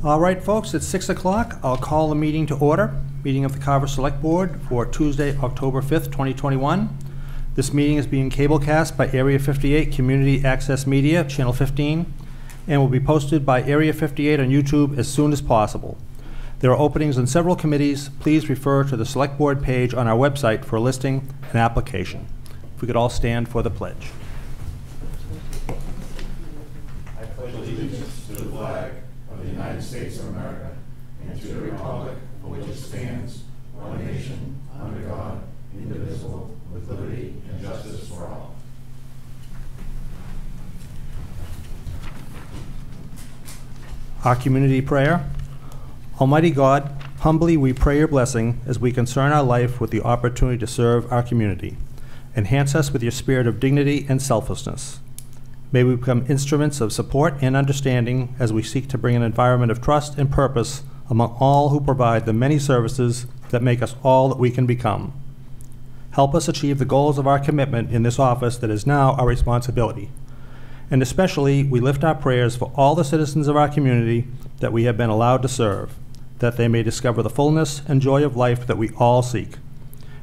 All right, folks, it's 6 o'clock. I'll call the meeting to order. Meeting of the Carver Select Board for Tuesday, October 5th, 2021. This meeting is being cablecast by Area 58 Community Access Media, Channel 15, and will be posted by Area 58 on YouTube as soon as possible. There are openings in several committees. Please refer to the Select Board page on our website for a listing and application. If we could all stand for the pledge. I pledge allegiance to the flag of the United States of America and to the republic for which it stands, one nation, under God, indivisible, with liberty and justice for all. Our community prayer. Almighty God, humbly we pray your blessing as we concern our life with the opportunity to serve our community. Enhance us with your spirit of dignity and selflessness. May we become instruments of support and understanding as we seek to bring an environment of trust and purpose among all who provide the many services that make us all that we can become. Help us achieve the goals of our commitment in this office that is now our responsibility. And especially, we lift our prayers for all the citizens of our community that we have been allowed to serve, that they may discover the fullness and joy of life that we all seek,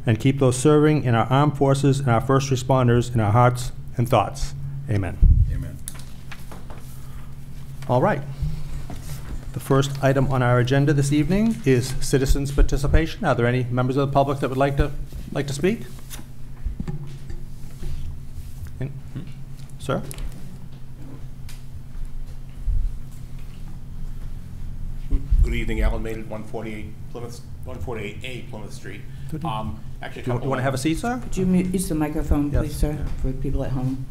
and keep those serving in our armed forces and our first responders in our hearts and thoughts. Amen. Amen. All right. The first item on our agenda this evening is citizens' participation. Are there any members of the public that would like to speak? Sir? Good evening, Alan Maynard, 148A Plymouth Street. Actually, Do you want to have a seat, sir? Could you use the microphone, Yes. please, sir, for people at home?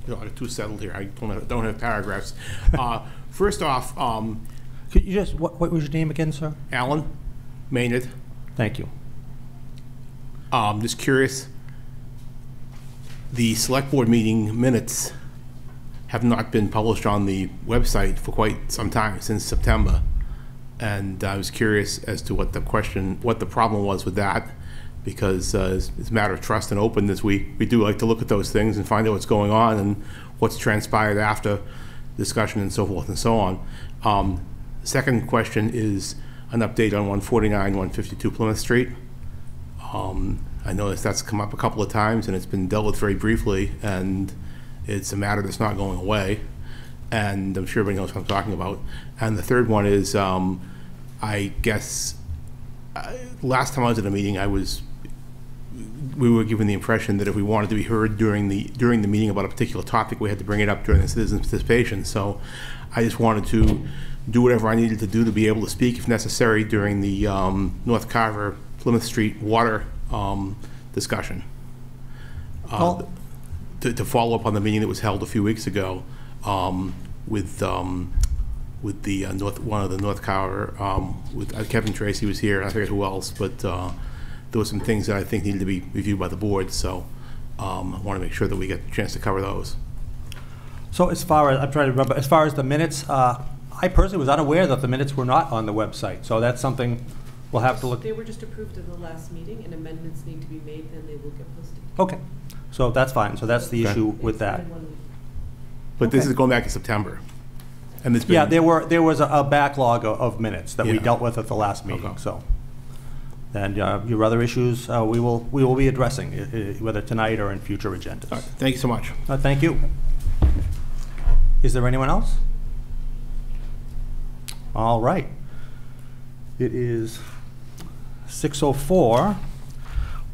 I got too settled here. I don't have paragraphs. First off, Could you just, what was your name again, sir? Alan Maynard. Thank you. Just curious, the select board meeting minutes have not been published on the website for quite some time, since September. And I was curious as to what the problem was with that, because it's a matter of trust and openness. We do like to look at those things and find out what's going on and what's transpired after discussion and so forth and so on. Second question is an update on 149, 152 Plymouth Street. I noticed that's come up a couple of times and it's been dealt with very briefly, and it's a matter that's not going away, and I'm sure everybody knows what I'm talking about. And the third one is, I guess, last time I was at a meeting, we were given the impression that if we wanted to be heard during the meeting about a particular topic, we had to bring it up during the citizen participation. So I just wanted to do whatever I needed to do to be able to speak, if necessary, during the North Carver Plymouth Street water discussion. To follow up on the meeting that was held a few weeks ago with the one of the North Carver, with Kevin Tracy was here, I forget who else, but there were some things that I think needed to be reviewed by the board, so I want to make sure that we get a chance to cover those. So as far as, I'm trying to remember, as far as the minutes, I personally was unaware that the minutes were not on the website, so that's something we'll have to look. They were just approved at the last meeting, and amendments need to be made, then they will get posted. Okay, so that's fine. So that's the issue with that. But this Okay. is going back to September. And there's been, Yeah, there was a backlog of minutes that we Yeah. dealt with at the last meeting. Okay. So, and your other issues we will be addressing, whether tonight or in future agendas. All right, thank you so much. Thank you. Is there anyone else? All right. It is 6:04.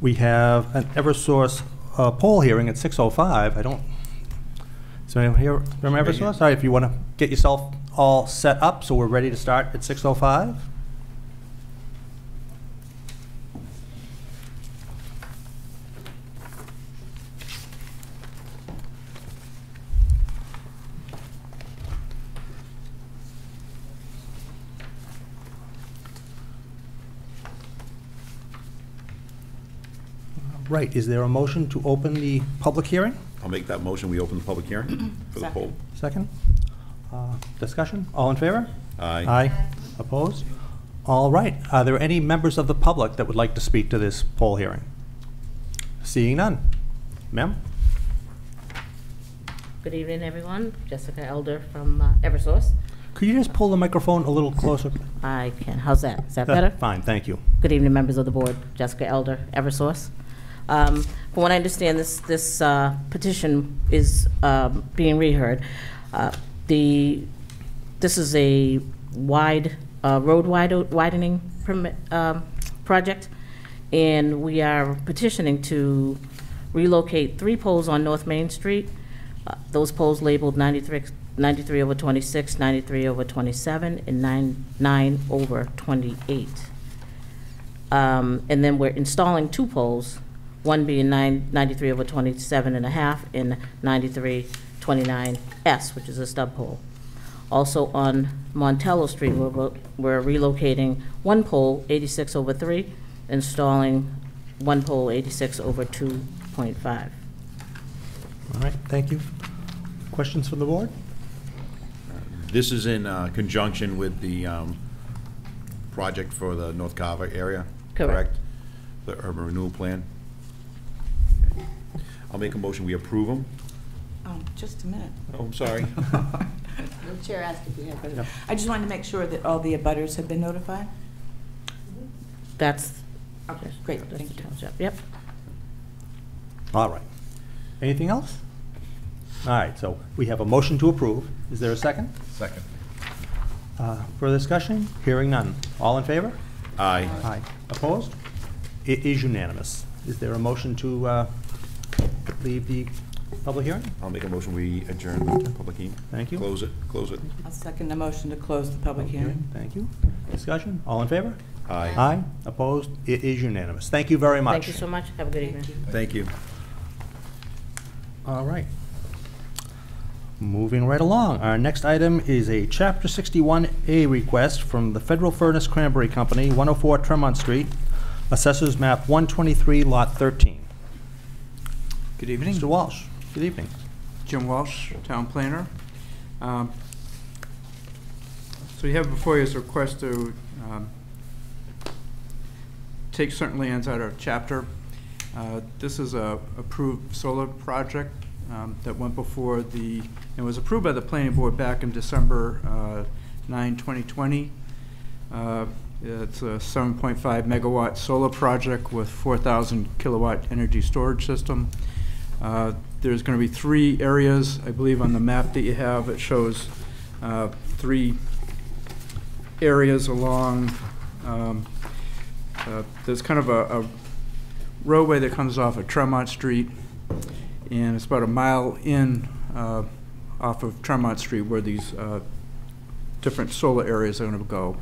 We have an Eversource poll hearing at 6:05. Is there anyone here from Eversource? All right, if you want to get yourself all set up so we're ready to start at 6:05. Right, is there a motion to open the public hearing? I'll make that motion. We open the public hearing for the poll. Second. Discussion, all in favor? Aye. Aye. Opposed? All right, are there any members of the public that would like to speak to this poll hearing? Seeing none. Ma'am? Good evening, everyone. Jessica Elder from Eversource. Could you just pull the microphone a little closer? I can. How's that? Is that better? Fine, thank you. Good evening, members of the board. Jessica Elder, Eversource. From what I understand, this petition is being reheard. This is a road widening permit, project, and we are petitioning to relocate 3 poles on North Main Street. Those poles labeled 93/26, 93/27, and 9/28. And then we're installing 2 poles, one being 93/27 and a half, and 93/29S, which is a stub pole. Also on Montello Street, we're relocating 1 pole, 86/3, installing 1 pole, 86/2.5. All right, thank you. Questions from the board? This is in conjunction with the project for the North Carver area? Correct. The urban renewal plan? Okay. I'll make a motion, we approve them. Oh, just a minute. Oh, I'm sorry. The chair asked if we had, but I just wanted to make sure that all the abutters have been notified. That's, Okay, great, that's thank the you. township. Yep. All right. Anything else? All right, so we have a motion to approve. Is there a second? Second. Further discussion? Hearing none. All in favor? Aye. Aye. Opposed? It is unanimous. Is there a motion to leave the public hearing? I'll make a motion, we adjourn the public hearing. Thank you. Close it, close it. I'll second the motion to close the public hearing. Thank you. Discussion? All in favor? Aye. Aye. Opposed? It is unanimous. Thank you very much. Thank you so much. Have a good evening. Thank you. All right. Moving right along. Our next item is a Chapter 61A request from the Federal Furnace Cranberry Company, 104 Tremont Street, Assessors Map 123, Lot 13. Good evening. Mr. Walsh, good evening. Jim Walsh, Town Planner. So you have before you is a request to take certain lands out of chapter. This is a approved solar project that went before it was approved by the planning board back in December 9, 2020. It's a 7.5 megawatt solar project with 4,000 kilowatt energy storage system. There's going to be 3 areas, I believe on the map that you have, it shows 3 areas along, there's kind of a roadway that comes off of Tremont Street, and it's about a mile in off of Tremont Street where these different solar areas are going to go.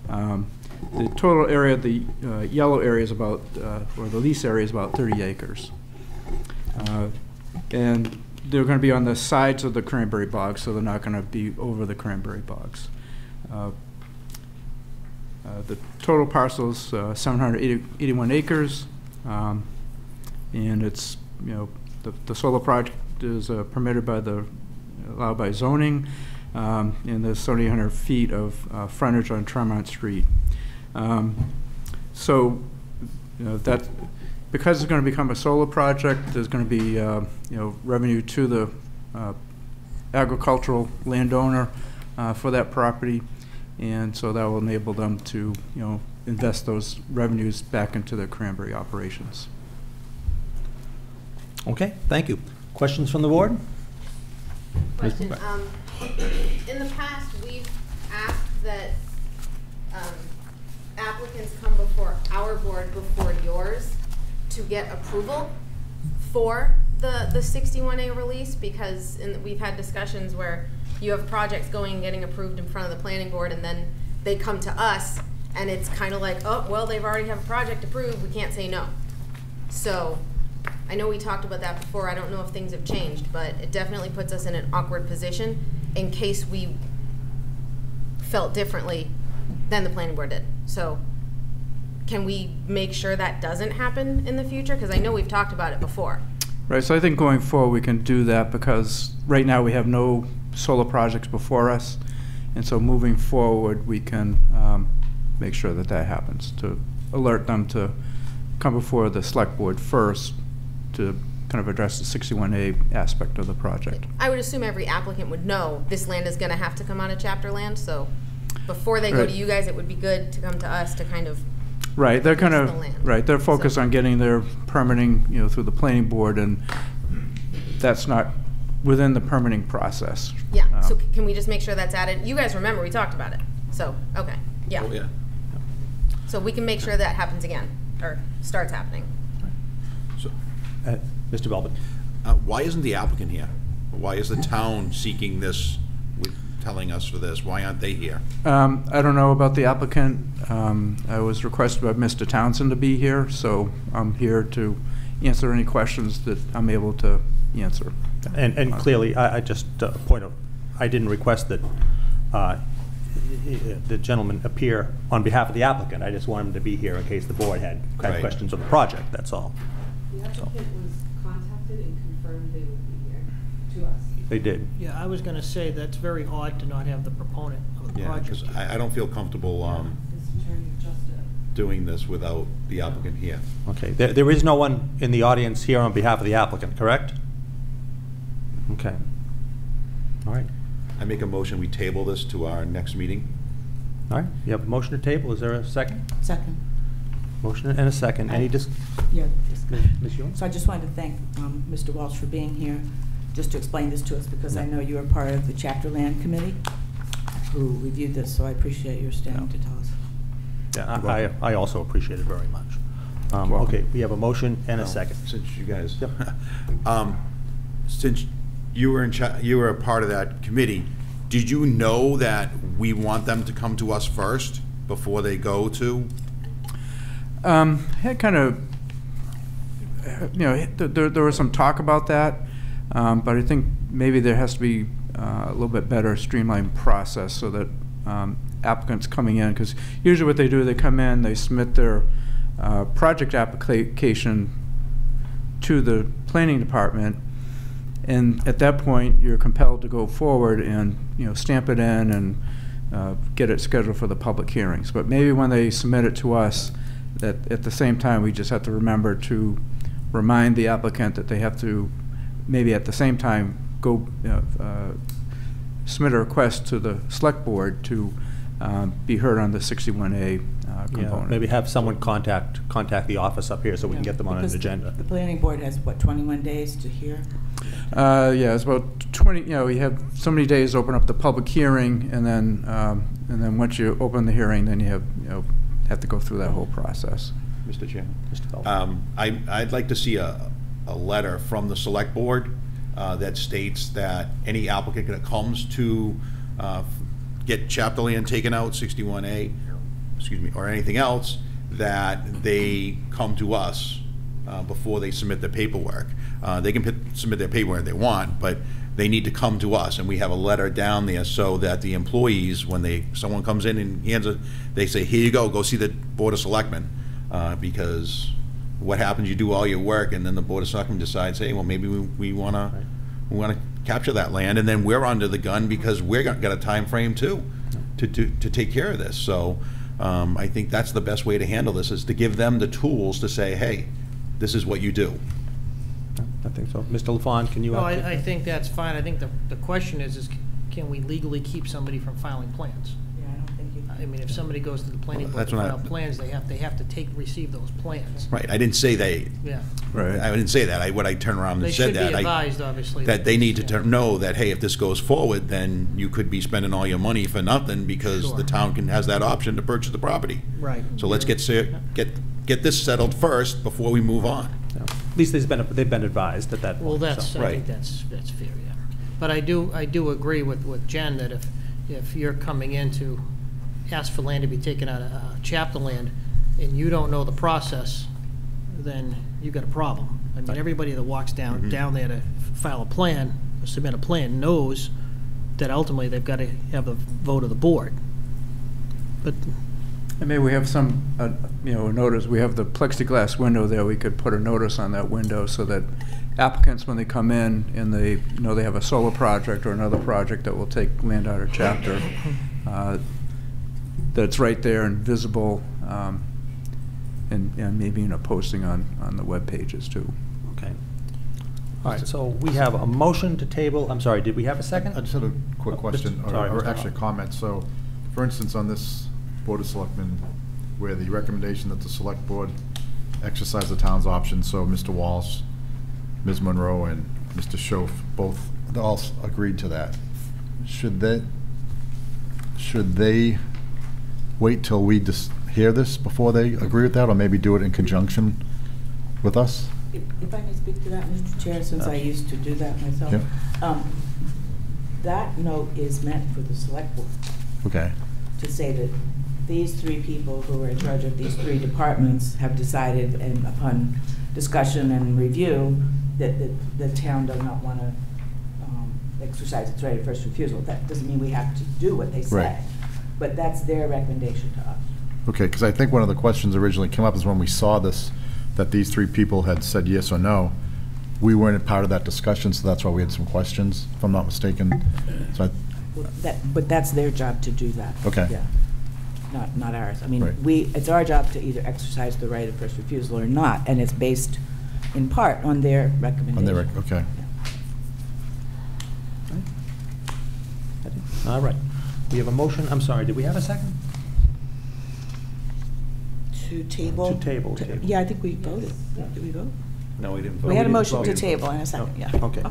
The total area, the yellow area is about, or the lease area is about 30 acres. And they're going to be on the sides of the cranberry bogs, so they're not going to be over the cranberry bogs. The total parcel is 781 acres, and it's, the solar project is permitted by allowed by zoning, and there's 700 feet of frontage on Tremont Street. So, that because it's going to become a solar project, there's going to be revenue to the agricultural landowner for that property, and so that will enable them to invest those revenues back into their cranberry operations. Okay, thank you. Questions from the board? Question. In the past, we've asked that applicants come before our board, before yours, to get approval for the 61A release, because we've had discussions where you have projects going and getting approved in front of the planning board, and then they come to us, and it's kind of like, oh, well, they've already have a project approved, we can't say no. So I know we talked about that before. I don't know if things have changed, but it definitely puts us in an awkward position in case we felt differently than the planning board did. So can we make sure that doesn't happen in the future? Because I know we've talked about it before. Right, so I think going forward we can do that, because right now we have no solar projects before us, and so moving forward we can make sure that that happens, to alert them to come before the select board first to kind of address the 61A aspect of the project. I would assume every applicant would know this land is going to have to come out of chapter land, so before they go Right. to you guys, it would be good to come to us to kind of. Right, they're kind Use of, the land. right, they're focused So- on getting their permitting, you know, through the planning board, and that's not within the permitting process. Yeah, so Um, can we just make sure that's added? You guys remember, we talked about it, so, okay, yeah. Oh, yeah. So we can make sure that happens again, or starts happening. So, Mr. Belvin? why isn't the applicant here? Why is the town seeking this, telling us for this? Why aren't they here? I don't know about the applicant. I was requested by Mr. Townsend to be here, so I'm here to answer any questions that I'm able to answer. And clearly, I just, point of, I didn't request that the gentleman appear on behalf of the applicant. I just wanted him to be here in case the board had Right. questions on the project, that's all. The applicant was contacted and confirmed they would be here to us. They did. Yeah, I was gonna say, that's very odd to not have the proponent of the Yeah, project. because I don't feel comfortable This attorney just did. doing this without the applicant here. Okay, there is no one in the audience here on behalf of the applicant, correct? Okay. All right. I make a motion, we table this to our next meeting. All right, you have a motion to table, is there a second? Second. Motion and a second, any Yeah. Ms. Ewing? So I just wanted to thank Mr. Walsh for being here, just to explain this to us, because I know you are part of the Chapter Land Committee who reviewed this, so I appreciate your standing to tell us. Yeah, I also appreciate it very much. Okay, we have a motion and a second. Since you guys, Yep. since you were you were a part of that committee, did you know that we want them to come to us first before they go to? Had kind of, you know, there was some talk about that, but I think maybe there has to be a little bit better streamlined process so that applicants coming in, because usually what they do, they come in, they submit their project application to the planning department, and at that point you're compelled to go forward and, you know, stamp it in and get it scheduled for the public hearings. But maybe when they submit it to us, that at the same time we just have to remember to remind the applicant that they have to maybe at the same time go submit a request to the select board to be heard on the 61A component. Yeah, maybe have someone contact the office up here so we can get them on an Because agenda. The planning board has, what, 21 days to hear? Yeah, it's about 20. You know, you have so many days to open up the public hearing, and then once you open the hearing, then you have to go through that whole process. Mr. Chairman? Mr. Belvin? I'd like to see a letter from the select board that states that any applicant that comes to get chapter land taken out, 61A, excuse me, or anything else, that they come to us before they submit their paperwork. They can submit their paperwork if they want, but they need to come to us, and we have a letter down there so that the employees, when someone comes in and hands it, they say, here you go see the Board of Selectmen, because what happens, you do all your work, and then the Board of Selectmen decides, hey, well, maybe we want to capture that land, and then we're under the gun because we're got a time frame too to take care of this. So I think that's the best way to handle this, is to give them the tools to say, hey, this is what you do. I think so. Mr. LaFawn, can you? No, I think that's fine. I think the question is can we legally keep somebody from filing plans? Yeah, I don't think you I mean, if somebody goes to the planning Well, board that's to what I- file plans, they have to receive those plans. Right, I didn't say they, Yeah. Right. I didn't say that. When I turned around They and said should be that, advised, obviously. that they need to Yeah. know that, hey, if this goes forward, then you could be spending all your money for nothing because Sure. the town has that option to purchase the property. Right. So let's get this settled first before we move on. No. At least they've been advised at that point. Well, so. I Right. think that's fair, yeah. But I do agree with Jen that if you're coming in to ask for land to be taken out of chapter land and you don't know the process, then you got a problem. I mean, everybody that walks down there to file a plan, or submit a plan, knows that ultimately they've got to have a vote of the board. But And maybe we have some, notice. We have the plexiglass window there. We could put a notice on that window so that applicants, when they come in and they have a solar project or another project that will take land out of chapter, that it's right there and visible, and maybe posting on the web pages too. Okay. All right, so we have a motion to table, I'm sorry, did we have a second? I just had a quick question, Sorry, or Mr. actually a Hall. comment. So, for instance, on this Board of Selectmen, where the recommendation that the Select Board exercise the town's option, so Mr. Walsh, Ms. Monroe, and Mr. Schoaf both all agreed to that. Should they wait till we just hear this before they agree with that, or maybe do it in conjunction with us? If I may speak to that, Mr. Chair, since I used to do that myself. Yeah. That note is meant for the select board Okay. to say that these three people who are in charge of these three departments have decided, and upon discussion and review, that the town does not want to exercise its right of first refusal. That doesn't mean we have to do what they say, Right. but that's their recommendation to us. Okay, because I think one of the questions originally came up is when we saw this, that these three people had said yes or no. We weren't a part of that discussion, so that's why we had some questions, if I'm not mistaken. So, But that's their job to do that. Okay. Yeah. Not ours. I mean, Right. it's our job to either exercise the right of first refusal or not, and it's based in part on their recommendation. okay. All right, we have a motion, I'm sorry, did we have a second? To table? To table. Yeah, I think we voted. Did we vote? No, we didn't vote. We had a didn't motion vote. to table and a second, yeah. Okay.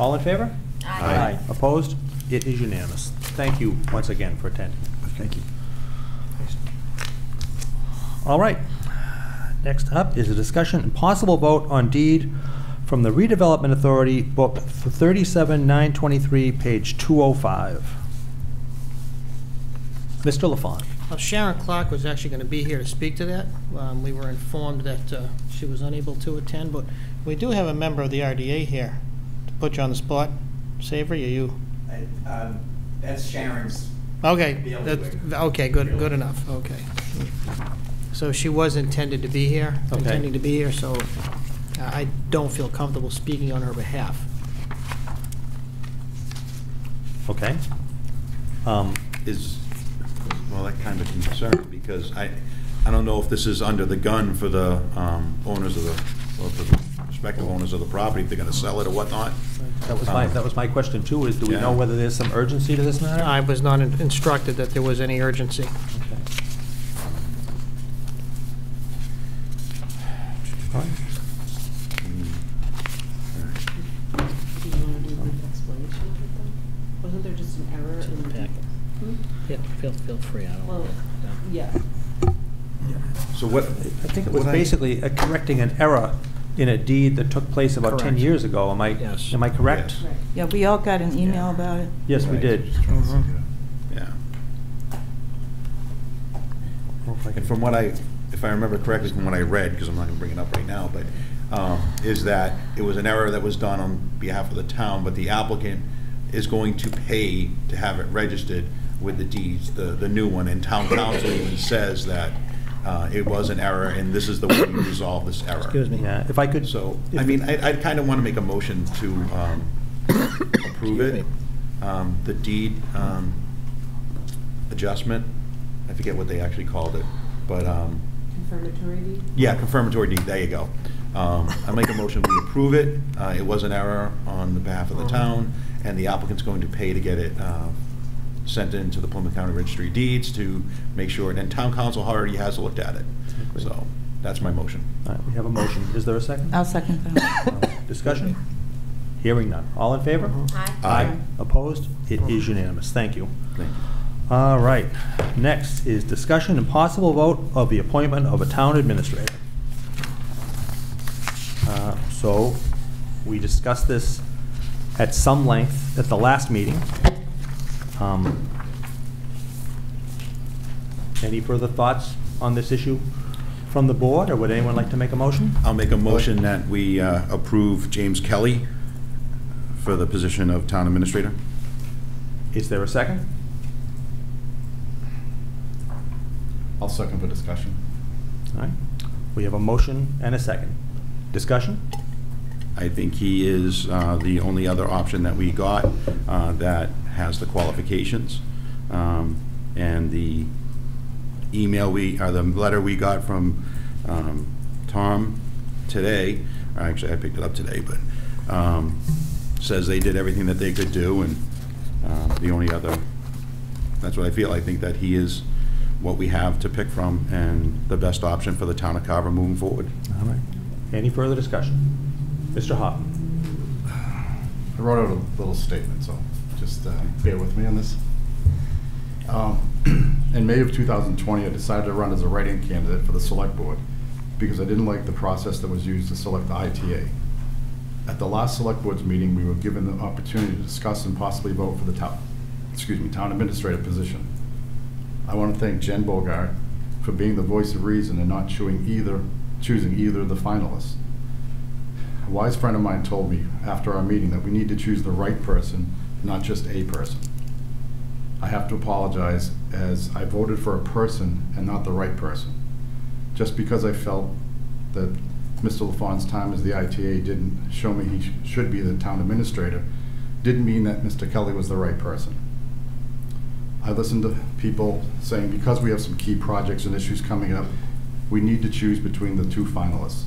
All in favor? Aye. Opposed? It is unanimous. Thank you once again for attending. Thank you. All right. Next up is a discussion and possible vote on deed from the Redevelopment Authority, book 37923, page 205. Mr. LaFawn. Well, Sharon Clark was actually going to be here to speak to that. We were informed that she was unable to attend, but we do have a member of the RDA here to put you on the spot. Savory, are you? That's Sharon's. Okay, bailiwick. okay, good enough, okay. So she was intended to be here, Okay. so I don't feel comfortable speaking on her behalf. Okay. Well, that kind of concern, because I don't know if this is under the gun for the owners of the, or for the prospective owners of the property, if they're gonna sell it or whatnot. That was my question too, is do we Yeah. know whether there's some urgency to this matter? I was not instructed that there was any urgency. Okay. All right. Do you want to do a brief explanation of it though? Wasn't there just an error in the packet? Yeah, feel free, I don't. Well, yeah. So what? I think it was basically correcting an error in a deed that took place about 10 Correct. years ago. Am I correct? Yes. Yeah, we all got an email about it. Yes, we did. Yeah. Hope I can- And from what if I remember correctly from what I read, because I'm not gonna bring it up right now, but, is that it was an error that was done on behalf of the town, but the applicant is going to pay to have it registered with the deeds, the new one, and town council even says that, it was an error, and this is the way you resolve this error. Excuse me. Yeah, if I could. So, I mean, I'd kind of want to make a motion to approve it. The deed adjustment, I forget what they actually called it, but, Confirmatory deed? yeah, confirmatory deed, there you go. I make a motion, we approve it. It was an error on the behalf of the town, and the applicant's going to pay to get it sent into the Plymouth County Registry of Deeds to make sure, and town council already has looked at it. So, that's my motion. All right, we have a motion. Is there a second? I'll second that. Discussion? Hearing none. All in favor? Aye. Aye. Opposed? It is unanimous. Thank you. Thank you. All right. Next is discussion and possible vote of the appointment of a town administrator. So, we discussed this at some length at the last meeting. Any further thoughts on this issue from the board, or would anyone like to make a motion? I'll make a motion that we approve James Kelly for the position of town administrator. Is there a second? I'll second for discussion. All right. We have a motion and a second. Discussion? I think he is the only other option that we got that has the qualifications. And the the letter we got from Tom today, actually I picked it up today, but says they did everything that they could do, and the only other, that's what I feel. I think that he is what we have to pick from and the best option for the town of Carver moving forward. All right. Any further discussion? Mr. Hoffman. I wrote out a little statement, so just bear with me on this. In May of 2020, I decided to run as a write-in candidate for the select board because I didn't like the process that was used to select the ITA. At the last select board's meeting, we were given the opportunity to discuss and possibly vote for the town administrator position. I want to thank Jen Bogart for being the voice of reason and not choosing either of the finalists. A wise friend of mine told me after our meeting that we need to choose the right person, not just a person. I have to apologize, as I voted for a person and not the right person. Just because I felt that Mr. LaFawn's time as the ITA didn't show me he should be the town administrator, didn't mean that Mr. Kelly was the right person. I listened to people saying because we have some key projects and issues coming up, we need to choose between the two finalists.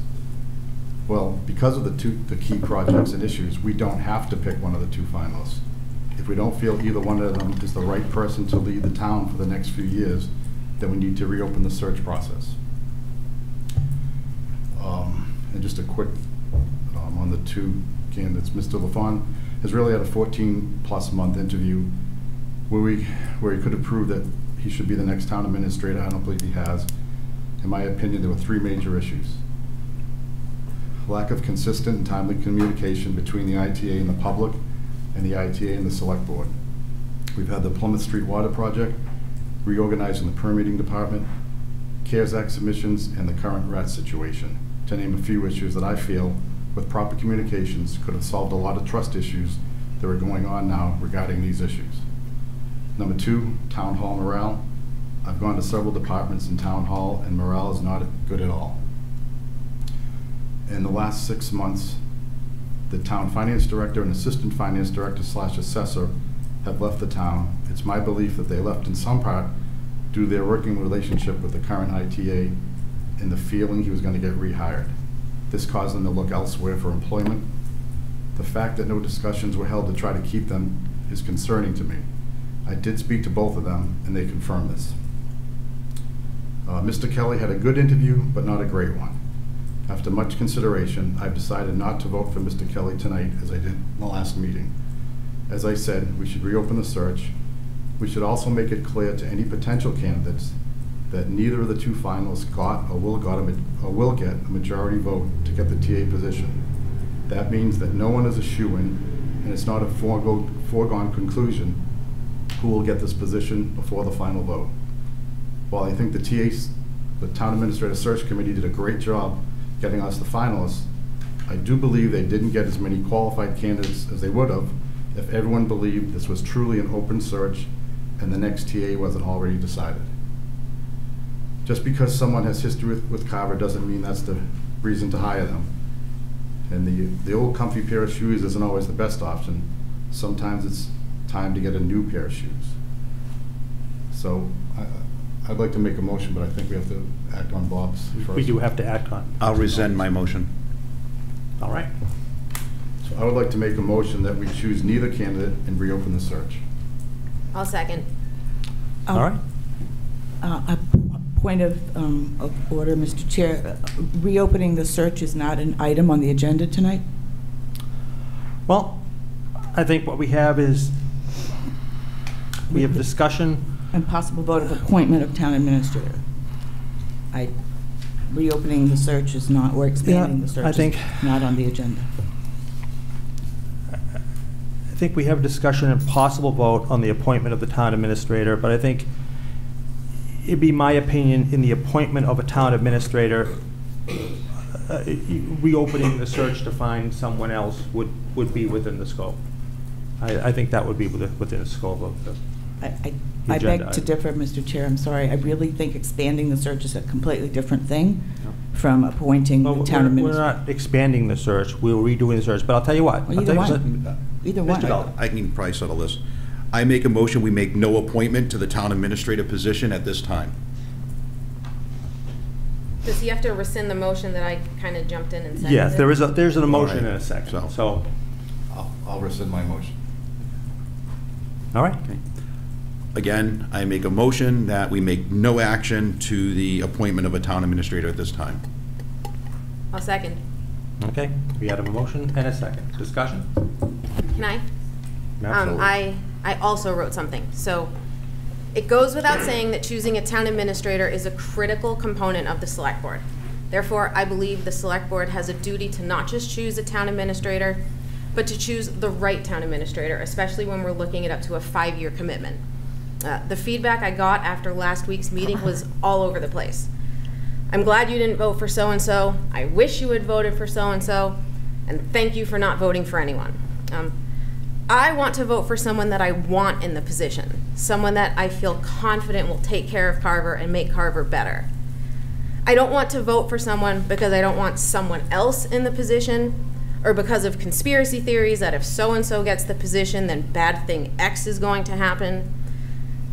Well, because of the key projects and issues, we don't have to pick one of the two finalists. If we don't feel either one of them is the right person to lead the town for the next few years, then we need to reopen the search process. And just a quick on the two candidates. Mr. LaFawn has really had a 14+ month interview where he could have proved that he should be the next town administrator. I don't believe he has. In my opinion, there were 3 major issues. Lack of consistent and timely communication between the ITA and the public, and the ITA and the select board. We've had the Plymouth Street Water Project, reorganizing the permitting department, CARES Act submissions, and the current rat situation, to name a few issues that I feel, with proper communications, could have solved a lot of trust issues that are going on now regarding these issues. Number 2, town hall morale. I've gone to several departments in town hall, and morale is not good at all. In the last 6 months, the town finance director and assistant finance director / assessor have left the town. It's my belief that they left in some part due to their working relationship with the current ITA and the feeling he was going to get rehired. This caused them to look elsewhere for employment. The fact that no discussions were held to try to keep them is concerning to me. I did speak to both of them, and they confirmed this. Mr. Kelly had a good interview, but not a great one. After much consideration, I've decided not to vote for Mr. Kelly tonight, as I did in the last meeting. As I said, we should reopen the search. We should also make it clear to any potential candidates that neither of the two finalists got or will get a majority vote to get the TA position. That means that no one is a shoo-in, and it's not a foregone conclusion who will get this position before the final vote. While I think the Town Administrator Search Committee did a great job getting us the finalists, I do believe they didn't get as many qualified candidates as they would have if everyone believed this was truly an open search and the next TA wasn't already decided. Just because someone has history with Carver doesn't mean that's the reason to hire them. And the old comfy pair of shoes isn't always the best option. Sometimes it's time to get a new pair of shoes. So I'd like to make a motion, but I think we have to act on Bob's first. We do have to act on. I'll rescind my motion. All right. So I would like to make a motion that we choose neither candidate and reopen the search. I'll second. All right. A point of order, Mr. Chair. Reopening the search is not an item on the agenda tonight? Well, I think what we have is we have discussion. And possible vote of appointment of town administrator. Reopening the search is not, or expanding the search is not on the agenda. I think we have discussion and possible vote on the appointment of the town administrator, but I think it'd be my opinion in the appointment of a town administrator, reopening the search to find someone else would be within the scope. I think that would be within the scope of the I beg to differ, Mr. Chair. I'm sorry. I really think expanding the search is a completely different thing from appointing the town administrator. We're not expanding the search. We're redoing the search. But I'll tell you what. Well, either one. Either one. I can probably settle this. I make a motion, we make no appointment to the town administrator position at this time. Does he have to rescind the motion that I kind of jumped in and seconded? Yes, there's an emotion All right. in a second, So- so, I'll rescind my motion. all right. Again, I make a motion that we make no action to the appointment of a town administrator at this time. I'll second. Okay, we have a motion and a second. Discussion? Can I? Absolutely. I also wrote something. So it goes without saying that choosing a town administrator is a critical component of the select board. Therefore, I believe the select board has a duty to not just choose a town administrator, but to choose the right town administrator, especially when we're looking at up to a 5-year commitment. The feedback I got after last week's meeting was all over the place. I'm glad you didn't vote for so-and-so. I wish you had voted for so-and-so. And thank you for not voting for anyone. I want to vote for someone that I want in the position, someone that I feel confident will take care of Carver and make Carver better. I don't want to vote for someone because I don't want someone else in the position, or because of conspiracy theories that if so-and-so gets the position, then bad thing X is going to happen.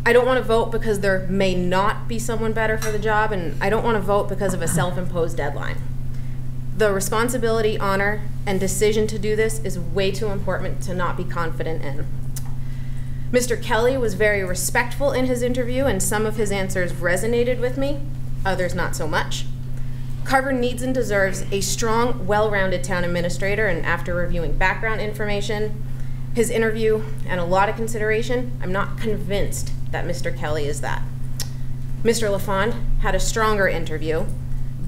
I don't want to vote because there may not be someone better for the job, and I don't want to vote because of a self-imposed deadline. The responsibility, honor, and decision to do this is way too important to not be confident in. Mr. Kelly was very respectful in his interview, and some of his answers resonated with me, others not so much. Carver needs and deserves a strong, well-rounded town administrator, and after reviewing background information, his interview, and a lot of consideration, I'm not convinced that Mr. Kelly is that. Mr. LaFond had a stronger interview,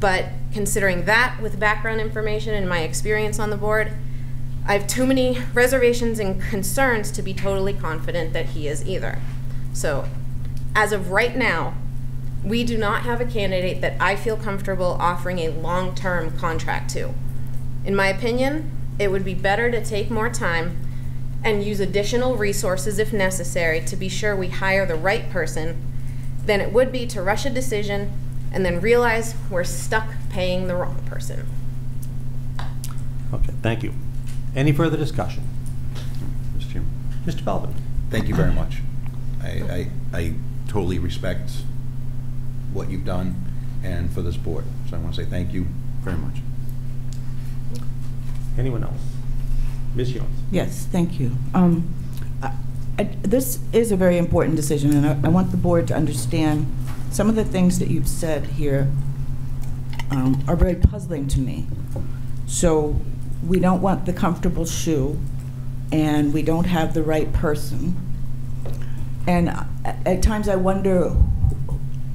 but considering that with background information and my experience on the board, I have too many reservations and concerns to be totally confident that he is either. So, as of right now, we do not have a candidate that I feel comfortable offering a long-term contract to. In my opinion, it would be better to take more time and use additional resources if necessary to be sure we hire the right person than it would be to rush a decision and then realize we're stuck paying the wrong person. Okay, thank you. Any further discussion? Mr. Chairman. Mr. Belvin? Thank you very much. I totally respect what you've done and for this board. So I want to say thank you very much. Anyone else? Ms. Jones? Yes, thank you. This is a very important decision, and I want the board to understand some of the things that you've said here are very puzzling to me. So we don't want the comfortable shoe, and we don't have the right person. And at times I wonder,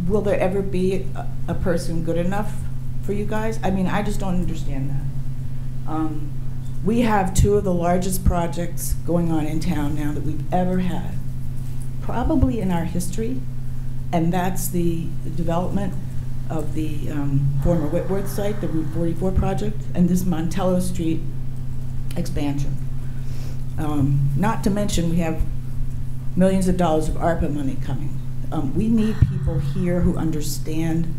will there ever be a person good enough for you guys? I mean, I just don't understand that. We have 2 of the largest projects going on in town now that we've ever had, probably in our history, and that's the development of the former Whitworth site, the Route 44 project, and this Montello Street expansion. Not to mention we have millions of dollars of ARPA money coming. We need people here who understand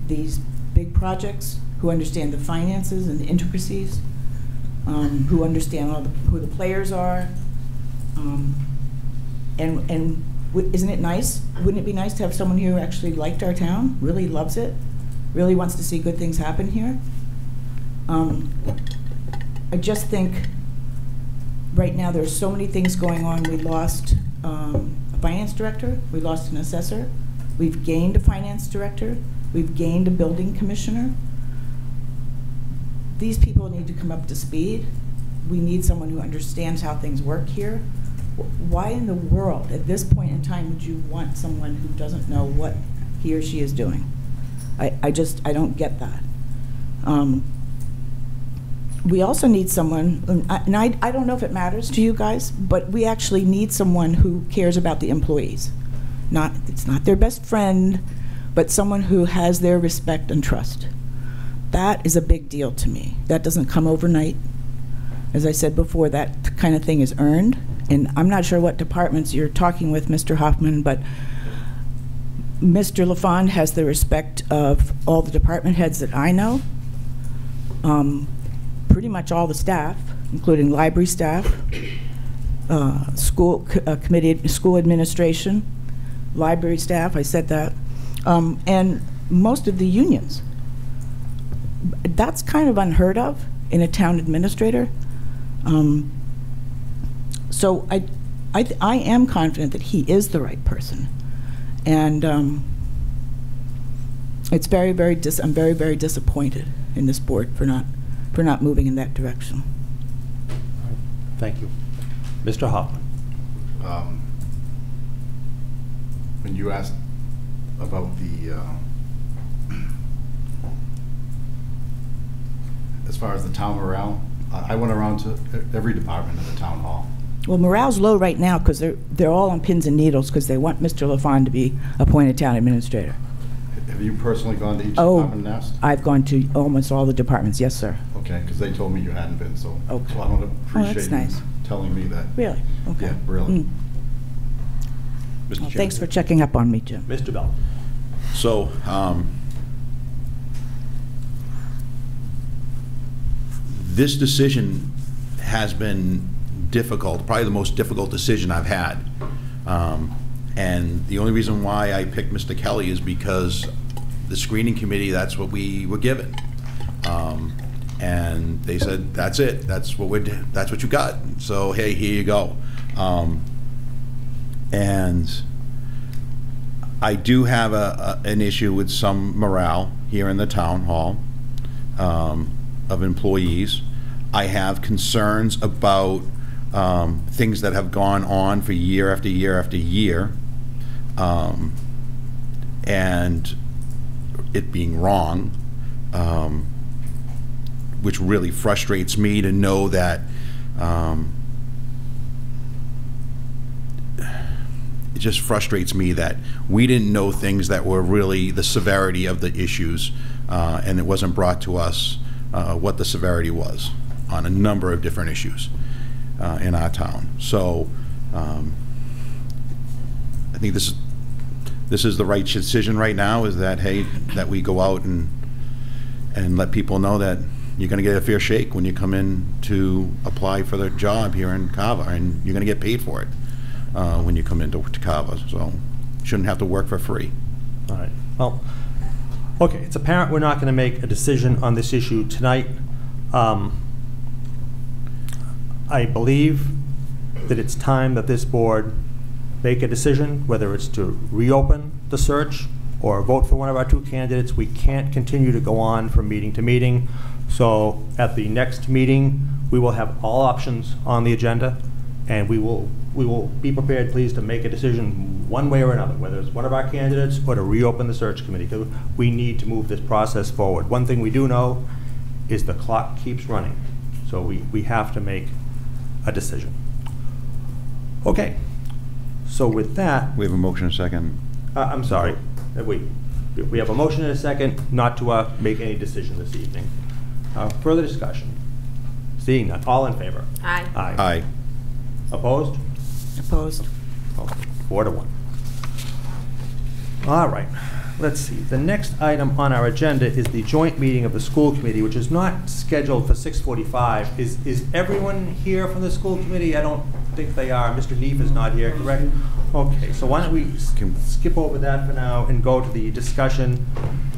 these big projects, who understand the finances and the intricacies, who understand who the players are, and isn't it nice? Wouldn't it be nice to have someone here who actually liked our town, really loves it, really wants to see good things happen here? I just think right now there's so many things going on. We lost a finance director, we lost an assessor, we've gained a finance director, we've gained a building commissioner. These people need to come up to speed. We need someone who understands how things work here. Why in the world, at this point in time, would you want someone who doesn't know what he or she is doing? I don't get that. We also need someone, and I don't know if it matters to you guys, but we actually need someone who cares about the employees. It's not their best friend, but someone who has their respect and trust. That is a big deal to me. That doesn't come overnight. As I said before, that kind of thing is earned. And I'm not sure what departments you're talking with, Mr. Hoffman, but Mr. LaFond has the respect of all the department heads that I know, pretty much all the staff, including library staff, school committee, school administration, library staff, I said that. And most of the unions. That's kind of unheard of in a town administrator. So I am confident that he is the right person. And it's very, I'm very, very disappointed in this board for not moving in that direction. Thank you. Mr. Hoffman. When you asked about the, as far as the town morale, I went around to every department of the town hall. Well, morale's low right now because they're all on pins and needles because they want Mr. LaFawn to be appointed town administrator. Have you personally gone to each department and asked? I've gone to almost all the departments, yes, sir. Okay, because they told me you hadn't been, so, Okay. so I don't appreciate that's you nice. telling me that. Really? Okay. Yeah, really. Mr. Well, Chair. thanks for checking up on me, Jim. Mr. Bell. So, this decision has been difficult, probably the most difficult decision I've had. And the only reason why I picked Mr. Kelly is because the screening committee, that's what we were given. And they said, that's it, that's what you got. So, hey, here you go. And I do have an issue with some morale here in the town hall of employees. I have concerns about things that have gone on for year after year after year, and it being wrong, which really frustrates me to know that it just frustrates me that we didn't know things that were really the severity of the issues, and it wasn't brought to us what the severity was on a number of different issues in our town. So I think this is the right decision right now, is that, hey, that we go out and let people know that you're going to get a fair shake when you come in to apply for the job here in Carver, and you're going to get paid for it when you come into Carver. So you shouldn't have to work for free. All right. Well, okay, it's apparent we're not going to make a decision on this issue tonight. I believe that it's time that this board make a decision, whether it's to reopen the search or vote for one of our two candidates. We can't continue to go on from meeting to meeting. So at the next meeting, we will have all options on the agenda, and we will be prepared, please, to make a decision one way or another, whether it's one of our candidates or to reopen the search committee. We need to move this process forward. One thing we do know is the clock keeps running, so we have to make a decision. Okay, so with that, We have a motion and a second. I'm sorry, we have a motion and a second not to make any decision this evening. Further discussion? Seeing none, all in favor? Aye. Aye. Opposed? Opposed? Okay, 4-1. All right, let's see. The next item on our agenda is the joint meeting of the school committee, which is not scheduled for 6:45. Is everyone here from the school committee? I don't think they are. Mr. Neef is not here, correct? Okay, so why don't we skip over that for now and go to the discussion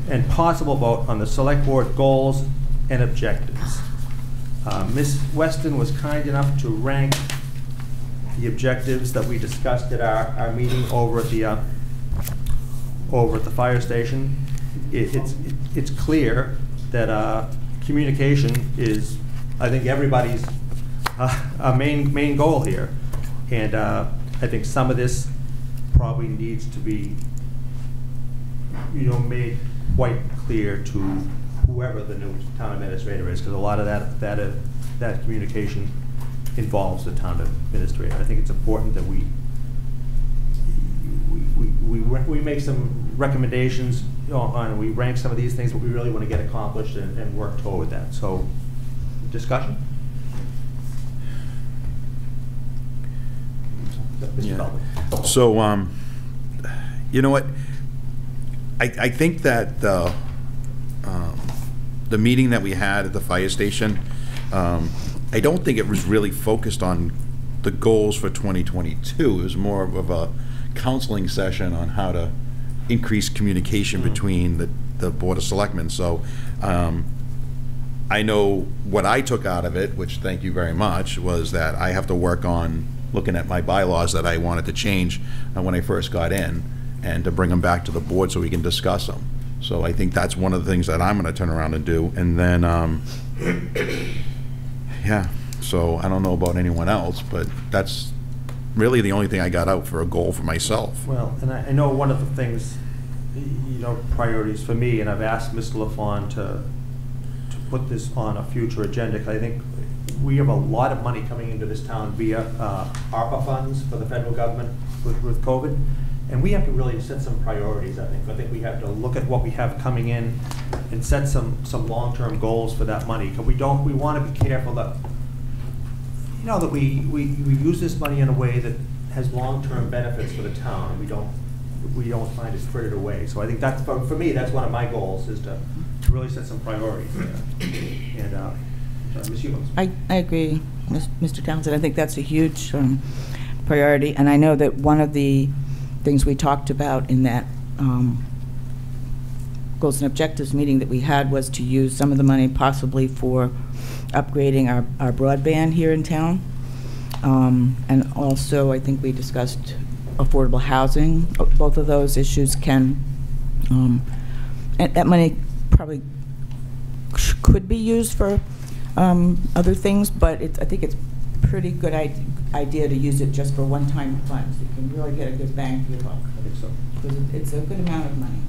and possible vote on the select board goals and objectives. Ms. Weston was kind enough to rank the objectives that we discussed at our meeting over at the fire station. It's clear that communication is, I think, everybody's main goal here, and I think some of this probably needs to be, made quite clear to whoever the new town administrator is, because a lot of that communication involves the town administrator. I think it's important that we make some recommendations on, we rank some of these things, but we really want to get accomplished and work toward that. So, discussion? Mr. Feldman. So, you know what? I think that the meeting that we had at the fire station, I don't think it was really focused on the goals for 2022. It was more of a counseling session on how increased communication between the Board of Selectmen. So I know what I took out of it, which thank you very much, was that I have to work on looking at my bylaws that I wanted to change when I first got in, and to bring them back to the board so we can discuss them. So I think that's one of the things that I'm going to turn around and do. And then, yeah, so I don't know about anyone else, but that's really the only thing I got out for a goal for myself. Well, and I know one of the things, you know, priorities for me, and I've asked Mr. LaFawn to put this on a future agenda, because I think we have a lot of money coming into this town via ARPA funds for the federal government with COVID, and we have to really set some priorities, I think. I think we have to look at what we have coming in and set some long-term goals for that money, because we want to be careful that, you know, that we use this money in a way that has long-term benefits for the town, and we don't find it frittered away. So I think that's, for me, that's one of my goals, is to really set some priorities there. And Ms. Hughes. I agree, Mr. Townsend. I think that's a huge priority, and I know that one of the things we talked about in that goals and objectives meeting that we had was to use some of the money possibly for upgrading our broadband here in town. And also, I think we discussed affordable housing. Both of those issues can, and that money probably could be used for other things, but I think it's a pretty good idea to use it just for one-time funds. You can really get a good bang for your buck. I think so. Because it's a good amount of money.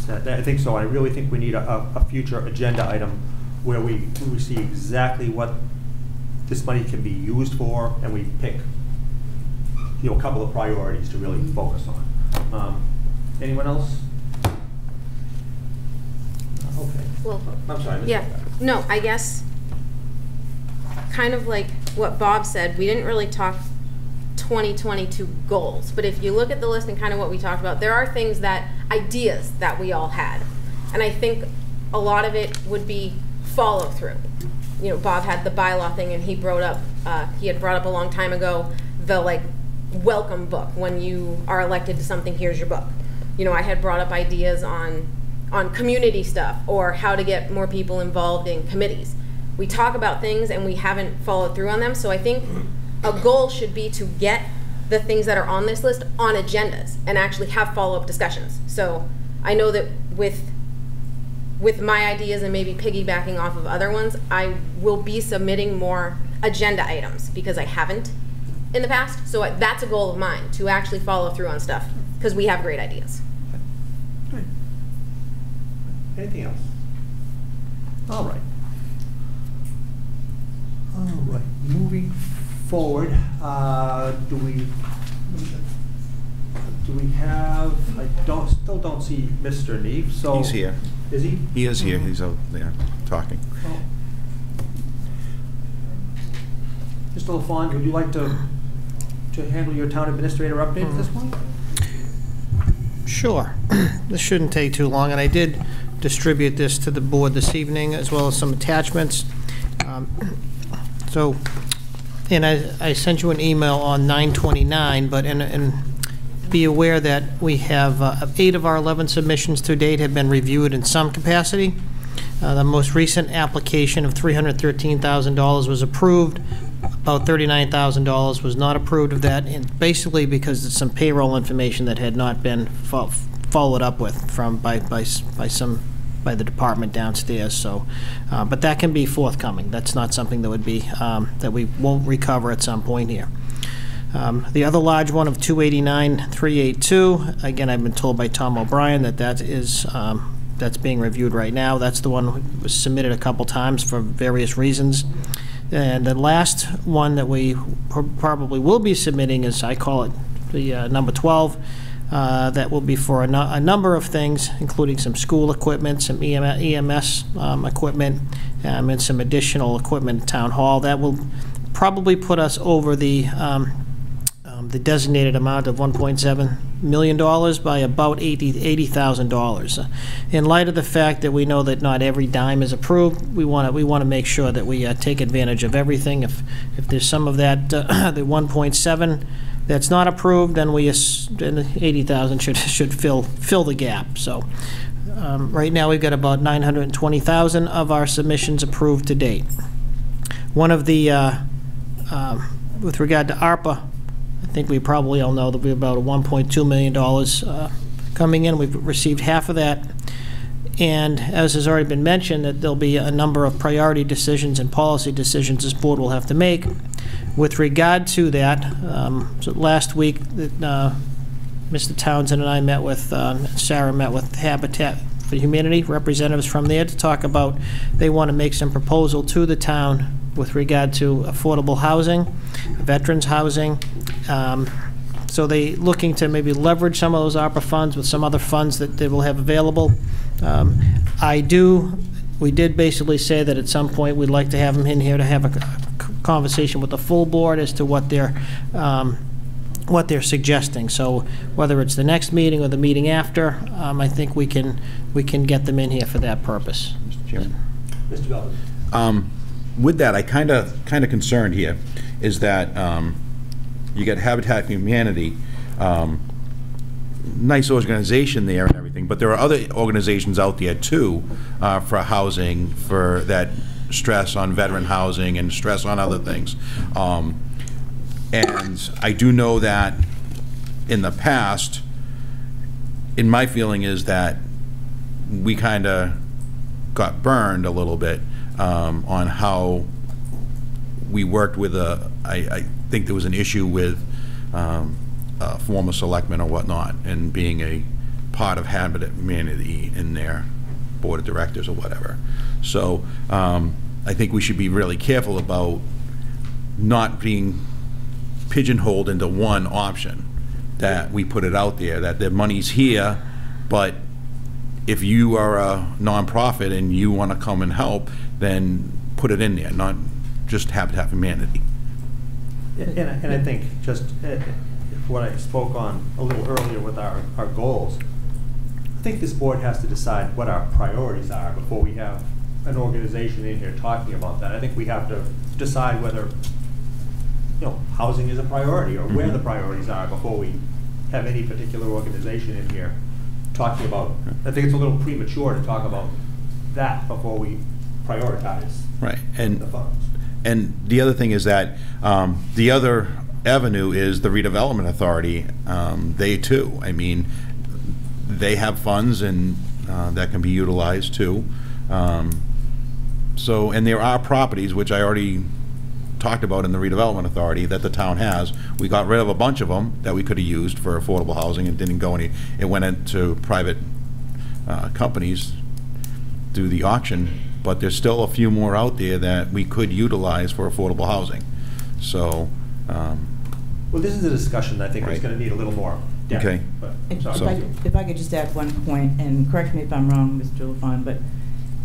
I think so. I really think we need a future agenda item where we see exactly what this money can be used for, and we pick, you know, a couple of priorities to really focus on. Anyone else? Okay. Well, I'm sorry. yeah. No, I guess kind of like what Bob said, we didn't really talk 2022 goals, but if you look at the list and kind of what we talked about, there are things ideas that we all had. And I think a lot of it would be follow through. You know, Bob had the bylaw thing, and he had brought up a long time ago the like welcome book. When you are elected to something, here's your book. You know, I had brought up ideas on community stuff, or how to get more people involved in committees. We talk about things and we haven't followed through on them, so I think a goal should be to get the things that are on this list on agendas and actually have follow-up discussions. So I know that with my ideas and maybe piggybacking off of other ones, I will be submitting more agenda items because I haven't in the past. So that's a goal of mine, to actually follow through on stuff, because we have great ideas. Good. Anything else? All right. All right. Moving forward, do we have? I still don't see Mr. Neef. So He's here. Is he? He is here. He's out there talking. Oh. Mr. LaFawn, would you like to handle your town administrator update at this point? Sure. This shouldn't take too long, and I did distribute this to the board this evening, as well as some attachments. And I sent you an email on 9/29, but and be aware that we have 8 of our 11 submissions to date have been reviewed in some capacity. The most recent application of $313,000 was approved. About $39,000 was not approved of that, and basically because it's some payroll information that had not been followed up with by the department downstairs. So, but that can be forthcoming. That's not something that would be that we won't recover at some point here. The other large one of $289,382. Again, I've been told by Tom O'Brien that that's being reviewed right now. That's the one that was submitted a couple times for various reasons. And the last one that we probably will be submitting is, I call it the number 12. That will be for a number of things, including some school equipment, some EMS equipment, and some additional equipment at Town Hall. That will probably put us over the designated amount of $1.7 million by about $80,000. In light of the fact that we know that not every dime is approved, we want to make sure that we take advantage of everything. If there's some of that, the 1.7 that's not approved, then then the 80,000 should fill the gap. So right now we've got about 920,000 of our submissions approved to date. One of the with regard to ARPA, I think we probably all know there'll be about $1.2 million coming in. We've received half of that. And as has already been mentioned, that there'll be a number of priority decisions and policy decisions this board will have to make. With regard to that, so last week, Mr. Townsend and I met with, Sarah met with Habitat for Humanity representatives from there to talk about, they want to make some proposal to the town with regard to affordable housing, veterans housing. So they looking to maybe leverage some of those ARPA funds with some other funds that they will have available. We did basically say that at some point we'd like to have them in here to have a conversation with the full board as to what they're suggesting. So whether it's the next meeting or the meeting after, I think we can get them in here for that purpose. Mr. Chairman. Mr. Belvin. With that, I kind of concerned here is that you got Habitat for Humanity, nice organization there and everything, but there are other organizations out there too for housing, for that stress on veteran housing and stress on other things. And I do know that in the past, in my feeling is that we kind of got burned a little bit on how we worked with I think there was an issue with former selectmen or whatnot, and being a part of Habitat Humanity in their board of directors or whatever. So I think we should be really careful about not being pigeonholed into one option, that we put it out there, that the money's here, but if you are a nonprofit and you want to come and help, then put it in there, not just Habitat for Humanity. And I think just what I spoke on a little earlier with our goals, I think this board has to decide what our priorities are before we have an organization in here talking about that. I think we have to decide whether, housing is a priority or where the priorities are before we have any particular organization in here talking about. I think it's a little premature to talk about that before we prioritize the funds. And the other thing is that the other avenue is the redevelopment authority. They too, I mean, they have funds and that can be utilized too. So, and there are properties which I already talked about in the redevelopment authority that the town has. We got rid of a bunch of them that we could have used for affordable housing and didn't go any. It went into private companies through the auction, but there's still a few more out there that we could utilize for affordable housing. So. Well, this is a discussion I think is going to need a little more depth. Okay. But, if I could just add one point, and correct me if I'm wrong, Mr. LaFawn, but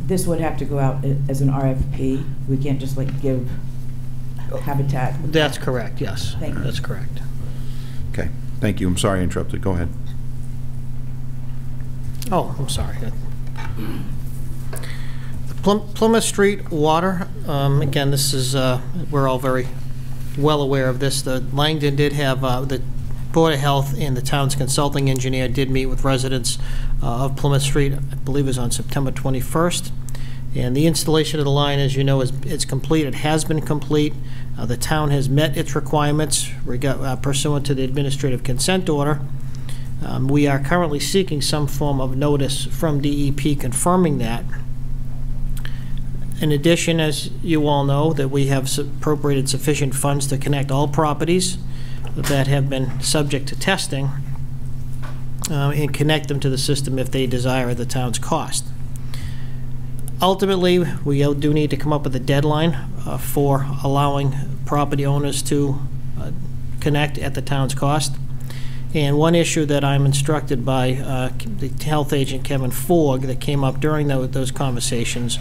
this would have to go out as an RFP. We can't just give Habitat. That's correct, yes. Thank you. That's correct. Okay, thank you. I'm sorry I interrupted. Go ahead. Oh, I'm sorry. The Plymouth Street water, again, this is, we're all very well aware of this. The Langdon did have, the Board of Health and the town's consulting engineer did meet with residents of Plymouth Street, I believe it was on September 21st. And the installation of the line, as you know, it's complete. It has been complete. The town has met its requirements pursuant to the administrative consent order. We are currently seeking some form of notice from DEP confirming that. In addition, as you all know, that we have appropriated sufficient funds to connect all properties that have been subject to testing and connect them to the system if they desire at the town's cost. Ultimately, we do need to come up with a deadline for allowing property owners to connect at the town's cost. And one issue that I'm instructed by the health agent Kevin Forg that came up during those conversations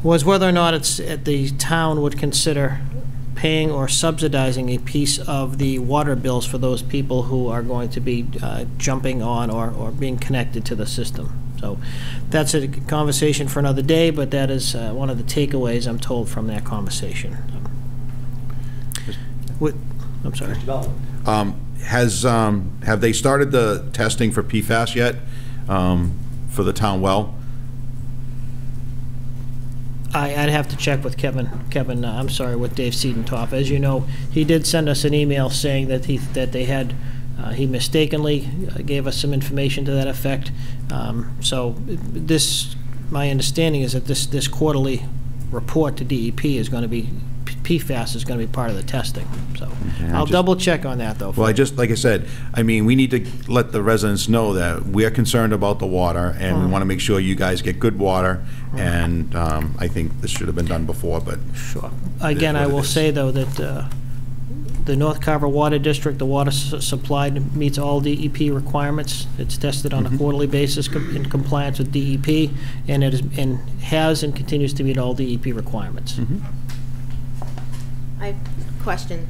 was whether or not the town would consider paying or subsidizing a piece of the water bills for those people who are going to be jumping on or being connected to the system. So that's a conversation for another day, but that is one of the takeaways I'm told from that conversation. I'm sorry. Have they started the testing for PFAS yet, for the town well? I'd have to check with Kevin, I'm sorry, with Dave Seidentopf. As you know, he did send us an email saying that they had, he mistakenly gave us some information to that effect. So this, my understanding is that this quarterly report to DEP is going to be, PFAS is going to be part of the testing. So I'll double check on that, though. Well, like I said, I mean, we need to let the residents know that we are concerned about the water, and we want to make sure you guys get good water. And I think this should have been done before, but sure. Again, I will say though that the North Carver Water District, the water supplied meets all DEP requirements. It's tested on a quarterly basis in compliance with DEP, and it is has and continues to meet all DEP requirements. I have a question.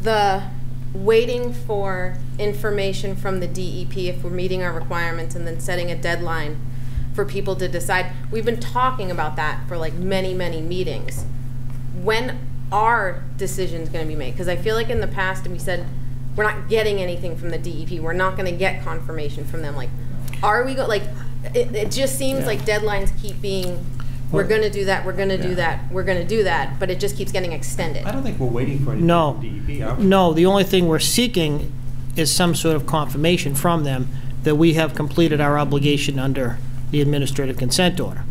The waiting for information from the DEP if we're meeting our requirements and then setting a deadline for people to decide. We've been talking about that for like many, many meetings. When are decisions going to be made? Because I feel like in the past we said we're not getting anything from the DEP. We're not going to get confirmation from them. Like, are we like? It just seems like deadlines keep being. We're going to do that. We're going to do that. We're going to do that. But it just keeps getting extended. I don't think we're waiting for anything No. from DEP. Are we? No, the only thing we're seeking is some sort of confirmation from them that we have completed our obligation under the administrative consent order.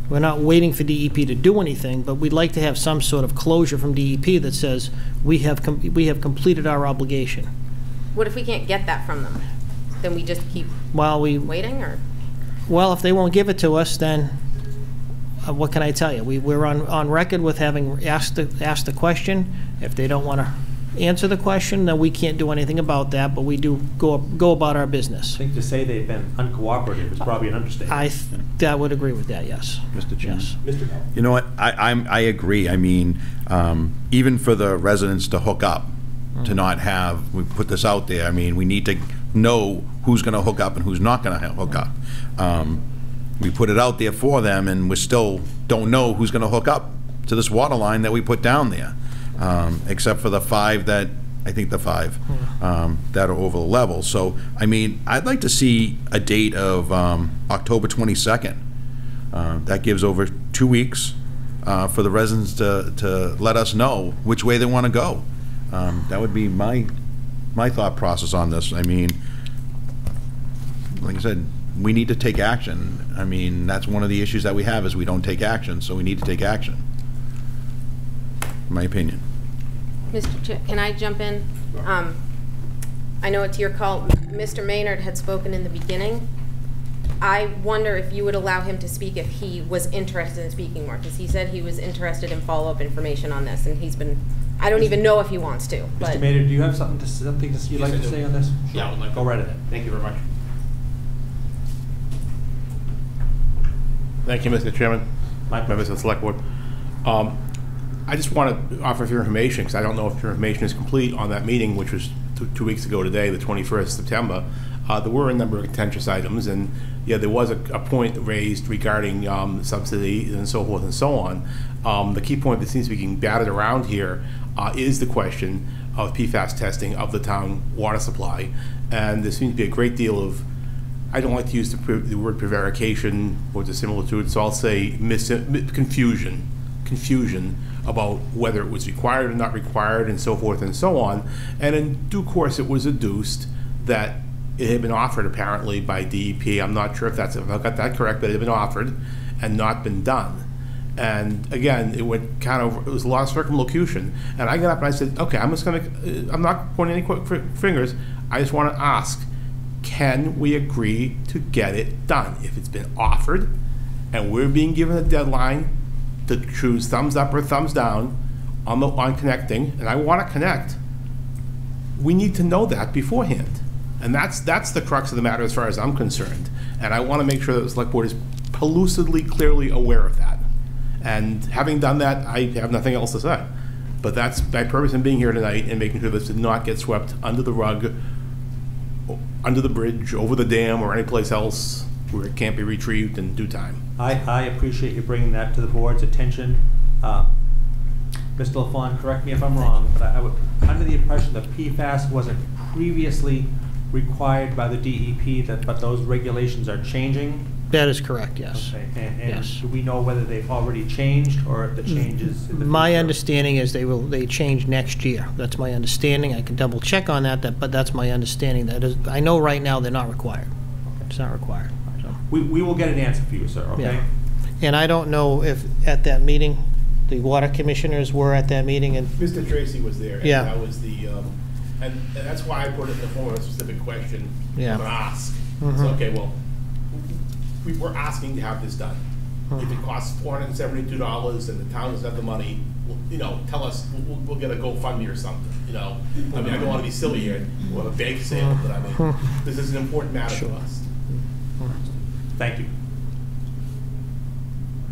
We're not waiting for DEP to do anything, but we'd like to have some sort of closure from DEP that says we have completed our obligation. What if we can't get that from them? Then we just keep waiting, or? Well, if they won't give it to us, then what can I tell you? We're on record with having asked the question. If they don't want to answer the question, then we can't do anything about that, but we do go about our business. I think to say they've been uncooperative is probably an understatement. I would agree with that, yes. Mr. Chairman. Yes. Mr. Bell. You know what? I agree. I mean, even for the residents to hook up, to not have, we put this out there, I mean, we need to know who's going to hook up and who's not going to hook up. We put it out there for them, and we still don't know who's going to hook up to this water line that we put down there, except for the five that that are over the level. So, I mean, I'd like to see a date of October 22nd. That gives over 2 weeks for the residents to let us know which way they want to go. That would be my thought process on this. I mean, like I said, we need to take action. I mean, that's one of the issues that we have, is we don't take action, so we need to take action, in my opinion. Mr. Chair, can I jump in? I know it's your call. Mr. Maynard had spoken in the beginning. I wonder if you would allow him to speak if he was interested in speaking more, because he said he was interested in follow-up information on this, and he's been, I don't even know if he wants to. Mr. Maynard, do you have something you'd like to say on this? Yeah, I would like to. Go right ahead. Thank you very much. Thank you, Mr. Chairman, members of the Select Board. I just want to offer your information, because I don't know if your information is complete on that meeting, which was 2 weeks ago today, the 21st of September. There were a number of contentious items, and yeah, there was a point raised regarding subsidies and so forth and so on. The key point that seems to be getting batted around here is the question of PFAS testing of the town water supply, and there seems to be a great deal of, I don't like to use the word prevarication or the similitude, so I'll say confusion about whether it was required or not required and so forth and so on. And in due course, it was adduced that it had been offered apparently by DEP. I'm not sure if I got that correct, but it had been offered and not been done. And again, it was a lot of circumlocution. And I got up and I said, okay, I'm not pointing any quick fingers. I just want to ask, can we agree to get it done? If it's been offered and we're being given a deadline to choose thumbs up or thumbs down on connecting, and I want to connect, we need to know that beforehand. And that's the crux of the matter as far as I'm concerned. And I want to make sure that the Select Board is lucidly, clearly aware of that. And having done that, I have nothing else to say. But that's my purpose in being here tonight, and making sure this did not get swept under the rug, under the bridge, over the dam, or anyplace else where it can't be retrieved in due time. I appreciate you bringing that to the board's attention. Mr. LaFawn, correct me if I'm wrong, but I would, under the impression that PFAS wasn't previously required by the DEP, but those regulations are changing? That is correct, yes. Okay, and Yes. do we know whether they've already changed, or if the changes in the My future? understanding is they change next year. That's my understanding. I can double check on that, but that's my understanding. That is, I know right now they're not required. It's not required, so. We will get an answer for you, sir, okay? Yeah. And I don't know if at that meeting, the water commissioners were at that meeting, and Mr. Tracy was there. Yeah. And that was the, and that's why I put it in the form of a specific question. Yeah. I'm gonna ask. Mhm. So, okay, well, we're asking to have this done. If it costs $472 and the town doesn't have the money, well, you know, tell us, we'll get a GoFundMe or something, you know? I mean, I don't wanna be silly here, we'll have a bake sale, but I mean, this is an important matter to us. Thank you.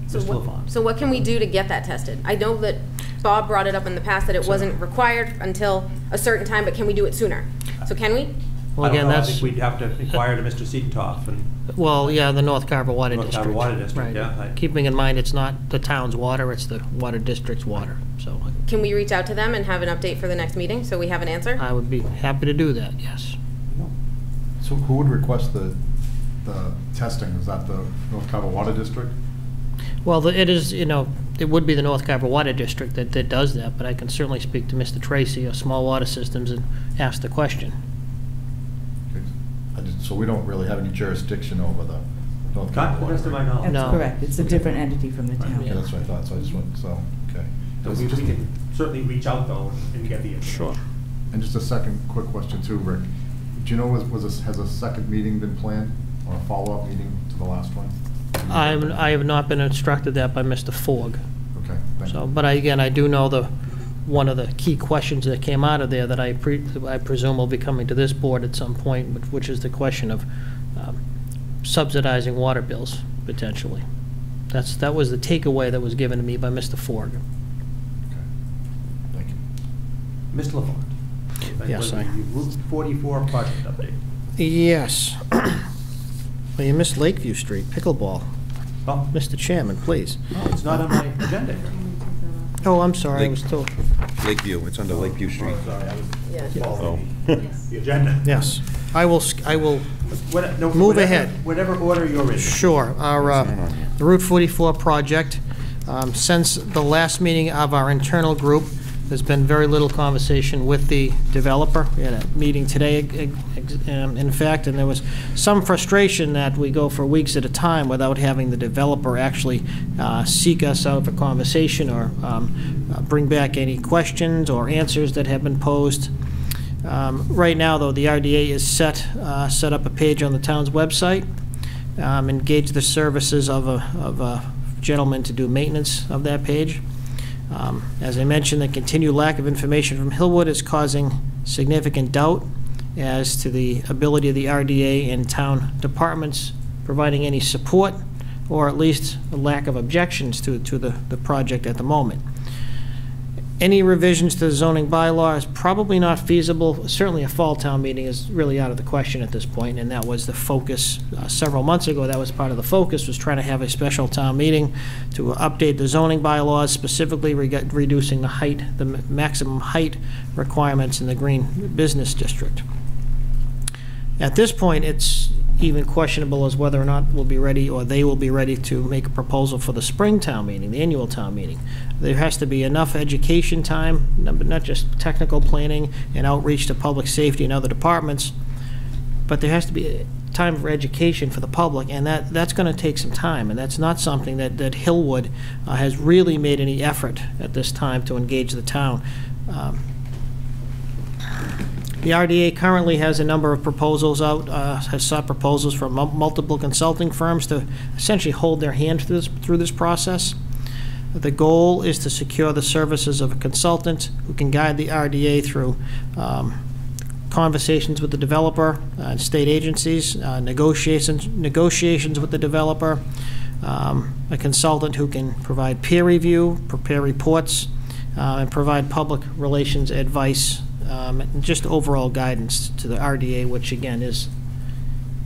So Mr. what, LaFawn. so what can we do to get that tested? I know that Bob brought it up in the past that it wasn't required until a certain time, but can we do it sooner? So can we? well, I don't again, know, I that's, think we'd have to inquire to Mr. Siegenthoff and well, yeah, the North Carver Water North District. Carver Water District, Right. yeah. Keeping in mind, it's not the town's water, it's the water district's water, so Can we reach out to them and have an update for the next meeting so we have an answer? I would be happy to do that, yes. So who would request the testing? Is that the North Carver Water District? Well, it is, you know, it would be the North Carver Water District that does that, but I can certainly speak to Mr. Tracy of Small Water Systems and ask the question. So we don't really have any jurisdiction over the North Not Carver to the Water. best of my knowledge. No. That's correct. It's a different entity from the town. Okay, that's what I thought, so I just went, so, okay. So we can certainly reach out, though, and get the information. And just a second quick question too, Rick. Do you know, has a second meeting been planned, or a follow-up meeting to the last one? I have not been instructed that by Mr. Forg. Okay, thank So, you. but again, I do know one of the key questions that came out of there that I presume will be coming to this board at some point, which is the question of subsidizing water bills, potentially. That was the takeaway that was given to me by Mr. Forg. Okay. Thank you. Mr. LaFawn. Yes, The Route 44 project update. Yes. Well, you missed Lakeview Street, pickleball. Oh, Mr. Chairman, please. no, it's not on my agenda here. Oh, I'm sorry, I was told. Lakeview, it's under Lakeview Street. Oh, sorry, I was Yeah. following the agenda. Yes. I will No, Move ahead. Whatever order you're in. Sure. The Route 44 project, since the last meeting of our internal group, there's been very little conversation with the developer. We had a meeting today, in fact, and there was some frustration that we go for weeks at a time without having the developer actually seek us out for conversation or bring back any questions or answers that have been posed. Right now, though, the RDA is set up a page on the town's website, engage the services of a gentleman to do maintenance of that page. As I mentioned, the continued lack of information from Hillwood is causing significant doubt as to the ability of the RDA and town departments providing any support, or at least a lack of objections to the project at the moment. Any revisions to the zoning bylaw is probably not feasible. Certainly a fall town meeting is really out of the question at this point, and that was the focus several months ago. That was part of the focus, was trying to have a special town meeting to update the zoning bylaws, specifically reducing the height, the maximum height requirements in the green business district. At this point, it's even questionable as whether or not we'll be ready, or they will be ready, to make a proposal for the spring town meeting, the annual town meeting. There has to be enough education time, not just technical planning and outreach to public safety and other departments, but there has to be time for education for the public, and that's going to take some time, and that's not something that Hillwood has really made any effort at this time to engage the town. The RDA currently has a number of proposals out, has sought proposals from multiple consulting firms to essentially hold their hand through this process. The goal is to secure the services of a consultant who can guide the RDA through conversations with the developer and state agencies, negotiations with the developer, a consultant who can provide peer review, prepare reports, and provide public relations advice, and just overall guidance to the RDA, which again is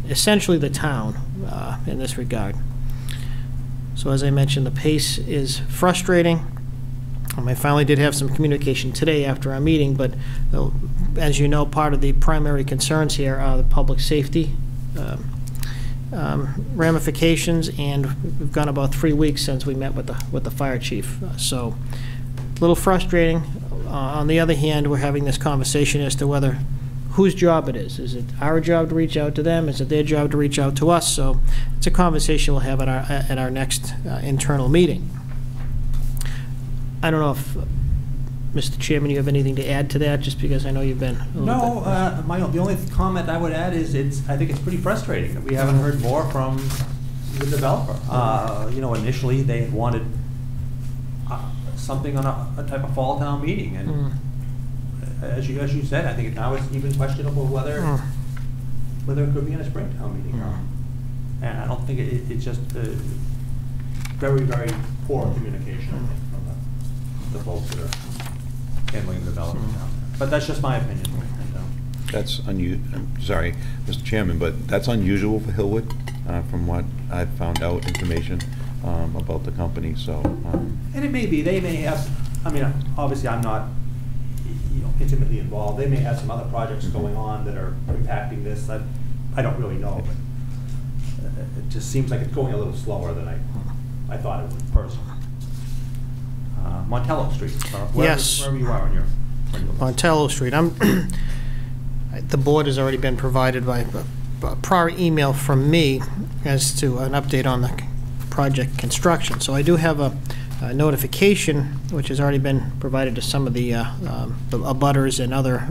essentially the town in this regard. So as I mentioned, the pace is frustrating. I finally did have some communication today after our meeting, but as you know, part of the primary concerns here are the public safety ramifications, and we've gone about 3 weeks since we met with the fire chief. So a little frustrating. On the other hand, we're having this conversation as to whether whose job it is. Is it our job to reach out to them? Is it their job to reach out to us? So it's a conversation we'll have at our next internal meeting. I don't know if, Mr. Chairman, you have anything to add to that, just because I know you've been a little bit. The only comment I would add is I think it's pretty frustrating that we haven't heard more from the developer. Initially they had wanted something on a type of fall town meeting, and as you said, I think now it's even questionable whether it could be in a spring town meeting. And I don't think it's just very, very poor communication, I think, from the folks that are handling the development down there. But that's just my opinion. That's I'm sorry, Mr. Chairman, but that's unusual for Hillwood, from what I've found out information about the company. So, and it may be they may have. I mean, obviously, I'm not intimately involved. They may have some other projects going on that are impacting this. I don't really know, but it just seems like it's going a little slower than I thought it would personally. Montello Street. Wherever you are on your Montello Street. The board has already been provided by a prior email from me as to an update on the project construction. So I do have a notification which has already been provided to some of the abutters and other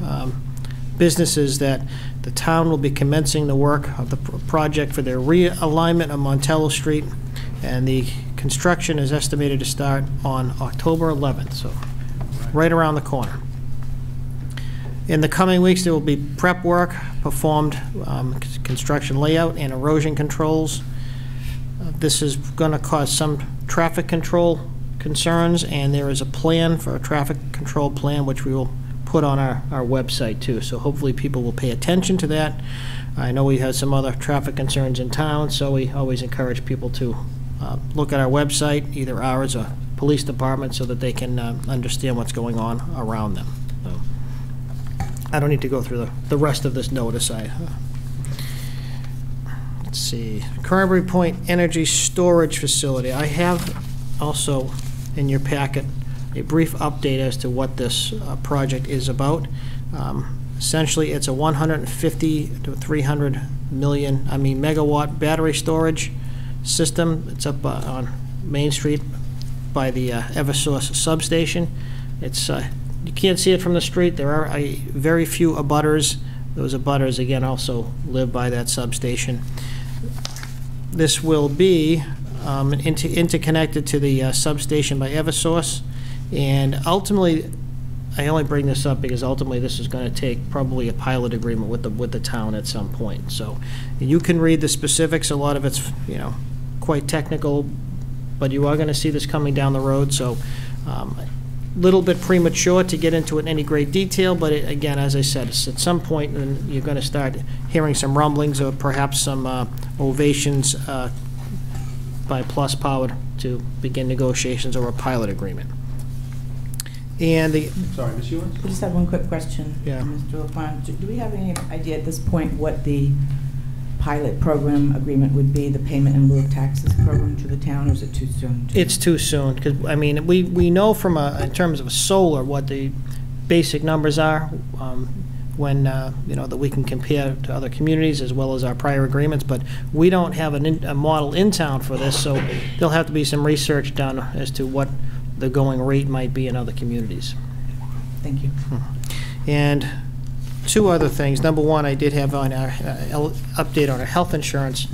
businesses that the town will be commencing the work of the project for their realignment of Montello Street, and the construction is estimated to start on October 11th, so right around the corner. In the coming weeks, there will be prep work performed, construction layout and erosion controls. This is going to cause some traffic control concerns, and there is a plan for a traffic control plan which we will put on our website too. So hopefully people will pay attention to that. I know we have some other traffic concerns in town, so we always encourage people to look at our website, either ours or police department, so that they can understand what's going on around them. So I don't need to go through the rest of this notice. Let's see, Cranberry Point Energy Storage Facility. I have also in your packet a brief update as to what this project is about. Essentially, it's a 150 to 300 megawatt battery storage system. It's up on Main Street by the Eversource substation. It's you can't see it from the street. There are very few abutters. Those abutters, again, also live by that substation. This will be interconnected to the substation by Eversource, and ultimately, I only bring this up because ultimately this is going to take probably a pilot agreement with the town at some point. So you can read the specifics. A lot of it's quite technical, but you are going to see this coming down the road. So little bit premature to get into it in any great detail, but again, as I said, it's at some point and you're going to start hearing some rumblings or perhaps some ovations by Plus Power to begin negotiations over a pilot agreement. And sorry, Ms. Ewens? I just have one quick question. Yeah. Mr. LaFont, do we have any idea at this point what the pilot program agreement would be, the payment in lieu of taxes program to the town, or is it too soon? It's too soon, because, I mean, we know from in terms of solar what the basic numbers are when, that we can compare to other communities as well as our prior agreements, but we don't have a model in town for this, so there'll have to be some research done as to what the going rate might be in other communities. Thank you. And two other things. Number one, I did have on our update on our health insurance.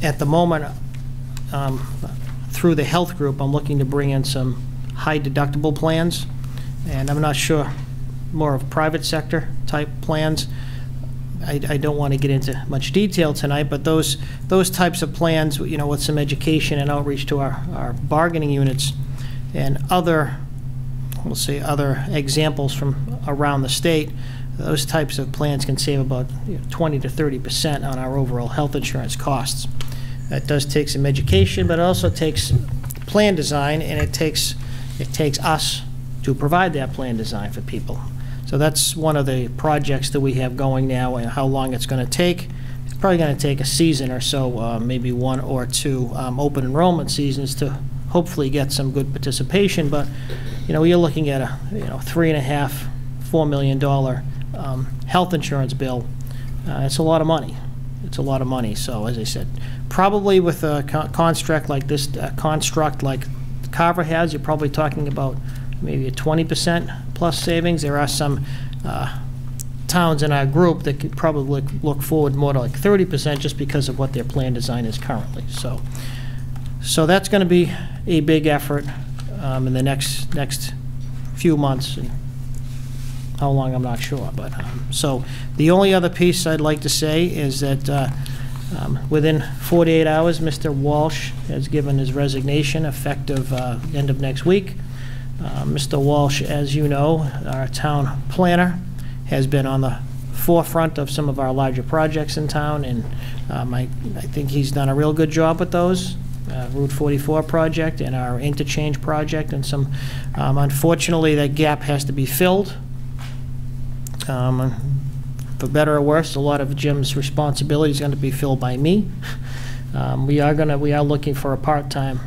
At the moment, through the health group, I'm looking to bring in some high deductible plans, and I'm not sure, more of private sector type plans. I don't want to get into much detail tonight, but those types of plans, with some education and outreach to our bargaining units and other examples from around the state, those types of plans can save about 20 to 30% on our overall health insurance costs. That does take some education, but it also takes plan design, and it takes us to provide that plan design for people. So that's one of the projects that we have going now, and how long it's going to take. It's probably going to take a season or so, maybe 1 or 2 open enrollment seasons to hopefully get some good participation. But you're looking at a $3.5, $4 million health insurance bill. It's a lot of money. It's a lot of money. So as I said, probably with a construct like this, like Carver has, you're probably talking about maybe a 20% plus savings. There are some towns in our group that could probably look forward more to like 30% just because of what their plan design is currently. So that's going to be a big effort in the next few months. And how long, I'm not sure. But so the only other piece I'd like to say is that within 48 hours, Mr. Walsh has given his resignation effective end of next week. Mr. Walsh, as you know, our town planner, has been on the forefront of some of our larger projects in town, and I think he's done a real good job with those. Route 44 project and our interchange project, and some, unfortunately, that gap has to be filled. For better or worse, a lot of Jim's responsibility is going to be filled by me. We are looking for a part-time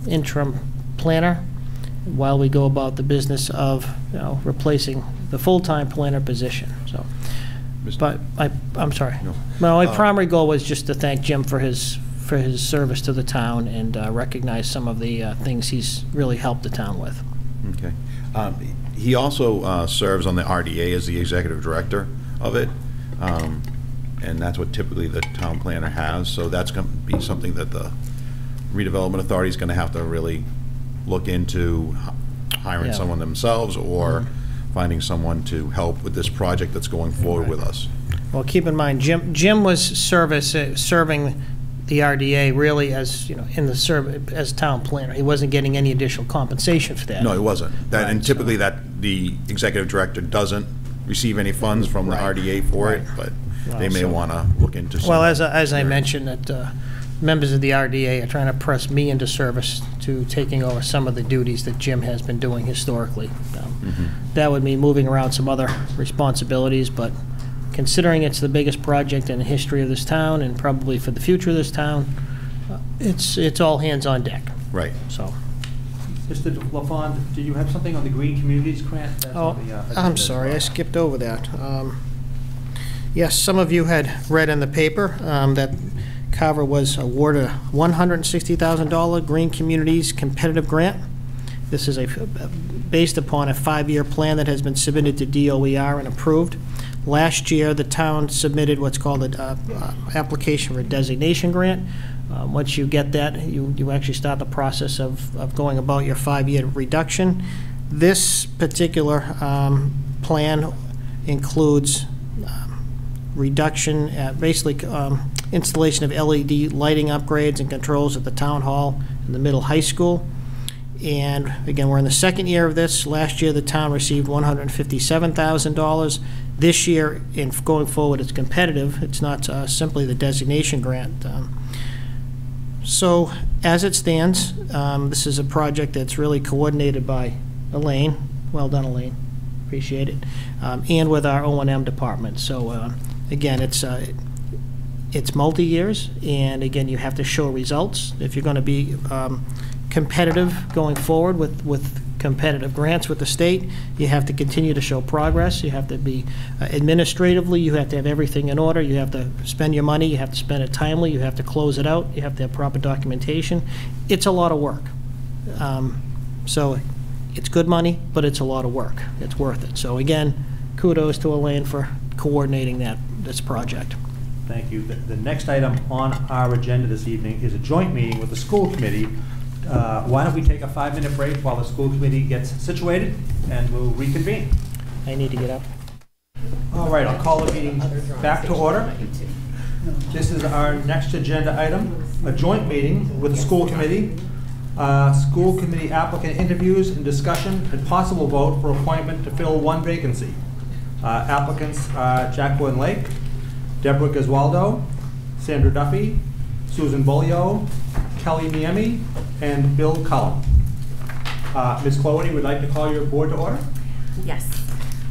interim planner while we go about the business of replacing the full-time planner position. So, but I'm sorry. No, my primary goal was just to thank Jim for his service to the town and recognize some of the things he's really helped the town with. Okay. He also serves on the RDA as the executive director of it, and that's what typically the town planner has. So that's going to be something that the redevelopment authority is going to have to really look into, hiring someone themselves or finding someone to help with this project that's going forward with us. Well, keep in mind, Jim was serving the RDA really as in the as town planner. He wasn't getting any additional compensation for that. No, he wasn't. And typically the executive director doesn't receive any funds from the RDA for it, but they may want to look into some. Well, as I mentioned, that members of the RDA are trying to press me into service to taking over some of the duties that Jim has been doing historically. That would mean moving around some other responsibilities, but considering it's the biggest project in the history of this town and probably for the future of this town, it's all hands on deck. Right. So, Mr. LaFond, do you have something on the Green Communities grant? That's on the, I'm sorry, I skipped over that. Yes, some of you had read in the paper that Carver was awarded a $160,000 Green Communities competitive grant. This is based upon a 5-year plan that has been submitted to DOER and approved. Last year, the town submitted what's called an application for a designation grant. Once you get that, you actually start the process of going about your 5-year reduction. This particular plan includes reduction, basically installation of LED lighting upgrades and controls at the town hall and the middle high school. And again, we're in the 2nd year of this. Last year, the town received $157,000. This year, and going forward, it's competitive. It's not simply the designation grant. So, as it stands, this is a project that's really coordinated by Elaine. Well done, Elaine. Appreciate it. And with our O&M department. So, again, it's multi-years, and again, you have to show results if you're going to be competitive going forward with competitive grants with the state. You have to continue to show progress. You have to be administratively, you have to have everything in order. You have to spend your money. You have to spend it timely. You have to close it out. You have to have proper documentation. It's a lot of work. So it's good money, but it's a lot of work. It's worth it. So again, kudos to Elaine for coordinating this project. Thank you. The next item on our agenda this evening is a joint meeting with the school committee. Why don't we take a 5-minute break while the school committee gets situated, and we'll reconvene. I need to get up. All right, I'll call the meeting back to order. This is our next agenda item, a joint meeting with the school committee. School committee applicant interviews and discussion and possible vote for appointment to fill 1 vacancy. Applicants are Jacqueline Lake, Deborah Gezwaldo, Sandra Duffy, Susan Bolio, Kelly Nimi, and Bill Cullum. Ms. Cloherty, would like to call your board to order? Yes.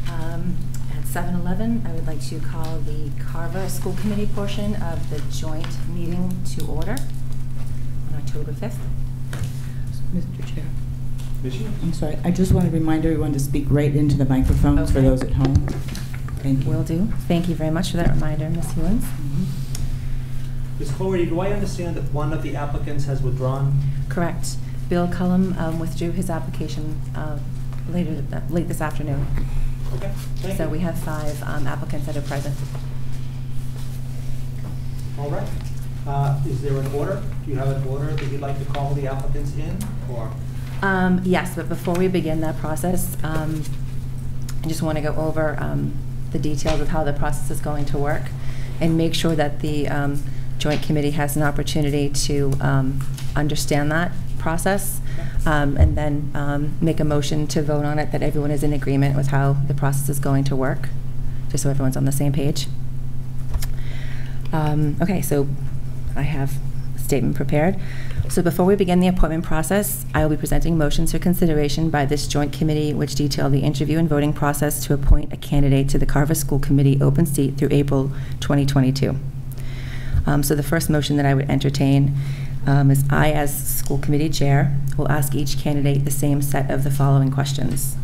At 7:11, I would like to call the Carver School Committee portion of the joint meeting to order on October 5th. Mr. Chair. Ms. Hughes? I'm sorry, I just want to remind everyone to speak right into the microphones for Okay. those at home. Thank you. Will do. Thank you very much for that reminder, Ms. Hewens. Ms. Cloherty, do I understand that one of the applicants has withdrawn? Correct. Bill Cullum withdrew his application late this afternoon. Okay, thank So you. we have 5 applicants that are present. All right. Is there an order? Do you have an order that you'd like to call the applicants in, or? Yes, but before we begin that process, I just want to go over the details of how the process is going to work and make sure that the Joint Committee has an opportunity to understand that process, and then make a motion to vote on it, that everyone is in agreement with how the process is going to work, just so everyone's on the same page. Okay, so I have a statement prepared. So before we begin the appointment process, I will be presenting motions for consideration by this joint committee which detail the interview and voting process to appoint a candidate to the Carver School Committee open seat through April 2022. So the first motion that I would entertain is I, as school committee chair, will ask each candidate the same set of the following questions.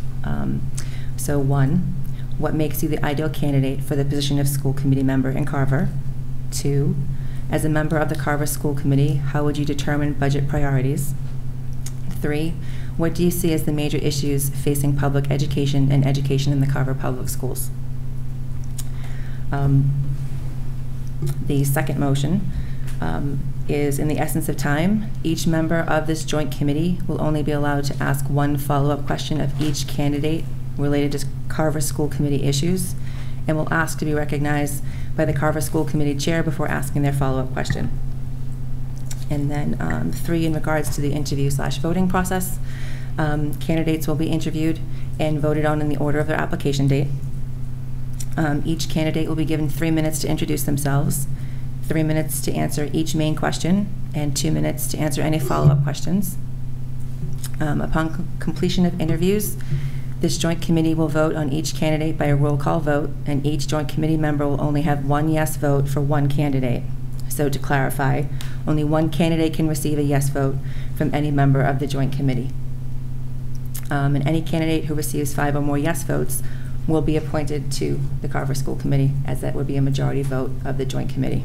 So 1, what makes you the ideal candidate for the position of school committee member in Carver? 2, as a member of the Carver School Committee, how would you determine budget priorities? 3, what do you see as the major issues facing public education and education in the Carver Public Schools? The second motion is, in the essence of time, each member of this joint committee will only be allowed to ask one follow-up question of each candidate related to Carver School Committee issues, and will ask to be recognized by the Carver School Committee chair before asking their follow-up question. And then 3, in regards to the interview/voting process, candidates will be interviewed and voted on in the order of their application date. Each candidate will be given 3 minutes to introduce themselves, 3 minutes to answer each main question, and 2 minutes to answer any follow-up questions. Upon completion of interviews, this joint committee will vote on each candidate by a roll call vote, and each joint committee member will only have 1 yes vote for 1 candidate. So to clarify, only 1 candidate can receive a yes vote from any member of the joint committee. And any candidate who receives 5 or more yes votes will be appointed to the Carver School Committee, as that would be a majority vote of the joint committee.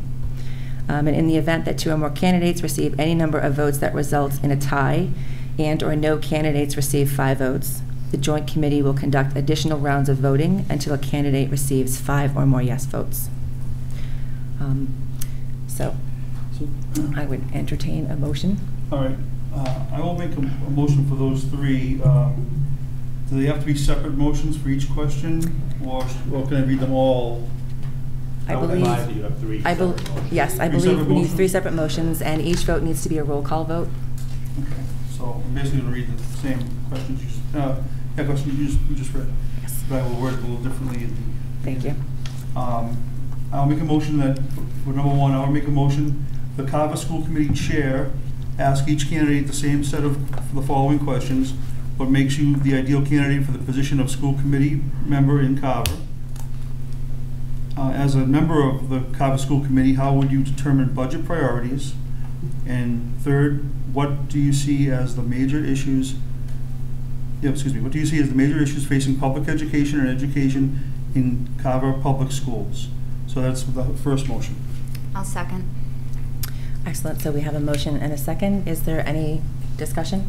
And in the event that 2 or more candidates receive any number of votes that results in a tie, and or no candidates receive 5 votes, the joint committee will conduct additional rounds of voting until a candidate receives 5 or more yes votes. So I would entertain a motion. All right. I will make a motion for those 3. Do they have to be separate motions for each question, or can I read them all? I believe, you have 3 yes, I believe we need 3 separate motions, and each vote needs to be a roll call vote. Okay, so I'm basically going to read the same questions you just read. Yes. But I will word it a little differently. Thank you. I'll make a motion that, for number 1, I'll make a motion, the Carver School Committee Chair ask each candidate the same set of the following questions. What makes you the ideal candidate for the position of school committee member in Carver? As a member of the Carver School Committee, how would you determine budget priorities? And 3rd, what do you see as the major issues? What do you see as the major issues facing public education and education in Carver Public Schools? So that's the first motion. I'll second. Excellent. So we have a motion and a second. Is there any discussion?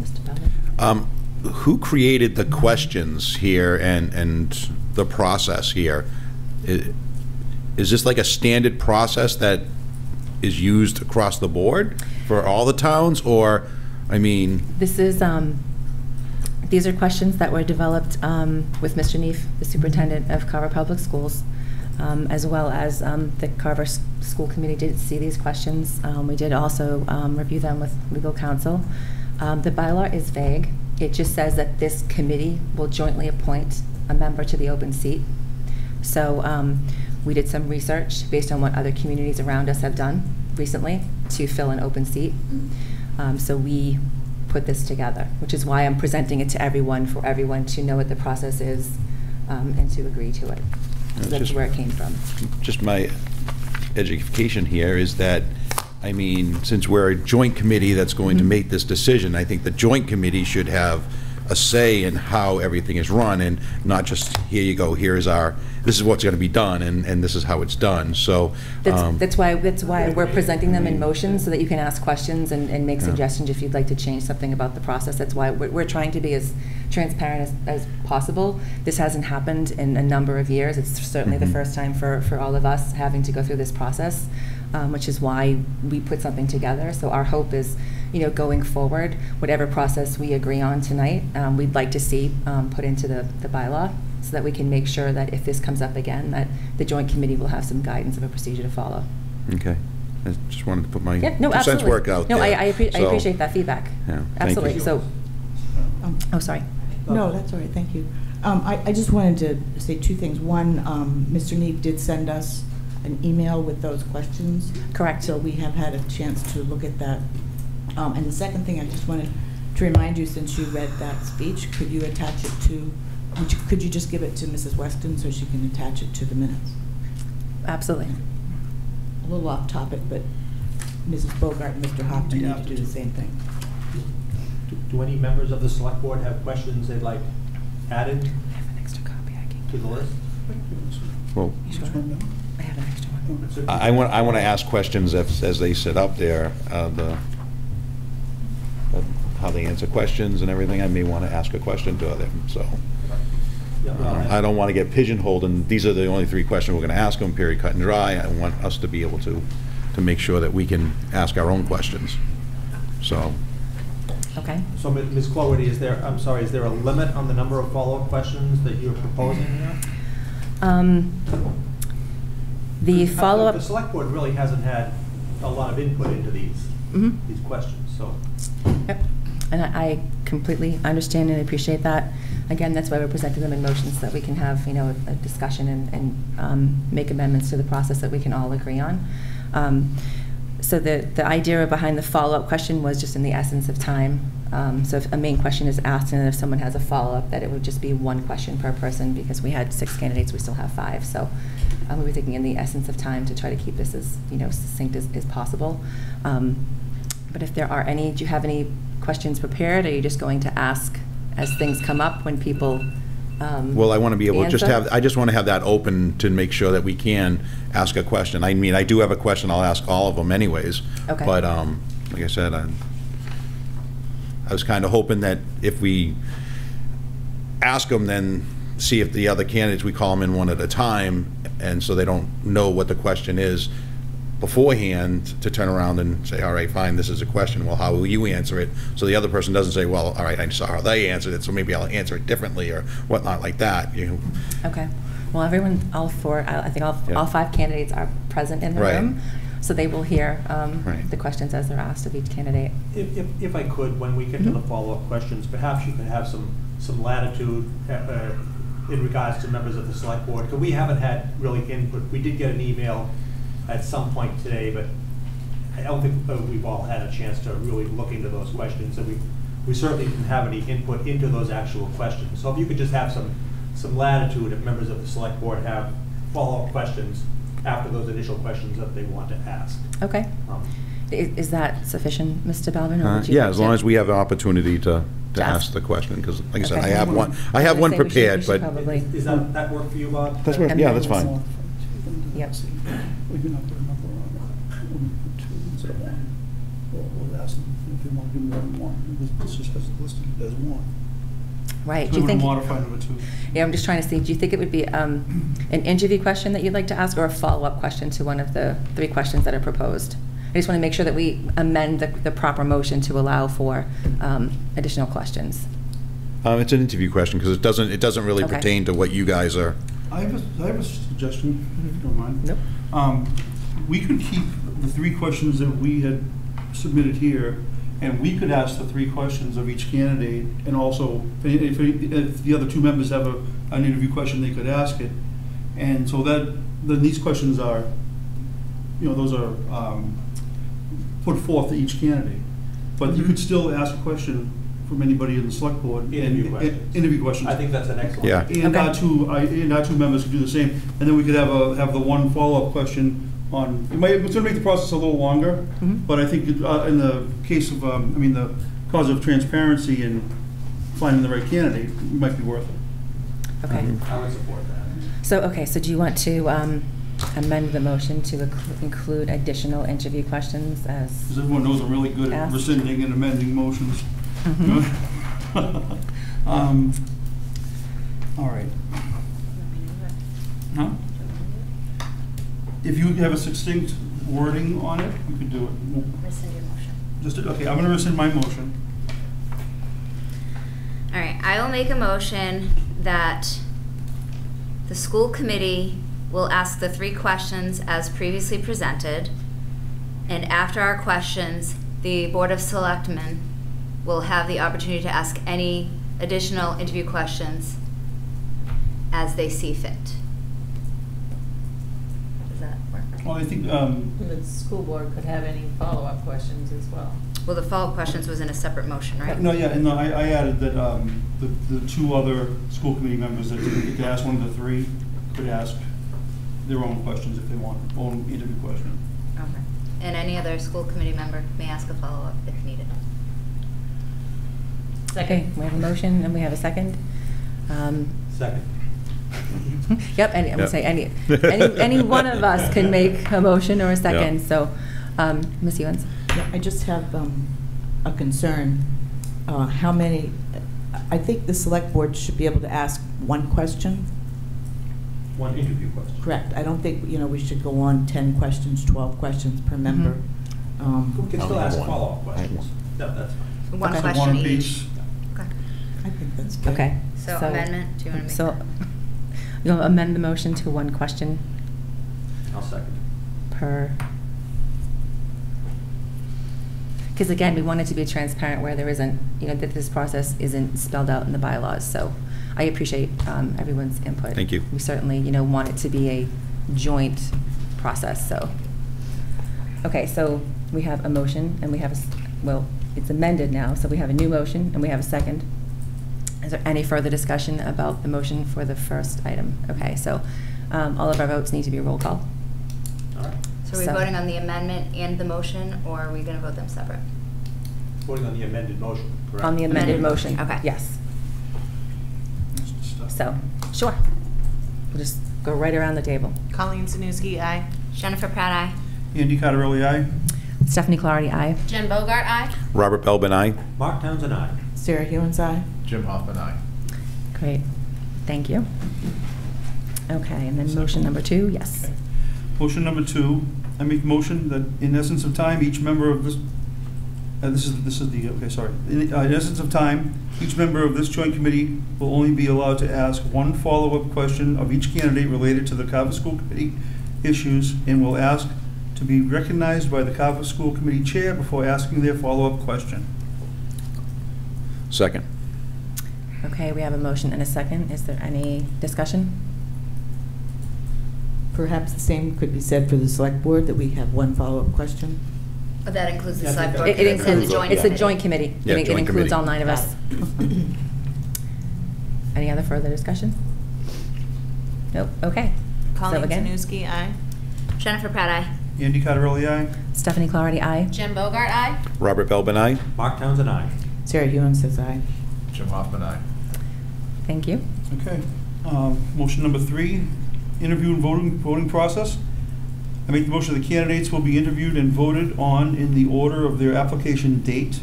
Mr. Bellman? Who created the questions here and the process here? Is this like a standard process that is used across the board for all the towns, or, I mean? This is, these are questions that were developed with Mr. Neef, the superintendent of Carver Public Schools, as well as the Carver School Committee did see these questions. We did also review them with legal counsel. The bylaw is vague. It just says that this committee will jointly appoint a member to the open seat. So we did some research based on what other communities around us have done recently to fill an open seat. So we put this together, which is why I'm presenting it to everyone, for everyone to know what the process is and to agree to it. So that's where it came from. Just my education here is that, I mean, since we're a joint committee that's going to make this decision, I think the joint committee should have a say in how everything is run, and not just, here you go, here's our, this is what's going to be done, and this is how it's done. So that's why we're presenting them in motion, so that you can ask questions and make suggestions if you'd like to change something about the process. That's why we're trying to be as transparent as possible. This hasn't happened in a number of years. It's certainly the first time for all of us having to go through this process, which is why we put something together. So our hope is, you know, going forward, whatever process we agree on tonight, we'd like to see put into the bylaw, so that we can make sure that if this comes up again, that the joint committee will have some guidance of a procedure to follow. Okay. I just wanted to put my no, 2 cents work out there. No, I appreciate that feedback. Yeah, absolutely. thank you. So, oh, sorry. No, that's all right, thank you. I just wanted to say 2 things. One, Mr. Neep did send us an email with those questions. Correct. So we have had a chance to look at that. And the second thing, I just wanted to remind you, since you read that speech, could you attach it to, could you just give it to Mrs. Weston so she can attach it to the minutes? Absolutely. A little off topic, but Mrs. Bogart and Mr. Hopton need to do the same thing. Do any members of the select board have questions they'd like added? I have an extra copy I can to the list? Well, sure. I have an extra one. I want to ask questions as they sit up there, how they answer questions and everything. I may want to ask a question to them, so. I don't want to get pigeonholed, and these are the only 3 questions we're going to ask them, period, cut and dry. I want us to be able to make sure that we can ask our own questions, so. Okay. So, Ms. Cloherty, is there a limit on the number of follow-up questions that you're proposing here? The follow-up. The select board really hasn't had a lot of input into these questions, so. Yep. And I completely understand and appreciate that. Again, that's why we're presenting them in motion, so that we can have, you know, a discussion and make amendments to the process that we can all agree on. So the idea behind the follow-up question was just in the essence of time. So if a main question is asked, and if someone has a follow-up, that it would just be 1 question per person, because we had 6 candidates, we still have 5. So we were thinking in the essence of time to try to keep this as, you know, succinct as possible. But if there are any, do you have any questions prepared? Or are you just going to ask as things come up when people well, I want to be able to just have, I just want to have that open to make sure that we can ask a question. I mean, I do have a question, I'll ask all of them anyways. Okay. But like I said, I was kind of hoping that if we ask them, then see if the other candidates, we call them in one at a time, and so they don't know what the question is beforehand, to turn around and say, all right, fine, this is a question, well, how will you answer it? So the other person doesn't say, well, all right, I saw how they answered it, so maybe I'll answer it differently, or whatnot like that. You know. Okay. Well, everyone, all 4, I think all 5 candidates are present in the room, so they will hear the questions as they're asked of each candidate. If I could, when we get to the follow-up questions, perhaps you could have some latitude in regards to members of the select board, because we haven't had really input. We did get an email at some point today, but I don't think we've all had a chance to really look into those questions, and we certainly didn't have any input into those actual questions. So if you could just have some latitude if members of the select board have follow-up questions after those initial questions that they want to ask. Okay. Is that sufficient, Mr. Belvin? Yeah, as long as we have an opportunity to ask the question, because like I said, I have one prepared, but. Does that work for you, Bob? That's right. Yeah, that's fine. Yep. We can not put a number on it. We can put 2 instead of 1. We'll ask them if they want to do more than 1. This just has it listed as 1. Right. So do you think? Modify number 2. Yeah, I'm just trying to see. Do you think it would be an interview question that you'd like to ask, or a follow-up question to one of the 3 questions that are proposed? I just want to make sure that we amend the proper motion to allow for additional questions. It's an interview question, because it doesn't really pertain to what you guys are. I have a suggestion, if you don't mind. Nope. We could keep the 3 questions that we had submitted here, and we could ask the 3 questions of each candidate, and also, if the other 2 members have an interview question, they could ask it. And so then these questions are, you know, those are put forth to each candidate. but you could still ask a question from anybody in the select board. Interview questions. I think that's an excellent. Yeah. And our two members could do the same, and then we could have the one follow-up question on, it's gonna make the process a little longer, but I think in the case of, the cause of transparency and finding the right candidate, it might be worth it. Okay. I would support that. So do you want to amend the motion to include additional interview questions as? Because everyone knows I'm really good at rescinding and amending motions. All right. Huh? If you have a succinct wording on it, you could do it. Rescind your motion. Okay, I'm going to rescind my motion. All right, I will make a motion that the school committee will ask the 3 questions as previously presented, and after our questions, the Board of Selectmen will have the opportunity to ask any additional interview questions as they see fit. Does that work? Well, I think The school board could have any follow-up questions as well. Well, the follow-up questions was in a separate motion, right? No, yeah, and I added that the 2 other school committee members that didn't get to ask one of the 3 could ask their own questions if they want, own interview question. Okay. And any other school committee member may ask a follow-up if needed. Okay, we have a motion and we have a second. Second. Yep, and I'm gonna say any one of us can make a motion or a second. Yep. So, Ms. Ewens. Yeah, I just have a concern. How many, I think the select board should be able to ask one question. One interview question. Correct. I don't think, we should go on 10 questions, 12 questions per member. We can still ask follow-up questions. No, that's fine. One Okay. question One each. apiece. Okay. I think that's good. Okay. So amendment, do you want to make So, that? you'll amend the motion to 1 question I'll second. per. Because again, we want it to be transparent where there isn't, that this process isn't spelled out in the bylaws. So I appreciate everyone's input. Thank you. We certainly, want it to be a joint process, so. Okay, so we have a motion and we have it's amended now, so we have a new motion and we have a second. Is there any further discussion about the motion for the first item? Okay, so all of our votes need to be a roll call. All right. So are we voting on the amendment and the motion, or are we going to vote them separate? Voting on the amended motion, correct? On the amended motion. Okay. Yes. So, sure. We'll just go right around the table. Colleen Zanussi, aye. Jennifer Pratt, aye. Andy Cottarelli, aye. Stephanie Clarity, aye. Jen Bogart, aye. Robert Belbin, aye. Mark Townsend, aye. Sarah Hewens, aye. Jim Hoffman, aye. Great. Thank you. Okay, and then motion number 2, yes. Okay. Motion number 2, I make a motion that in essence of time, each member of this, in essence of time, each member of this joint committee will only be allowed to ask 1 follow-up question of each candidate related to the Carver School Committee issues, and will ask to be recognized by the Carver School Committee chair before asking their follow-up question. Second. Okay, we have a motion and a second. Is there any discussion? Perhaps the same could be said for the select board, that we have 1 follow-up question. Oh, that includes the Yeah, I select think board. It and the includes, joint it's a committee. joint committee. Yeah, It joint includes committee. all 9 of us. Any other further discussion? Nope, okay. So again, Zanussi, aye. Jennifer Pratt, aye. Andy Cottarelli, aye. Stephanie Clarity, aye. Jen Bogart, aye. Robert Belbin, aye. Mark Townsend, aye. Sarah Hewens says aye. Jim Hoffman, aye. Thank you. Okay. Motion number 3, interview and voting process. I make the motion the candidates will be interviewed and voted on in the order of their application date.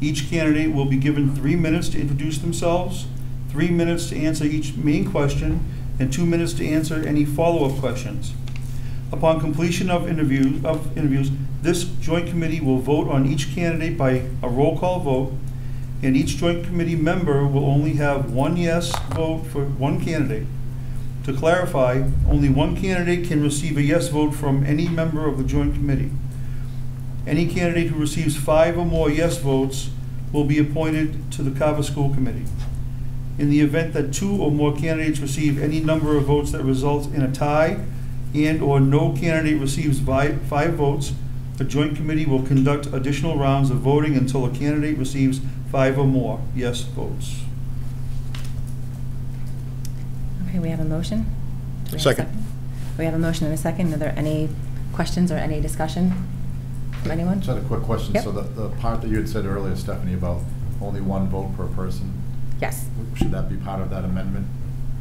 Each candidate will be given 3 minutes to introduce themselves, 3 minutes to answer each main question, and 2 minutes to answer any follow-up questions. Upon completion of interviews, this joint committee will vote on each candidate by a roll call vote, and each joint committee member will only have 1 yes vote for 1 candidate. To clarify, only 1 candidate can receive a yes vote from any member of the joint committee. Any candidate who receives 5 or more yes votes will be appointed to the Carver School Committee. In the event that 2 or more candidates receive any number of votes that result in a tie, and/or no candidate receives 5 votes, A joint committee will conduct additional rounds of voting until a candidate receives 5 or more yes votes. Okay, we have a motion. Do we have a Second. We have a motion and a second. Are there any questions or any discussion from anyone? Just had a quick question. Yep. So the part that you had said earlier, Stephanie, about only 1 vote per person, Yes. should that be part of that amendment,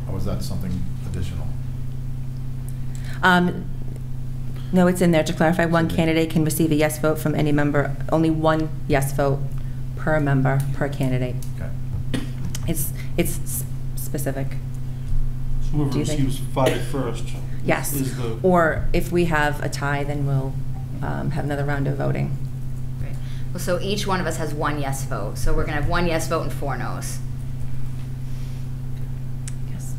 or was that something additional? No, it's in there to clarify. One Okay. candidate can receive a yes vote from any member, only 1 yes vote per member per candidate. Okay. It's specific. So whoever Do you think- receives 5 first. Yes. Is the, Or if we have a tie, then we'll have another round of voting. Right. Well, so each one of us has 1 yes vote, so we're gonna have 1 yes vote and 4 no's. Yes.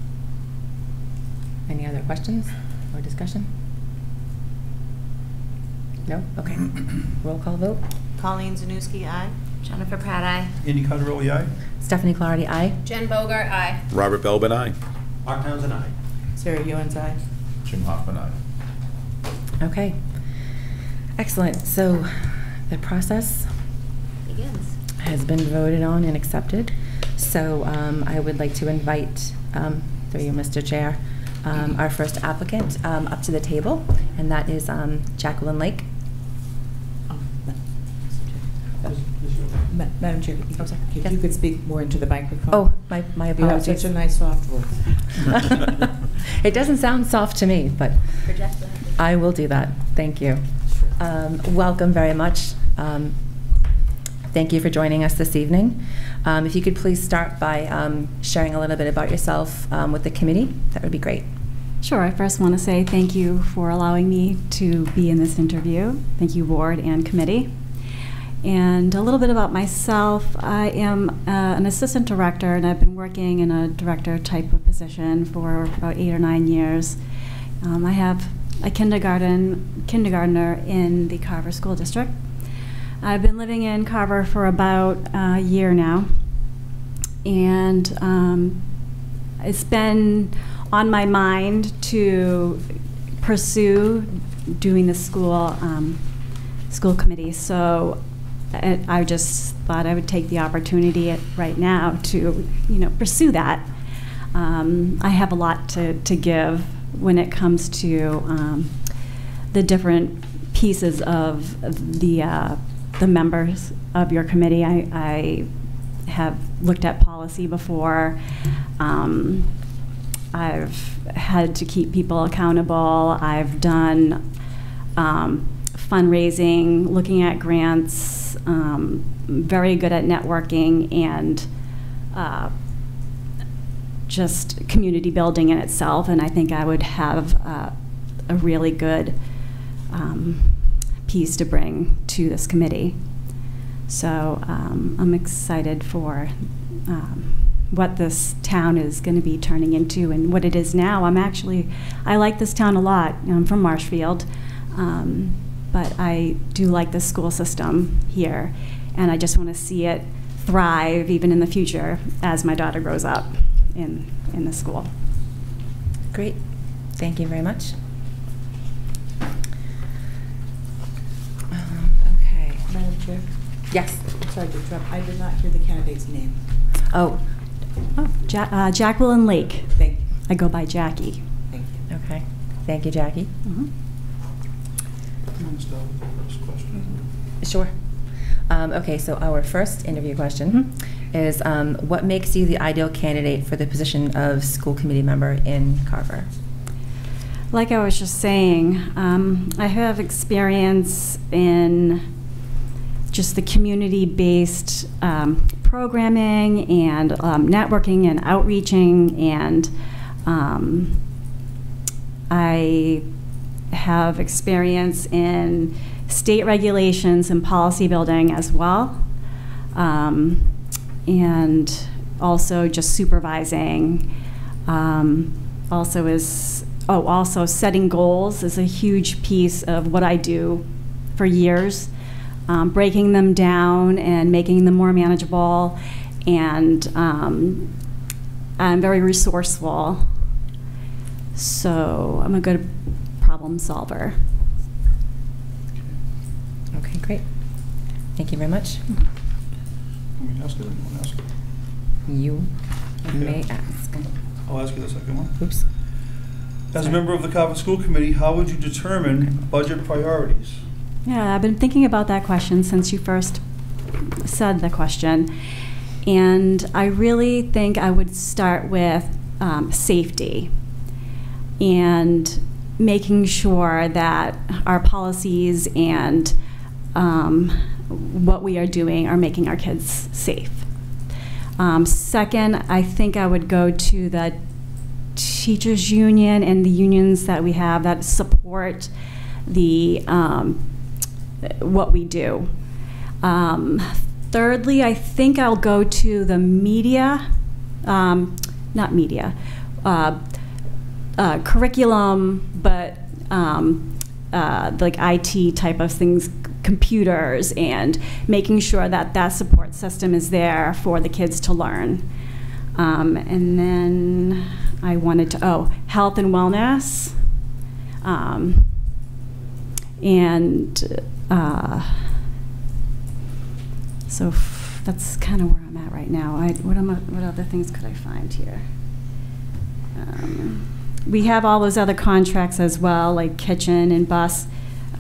Any other questions or discussion? No? Okay. Roll call vote. Colleen Zanussi, aye. Jennifer Pratt, aye. Andy Cotterelli, aye? Stephanie Clarity, aye. Jen Bogart, aye. Robert Belvin, aye. Mark Townsend, aye. Sarah Ewen's aye. Jim Hoffman, aye. Okay. Excellent. So the process Begins. has been voted on and accepted. So I would like to invite, through you, Mr. Chair, our first applicant up to the table, and that is Jacqueline Lake. Madam Chair, Oh, sorry. if Yes. you could speak more into the microphone. Oh, my You have apologies. such a nice soft voice. It doesn't sound soft to me, but Project that. I will do that. Thank you. Welcome very much. Thank you for joining us this evening. If you could please start by sharing a little bit about yourself with the committee, that would be great. Sure. I first want to say thank you for allowing me to be in this interview. Thank you, board and committee. And a little bit about myself. I am an assistant director, and I've been working in a director type of position for about 8 or 9 years. I have a kindergartner in the Carver School District. I've been living in Carver for about a year now, and it's been on my mind to pursue doing the school committee. So I just thought I would take the opportunity right now to, pursue that. I have a lot to give when it comes to the different pieces of the members of your committee. I have looked at policy before. I've had to keep people accountable. I've done fundraising, looking at grants, very good at networking, and just community building in itself. And I think I would have a really good piece to bring to this committee. So I'm excited for what this town is going to be turning into and what it is now. I like this town a lot. I'm from Marshfield, but I do like the school system here, and I just want to see it thrive even in the future as my daughter grows up in the school. Great. Thank you very much. Okay. Madam Chair? Yes. I'm sorry to interrupt. I did not hear the candidate's name. Oh, Jacqueline Lake. Thank you. I go by Jackie. Thank you. okay. Thank you, Jackie. Mhm. Can I start with the first question? Sure. Okay, so our first interview question is, what makes you the ideal candidate for the position of school committee member in Carver? Like I was just saying, I have experience in just the community-based programming and networking and outreaching, and I have experience in state regulations and policy building as well, and also just supervising. Also setting goals is a huge piece of what I do for years, breaking them down and making them more manageable, and I'm very resourceful, so I'm a good problem solver. Great. Thank you very much. Let me ask it. Anyone ask it? You Okay. may ask. I'll ask you the second one. Oops. As a member of the Carver School Committee, how would you determine budget priorities? Yeah, I've been thinking about that question since you first said the question. And I really think I would start with safety and making sure that our policies and what we are doing are making our kids safe. Second, I think I would go to the teachers union and the unions that we have that support the what we do. Thirdly, I think I'll go to the media, not media, curriculum, but like IT type of things, computers, and making sure that that support system is there for the kids to learn. And then I wanted to, health and wellness. So that's kind of where I'm at right now. What other things could I find here? We have all those other contracts as well, like kitchen and bus.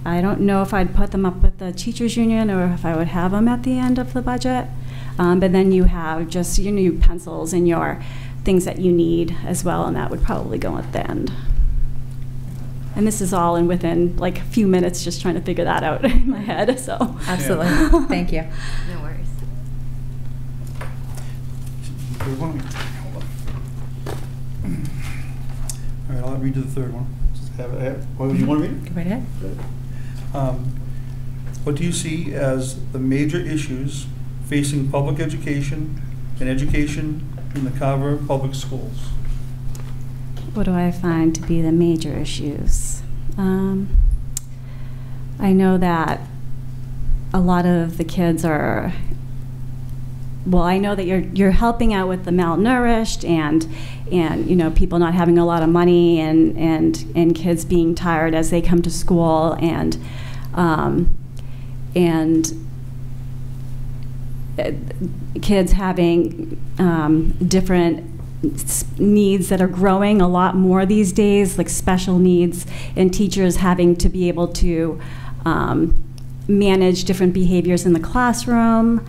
I don't know if I'd put them up with the teachers union or if I would have them at the end of the budget. But then you have just your pencils and your things that you need as well, and that would probably go at the end. And this is all within like a few minutes, just trying to figure that out in my head. So absolutely, thank you. No worries. All right, I'll read to the third one. What do you want to read? Go right ahead. What do you see as the major issues facing public education and education in the Carver Public Schools? What do I find to be the major issues? I know that a lot of the kids are, well, I know that you're helping out with the malnourished and people not having a lot of money and kids being tired as they come to school and kids having different needs that are growing a lot more these days, like special needs, and teachers having to be able to manage different behaviors in the classroom.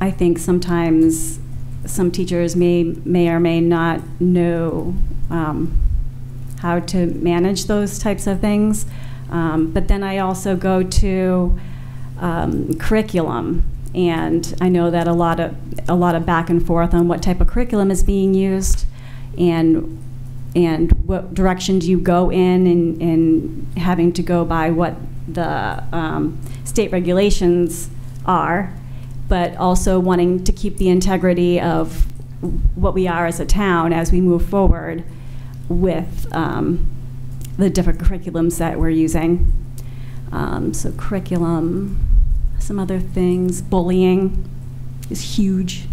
I think sometimes some teachers may or may not know how to manage those types of things. But then I also go to curriculum. And I know that a lot of back and forth on what type of curriculum is being used, and what direction do you go in, and having to go by what the state regulations are, but also wanting to keep the integrity of what we are as a town as we move forward with the different curriculums that we're using. So curriculum. Some other things, bullying is huge,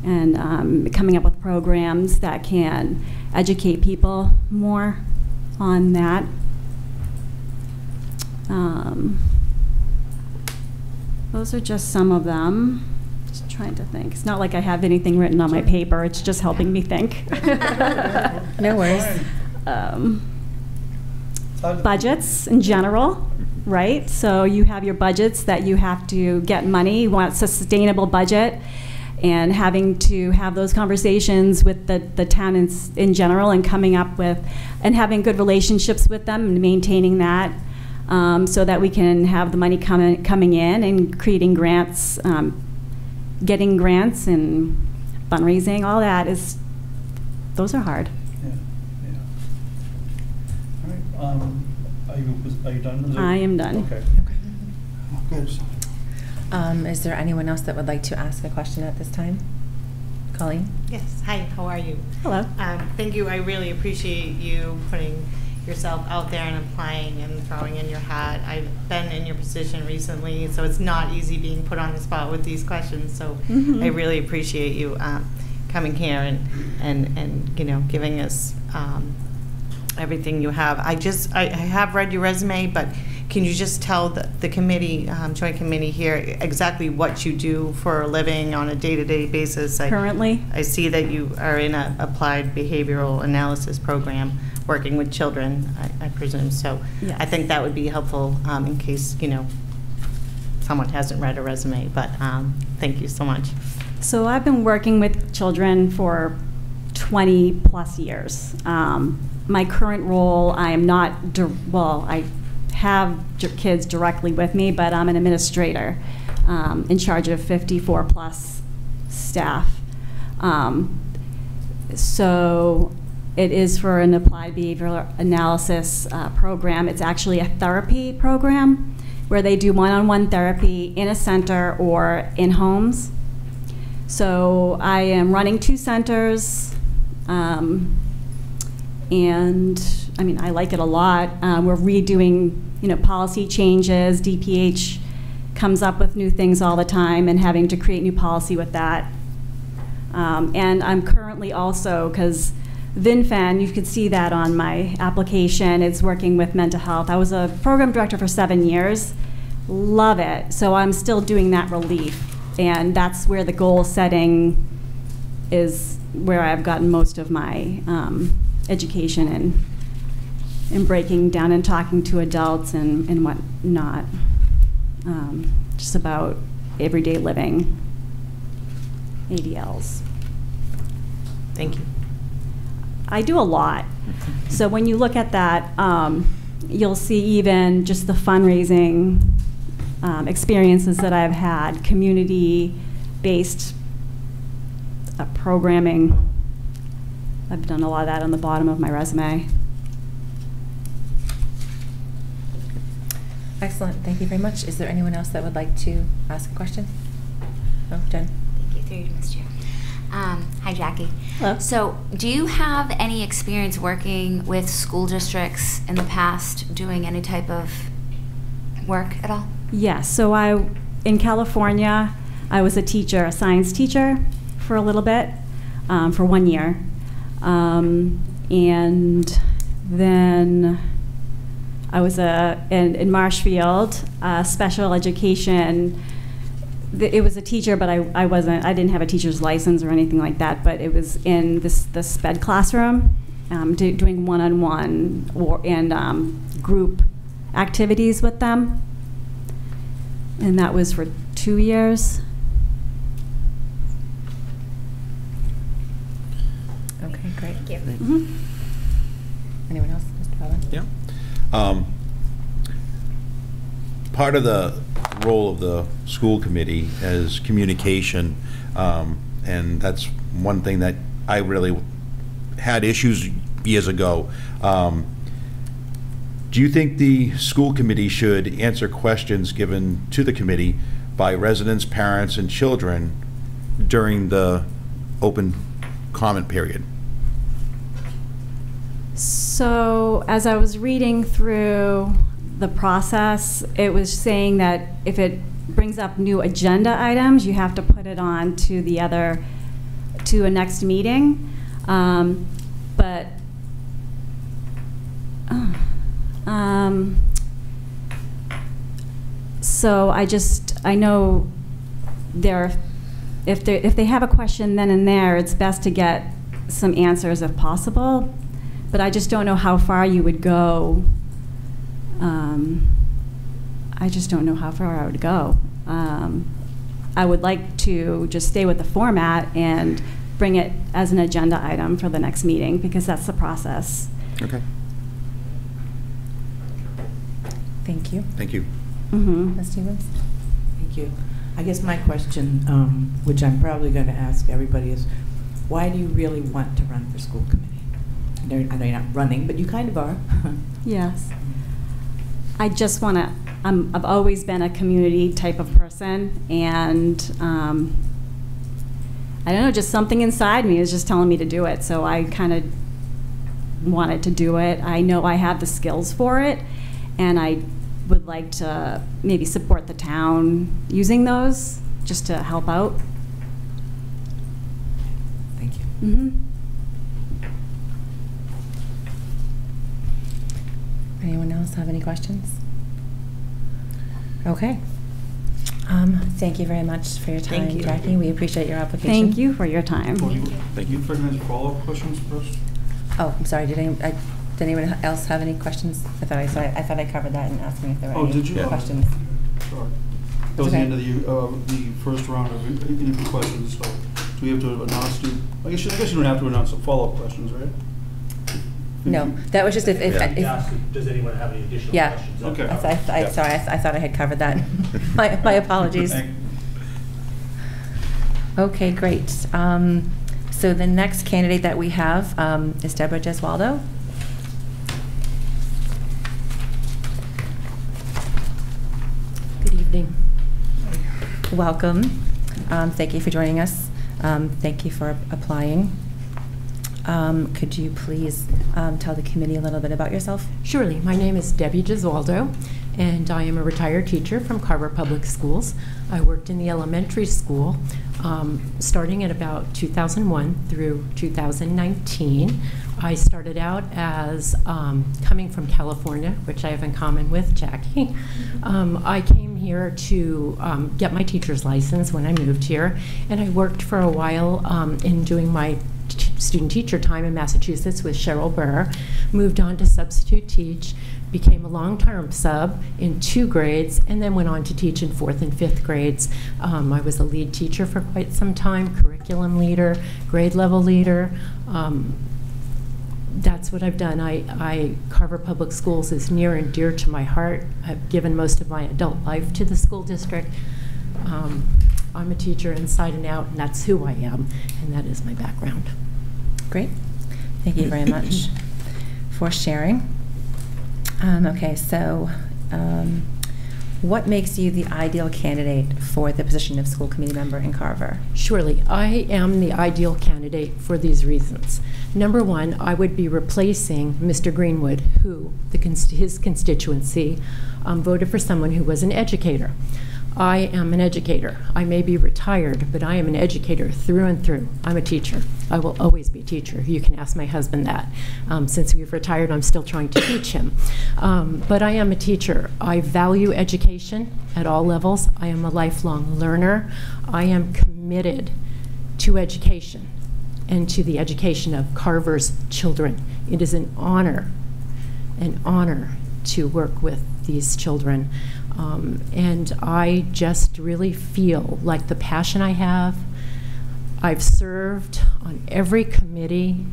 and coming up with programs that can educate people more on that. Those are just some of them. Just trying to think. It's not like I have anything written on my paper, it's just helping me think. No worries. Budgets in general. Right? So you have your budgets that you have to get money. You want a sustainable budget, and having to have those conversations with the town in general, and coming up with and having good relationships with them and maintaining that, so that we can have the money coming in and creating grants, getting grants and fundraising. All that those are hard. Yeah. All right. Are you done? I am done. Okay. Good. Is there anyone else that would like to ask a question at this time? Colleen? Yes. Hi, how are you? Hello. Thank you. I really appreciate you putting yourself out there and applying and throwing in your hat. I've been in your position recently, so it's not easy being put on the spot with these questions. So I really appreciate you coming here and giving us everything you have. I have read your resume, but Can you just tell the committee, joint committee here, exactly what you do for a living on a day-to-day basis? Currently? I see that you are in an applied behavioral analysis program working with children, I presume. So Yes. I think that would be helpful in case, someone hasn't read a resume. But thank you so much. So I've been working with children for 20 plus years. My current role, I am not, I have kids directly with me, but I'm an administrator in charge of 54 plus staff. So it is for an applied behavioral analysis program. It's actually a therapy program where they do one-on-one therapy in a center or in homes. So I am running 2 centers, and I mean, I like it a lot. We're redoing, policy changes. DPH comes up with new things all the time and having to create new policy with that. And I'm currently also, because VinFan, you could see that on my application, it's working with mental health. I was a program director for 7 years. Love it. So I'm still doing that relief. And that's where the goal setting is, where I've gotten most of my education and breaking down and talking to adults and whatnot. Just about everyday living, ADLs. Thank you. I do a lot. So when you look at that, you'll see even just the fundraising experiences that I've had, community-based programming. I've done a lot of that on the bottom of my resume. Excellent. Thank you very much. Is there anyone else that would like to ask a question? No, Jen? Thank you. Through you, Ms. Chair. Hi, Jackie. Hello. So, do you have any experience working with school districts in the past, doing any type of work at all? Yes. So in California, I was a teacher, a science teacher, for a little bit, for 1 year. And then I was in Marshfield, special education. It was a teacher, but I didn't have a teacher's license or anything like that, but it was in the SPED classroom, doing one-on-one and group activities with them. And that was for 2 years. Okay, great. Thank you. Mm-hmm. Anyone else? Mr. Bowden? Yeah. Part of the role of the school committee is communication, and that's one thing that I really had issues years ago. Do you think the school committee should answer questions given to the committee by residents, parents, and children during the open comment period? So as I was reading through the process, it was saying that if it brings up new agenda items, you have to put it on to a next meeting. So I know if they have a question then and there, it's best to get some answers if possible, but I just don't know how far you would go. I just don't know how far I would go. I would like to just stay with the format and bring it as an agenda item for the next meeting, because that's the process. Okay. Thank you. Thank you. Mm-hmm. Ms. Stevens? Thank you. I guess my question, which I'm probably going to ask everybody, is why do you really want to run for school committee? I know you're not running, but you kind of are. Yes. I just want to, I've always been a community type of person, and I don't know, just something inside me is just telling me to do it, so I kind of wanted to do it. I know I have the skills for it, and I would like to maybe support the town using those just to help out. Thank you. Mm-hmm. Anyone else have any questions? Okay. Thank you very much for your time, Thank you. Jackie. We appreciate your application. Thank you for your time. Thank you. Any follow-up questions first? Oh, I'm sorry. Did anyone else have any questions? I thought I covered that in asking if there were any questions. Sorry. That was the end of the first round of interview questions. So, do we have to announce? I guess you don't have to announce some follow-up questions, right? No, that was just if does anyone have any additional questions? Okay. Sorry, I thought I had covered that. my apologies. Okay, great. So the next candidate that we have is Deborah Gezwaldo. Good evening. Welcome. Thank you for joining us. Thank you for applying. Could you please tell the committee a little bit about yourself? Surely. My name is Debbie Gezwaldo, and I am a retired teacher from Carver Public Schools. I worked in the elementary school starting at about 2001 through 2019. I started out as coming from California, which I have in common with Jackie. I came here to get my teacher's license when I moved here, and I worked for a while in doing my student teacher time in Massachusetts with Cheryl Burr, moved on to substitute teach, became a long-term sub in 2 grades, and then went on to teach in 4th and 5th grades. I was a lead teacher for quite some time, curriculum leader, grade level leader. That's what I've done. Carver Public Schools is near and dear to my heart. I've given most of my adult life to the school district. I'm a teacher inside and out, and that's who I am, and that is my background. Great. Thank you very much for sharing. Okay, so what makes you the ideal candidate for the position of school committee member in Carver? Surely. I am the ideal candidate for these reasons. Number one, I would be replacing Mr. Greenwood, who his constituency voted for someone who was an educator. I am an educator. I may be retired, but I am an educator through and through. I'm a teacher. I will always be a teacher. You can ask my husband that. Since we've retired, I'm still trying to teach him. But I am a teacher. I value education at all levels. I am a lifelong learner. I am committed to education and to the education of Carver's children. It is an honor to work with these children. And I just really feel like the passion I have. I've served on every committee,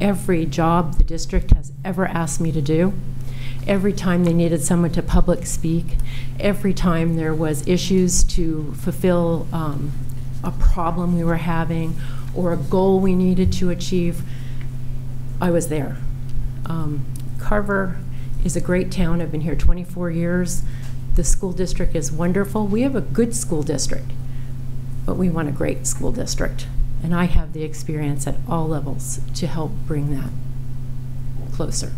every job the district has ever asked me to do. Every time they needed someone to public speak, every time there was issues to fulfill a problem we were having or a goal we needed to achieve, I was there. Carver is a great town. I've been here 24 years. The school district is wonderful. We have a good school district, but we want a great school district. And I have the experience at all levels to help bring that closer.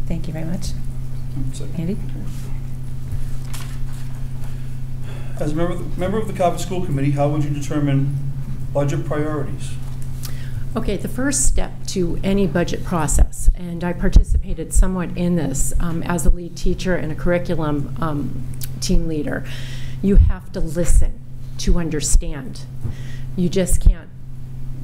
Thank you very much. Andy? As a member of the Carver School Committee, how would you determine budget priorities? Okay, the first step to any budget process, and I participated somewhat in this as a lead teacher and a curriculum team leader, you have to listen to understand. You just can't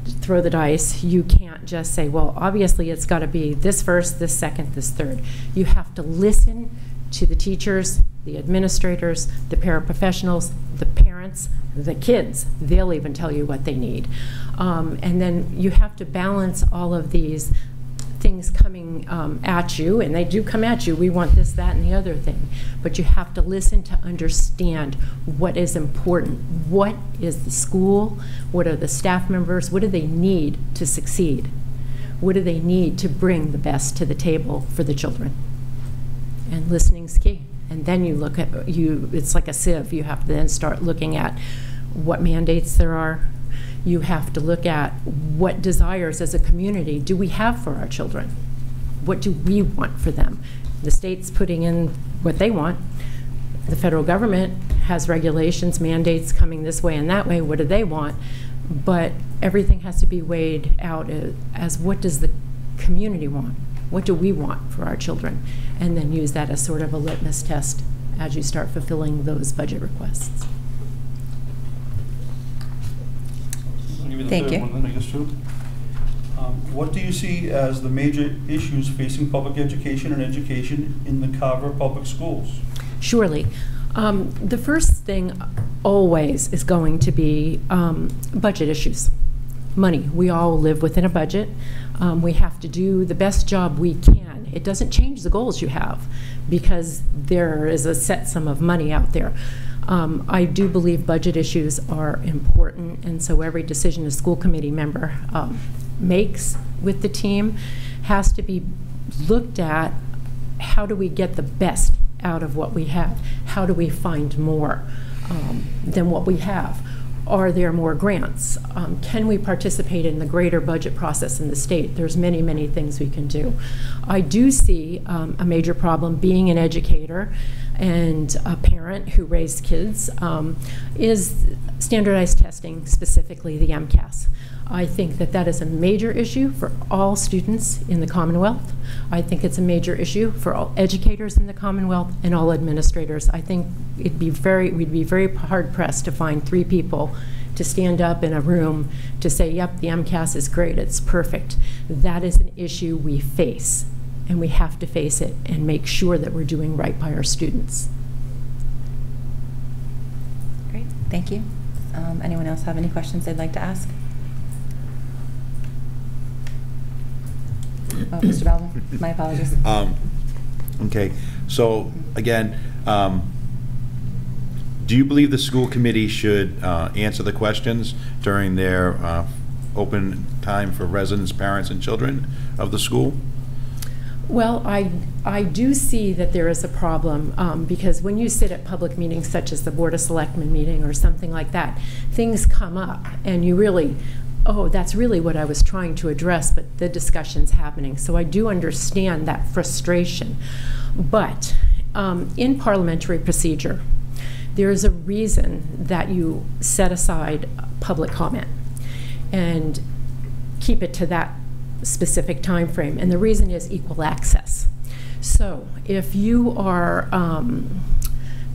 throw the dice. You can't just say, well, obviously it's got to be this first, this second, this third. You have to listen to the teachers, the administrators, the paraprofessionals, the parents, the kids. They'll even tell you what they need. And then you have to balance all of these things coming at you, and they do come at you. We want this, that, and the other thing. But you have to listen to understand what is important. What is the school? What are the staff members? What do they need to succeed? What do they need to bring the best to the table for the children? And listening's key. And then you look at, it's like a sieve. You have to then start looking at what mandates there are. You have to look at what desires as a community do we have for our children? What do we want for them? The state's putting in what they want. The federal government has regulations, mandates coming this way and that way. What do they want? But everything has to be weighed out as what does the community want? What do we want for our children? And then use that as sort of a litmus test as you start fulfilling those budget requests. I'll give you the Thank third you. one, then I guess, too. What do you see as the major issues facing public education and education in the Carver Public Schools? Surely. The first thing always is going to be budget issues. Money. We all live within a budget. We have to do the best job we can. It doesn't change the goals you have because there is a set sum of money out there. I do believe budget issues are important, and so every decision a school committee member makes with the team has to be looked at. How do we get the best out of what we have? How do we find more than what we have? Are there more grants? Can we participate in the greater budget process in the state? There's many, many things we can do. I do see a major problem being an educator and a parent who raised kids is standardized testing, specifically the MCAS. I think that that is a major issue for all students in the Commonwealth. I think it's a major issue for all educators in the Commonwealth and all administrators. I think we'd be very hard-pressed to find 3 people to stand up in a room to say, yep, the MCAS is great, it's perfect. That is an issue we face, and we have to face it and make sure that we're doing right by our students. Great, thank you. Anyone else have any questions they'd like to ask? Oh, Mr. Belvin, my apologies. Okay, so again, do you believe the school committee should answer the questions during their open time for residents, parents, and children of the school? Well, I do see that there is a problem because when you sit at public meetings such as the Board of Selectmen meeting or something like that, things come up and you really, oh, that's really what I was trying to address, but the discussion's happening. So I do understand that frustration. But in parliamentary procedure, there is a reason that you set aside public comment and keep it to that specific time frame. And the reason is equal access. So if you are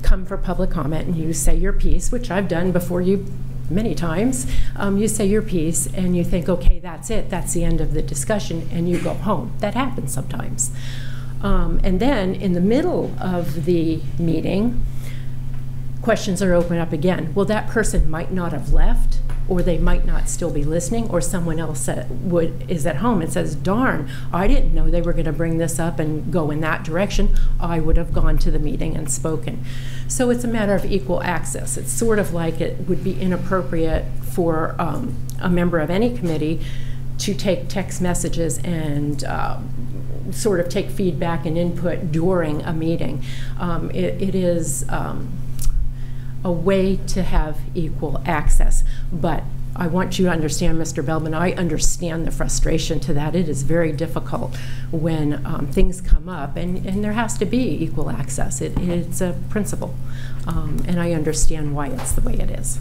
come for public comment and you say your piece, which I've done before you many times, you say your piece and you think, okay, that's it, that's the end of the discussion, and you go home. That happens sometimes. And then in the middle of the meeting, questions are opened up again. Well, that person might not have left, or they might not still be listening, or someone else is at home and says, darn, I didn't know they were going to bring this up and go in that direction. I would have gone to the meeting and spoken. So it's a matter of equal access. It's sort of like it would be inappropriate for a member of any committee to take text messages and sort of take feedback and input during a meeting. It is a way to have equal access. But I want you to understand, Mr. Belbin, I understand the frustration to that. It is very difficult when things come up, and there has to be equal access. It's a principle, and I understand why it's the way it is.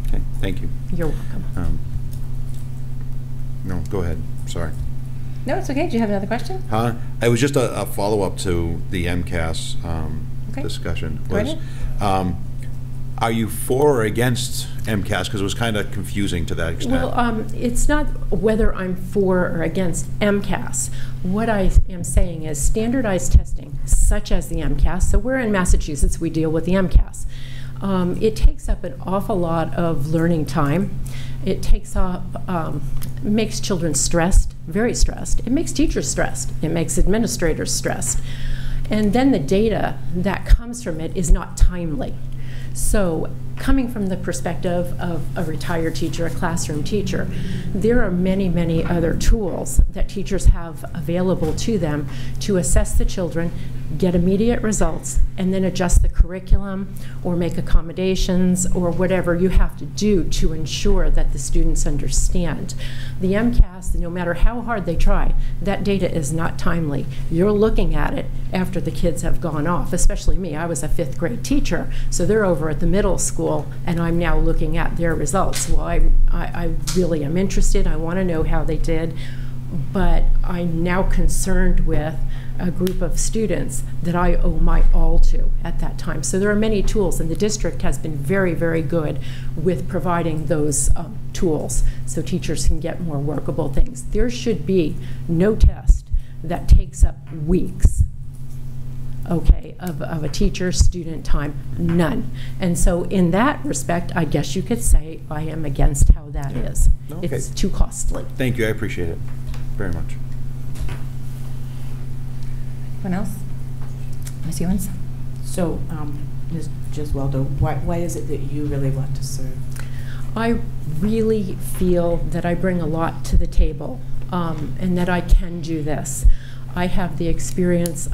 Okay, thank you. You're welcome. No, go ahead, sorry. No, it's okay. Do you have another question? It was just a follow-up to the MCAS discussion. Go ahead. Are you for or against MCAS? Because it was kind of confusing to that extent. Well, it's not whether I'm for or against MCAS. What I am saying is standardized testing, such as the MCAS. So we're in Massachusetts, we deal with the MCAS. It takes up an awful lot of learning time. It takes up, makes children stressed, very stressed. It makes teachers stressed. It makes administrators stressed. And then the data that comes from it is not timely. So coming from the perspective of a retired teacher, a classroom teacher, there are many, many other tools that teachers have available to them to assess the children, get immediate results, and then adjust the curriculum or make accommodations or whatever you have to do to ensure that the students understand. The MCAS, no matter how hard they try, that data is not timely. You're looking at it after the kids have gone off, especially me. I was a 5th grade teacher, so they're over at the middle school, and I'm now looking at their results. Well, I really am interested. I want to know how they did. but I'm now concerned with a group of students that I owe my all to at that time. So there are many tools, and the district has been very, very good with providing those tools so teachers can get more workable things. There should be no test that takes up weeks, okay, of a teacher-student time, none. And so in that respect, I guess you could say I am against how that is. Okay. It's too costly. Thank you, I appreciate it very much. Anyone else? Ms. Ewens? So, Ms. Gezwaldo, why is it that you really want to serve? I really feel that I bring a lot to the table, and that I can do this. I have the experience,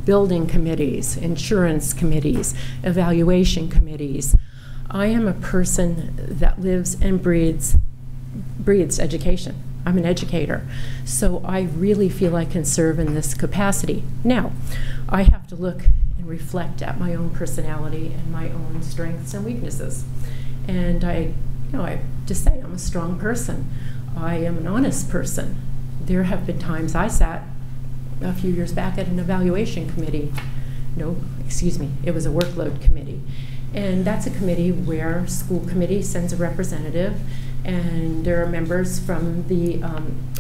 building committees, insurance committees, evaluation committees. I am a person that lives and breathes education. I'm an educator, so I really feel I can serve in this capacity. Now, I have to look and reflect at my own personality and my own strengths and weaknesses. And I just say I'm a strong person. I am an honest person. There have been times I sat a few years back at an evaluation committee. No, excuse me, it was a workload committee. And that's a committee where school committee sends a representative, and there are members from the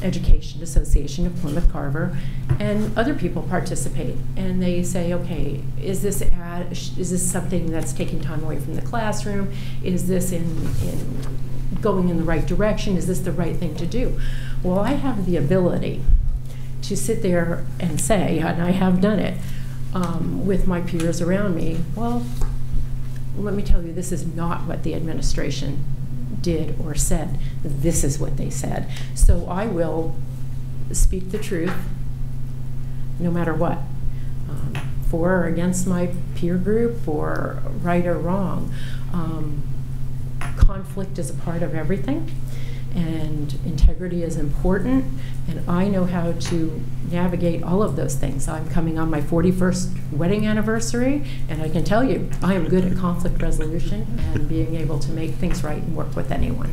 Education Association of Plymouth Carver, and other people participate. And they say, okay, is this something that's taking time away from the classroom? Is this going in the right direction? Is this the right thing to do? Well, I have the ability to sit there and say, and I have done it with my peers around me, well, let me tell you, this is not what the administration did or said. This is what they said. So I will speak the truth no matter what, for or against my peer group, or right or wrong. Conflict is a part of everything, and integrity is important, and I know how to navigate all of those things. I'm coming on my 41st wedding anniversary, and I can tell you I am good at conflict resolution and being able to make things right and work with anyone.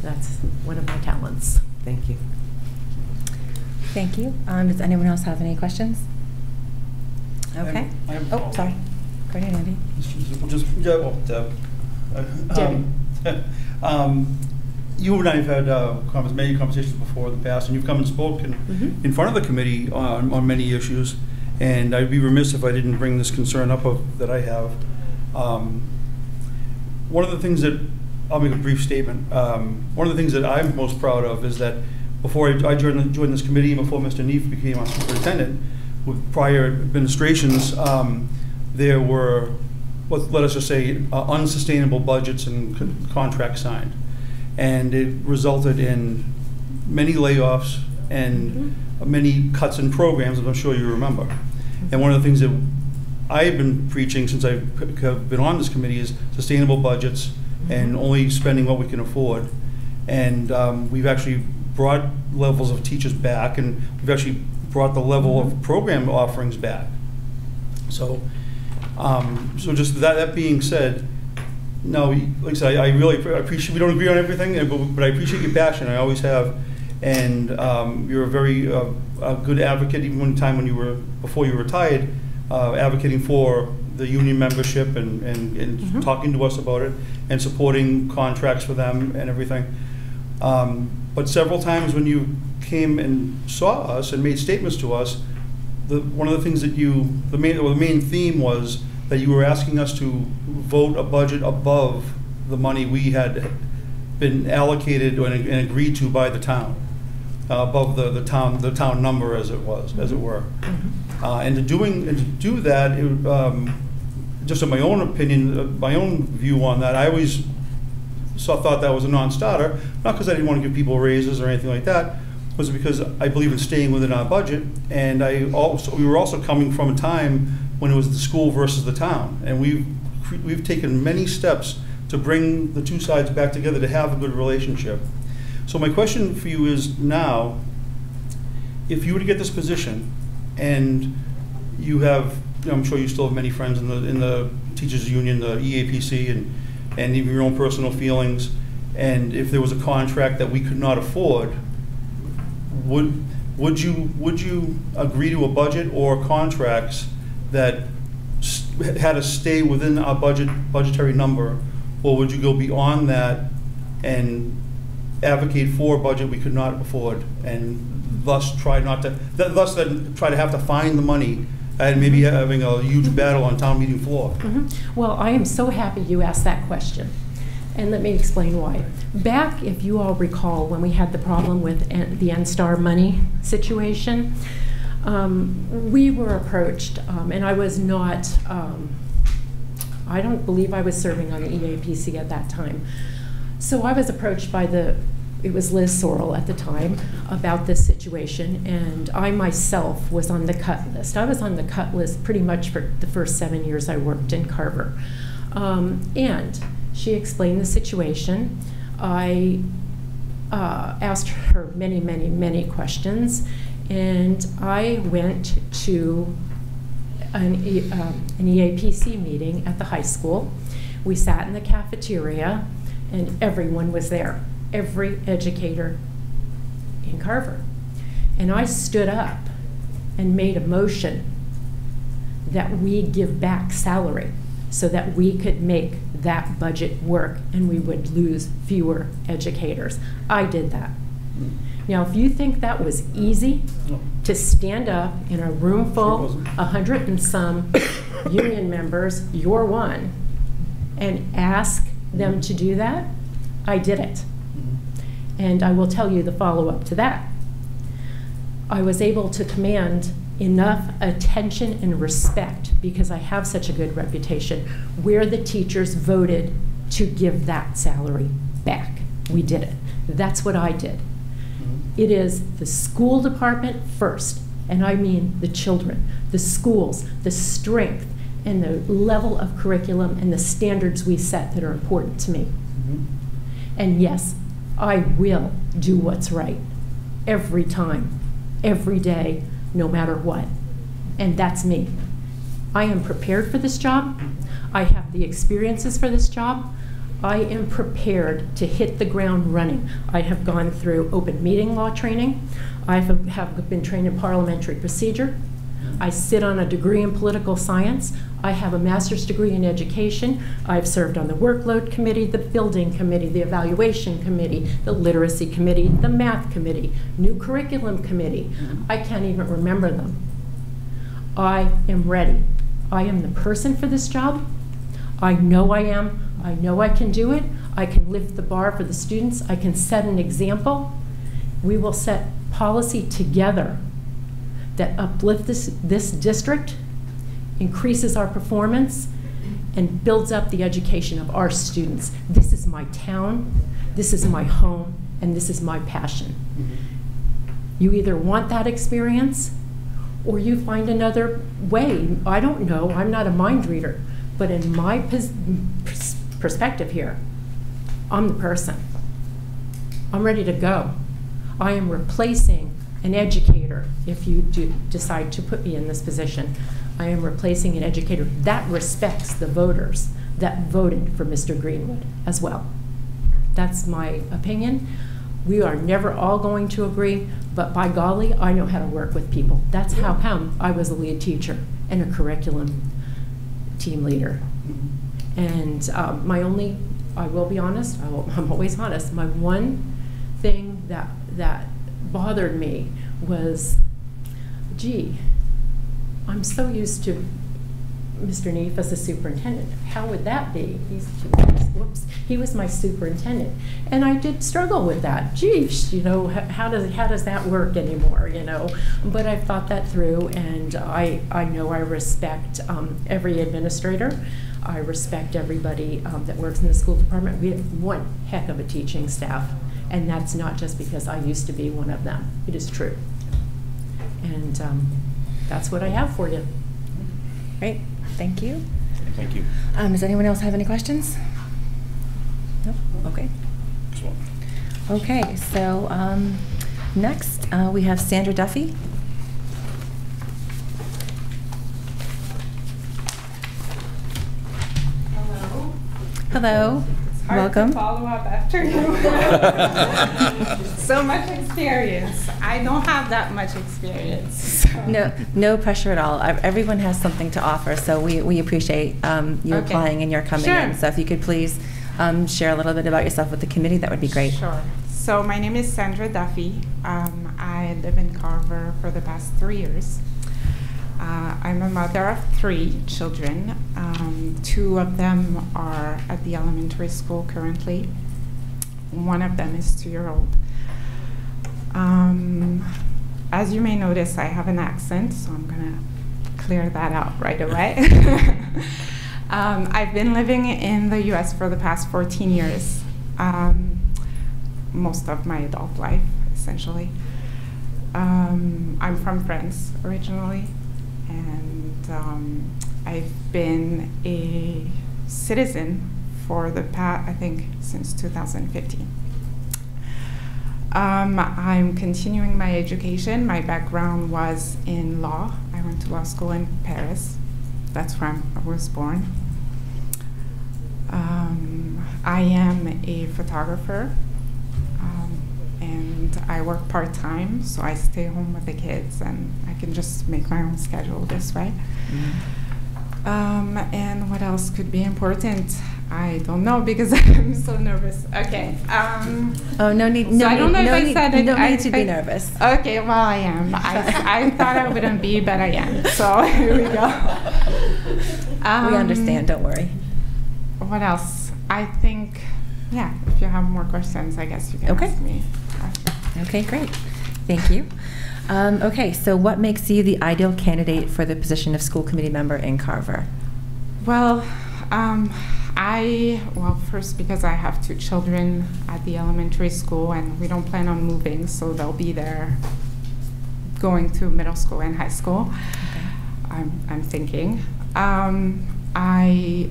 That's one of my talents. Thank you. Thank you. Does anyone else have any questions? Okay. Oh, sorry. Go ahead, Andy. You and I have had many conversations before in the past, and you've come and spoken in front of the committee on many issues, and I'd be remiss if I didn't bring this concern up that I have. One of the things that, I'll make a brief statement, one of the things that I'm most proud of is that before I joined this committee, and before Mr. Neef became our superintendent, with prior administrations, there were, let us just say, unsustainable budgets and contracts signed. And it resulted in many layoffs and many cuts in programs, as I'm sure you remember. And one of the things that I've been preaching since I've been on this committee is sustainable budgets and only spending what we can afford. And we've actually brought levels of teachers back, and we've actually brought the level of program offerings back. So, so just that being said, no, like I said, I really appreciate, we don't agree on everything, but I appreciate your passion, I always have. And you're a very good advocate, even one time before you retired, advocating for the union membership and talking to us about it and supporting contracts for them and everything. But several times when you came and saw us and made statements to us, one of the things that the main theme was that you were asking us to vote a budget above the money we had been allocated and agreed to by the town, above the town number as it were. And to do that, just in my own opinion, my own view on that, I always thought that was a non-starter, not because I didn't want to give people raises or anything like that, was because I believe in staying within our budget, and we were also coming from a time when it was the school versus the town, and we've taken many steps to bring the two sides back together to have a good relationship. So my question for you is now, if you were to get this position, and you have, I'm sure you still have many friends in the teachers union, the EAPC, and even your own personal feelings, and if there was a contract that we could not afford, would you agree to a budget or contracts that had to stay within our budgetary number, or would you go beyond that and advocate for a budget we could not afford, and thus try to have to find the money and maybe having a huge battle on town meeting floor? Well, I am so happy you asked that question. And let me explain why. Back, if you all recall, when we had the problem with the NSTAR money situation, we were approached, and I was not, I don't believe I was serving on the EAPC at that time. So I was approached by it was Liz Sorrell at the time, about this situation, and I myself was on the cut list. I was on the cut list pretty much for the first 7 years I worked in Carver. And she explained the situation. I asked her many, many, many questions, and I went to an EAPC meeting at the high school. We sat in the cafeteria, and everyone was there, every educator in Carver. And I stood up and made a motion that we give back salary so that we could make that budget work and we would lose fewer educators. I did that. Now, if you think that was easy to stand up in a room full, 100 and some union members, you're one, and ask them to do that, I did it. And I will tell you the follow-up to that. I was able to command enough attention and respect, because I have such a good reputation, where the teachers voted to give that salary back. We did it. That's what I did. It is the school department first, and I mean the children, the schools, the strength, and the level of curriculum and the standards we set that are important to me. And yes, I will do what's right every time, every day, no matter what. And that's me. I am prepared for this job. I have the experiences for this job. I am prepared to hit the ground running. I have gone through open meeting law training. I have been trained in parliamentary procedure. I sit on a degree in political science. I have a master's degree in education. I've served on the workload committee, the building committee, the evaluation committee, the literacy committee, the math committee, new curriculum committee. I can't even remember them. I am ready. I am the person for this job. I know I am. I know I can do it. I can lift the bar for the students. I can set an example. We will set policy together that uplifts this district, increases our performance, and builds up the education of our students. This is my town, this is my home, and this is my passion. You either want that experience or you find another way. I don't know, I'm not a mind reader, but in my perspective here, I'm the person. I'm ready to go. I am replacing an educator. If you do decide to put me in this position, I am replacing an educator that respects the voters that voted for Mr. Greenwood as well. That's my opinion. We are never all going to agree, but by golly, I know how to work with people. That's how come I was a lead teacher and a curriculum team leader. And I will be honest, I'm always honest, my one thing that bothered me was, gee, I'm so used to Mr. Neef as a superintendent. How would that be? He was my superintendent. And I did struggle with that. Geez, you know, how does that work anymore, you know? But I've thought that through, and I know I respect every administrator. I respect everybody that works in the school department. We have one heck of a teaching staff, and that's not just because I used to be one of them. It is true. And that's what I have for you. Great, thank you. Thank you. Does anyone else have any questions? No? Okay. Okay, so next we have Sandra Duffy. Hello. Hello. hard Welcome. to follow up after you. So much experience. I don't have that much experience. So. No pressure at all. Everyone has something to offer, so we appreciate you Okay. applying and your coming Sure. in. So if you could please share a little bit about yourself with the committee, that would be great. Sure. So my name is Sandra Duffy. I live in Carver for the past 3 years. I'm a mother of 3 children. 2 of them are at the elementary school currently. One of them is 2-year-old. As you may notice, I have an accent, so I'm going to clear that out right away. I've been living in the U.S. for the past 14 years, most of my adult life, essentially. I'm from France originally, and I've been a citizen for the past, I think, since 2015. I'm continuing my education. My background was in law. I went to law school in Paris. That's where I was born. I am a photographer, and I work part-time, so I stay home with the kids, and I can just make my own schedule this way. And what else could be important? I don't know, because I'm so nervous. Okay. Oh, no need. So No I don't know need, if no I need, said it. no I need to be nervous. Okay, well, I am. I thought I wouldn't be, but I am. So here we go. We understand. Don't worry. What else? I think, yeah, if you have more questions, I guess you can ask me. Okay, great. Thank you. Okay, so what makes you the ideal candidate for the position of school committee member in Carver? Well, first, because I have 2 children at the elementary school, and we don't plan on moving, so they'll be there going to middle school and high school. Okay. I'm thinking. I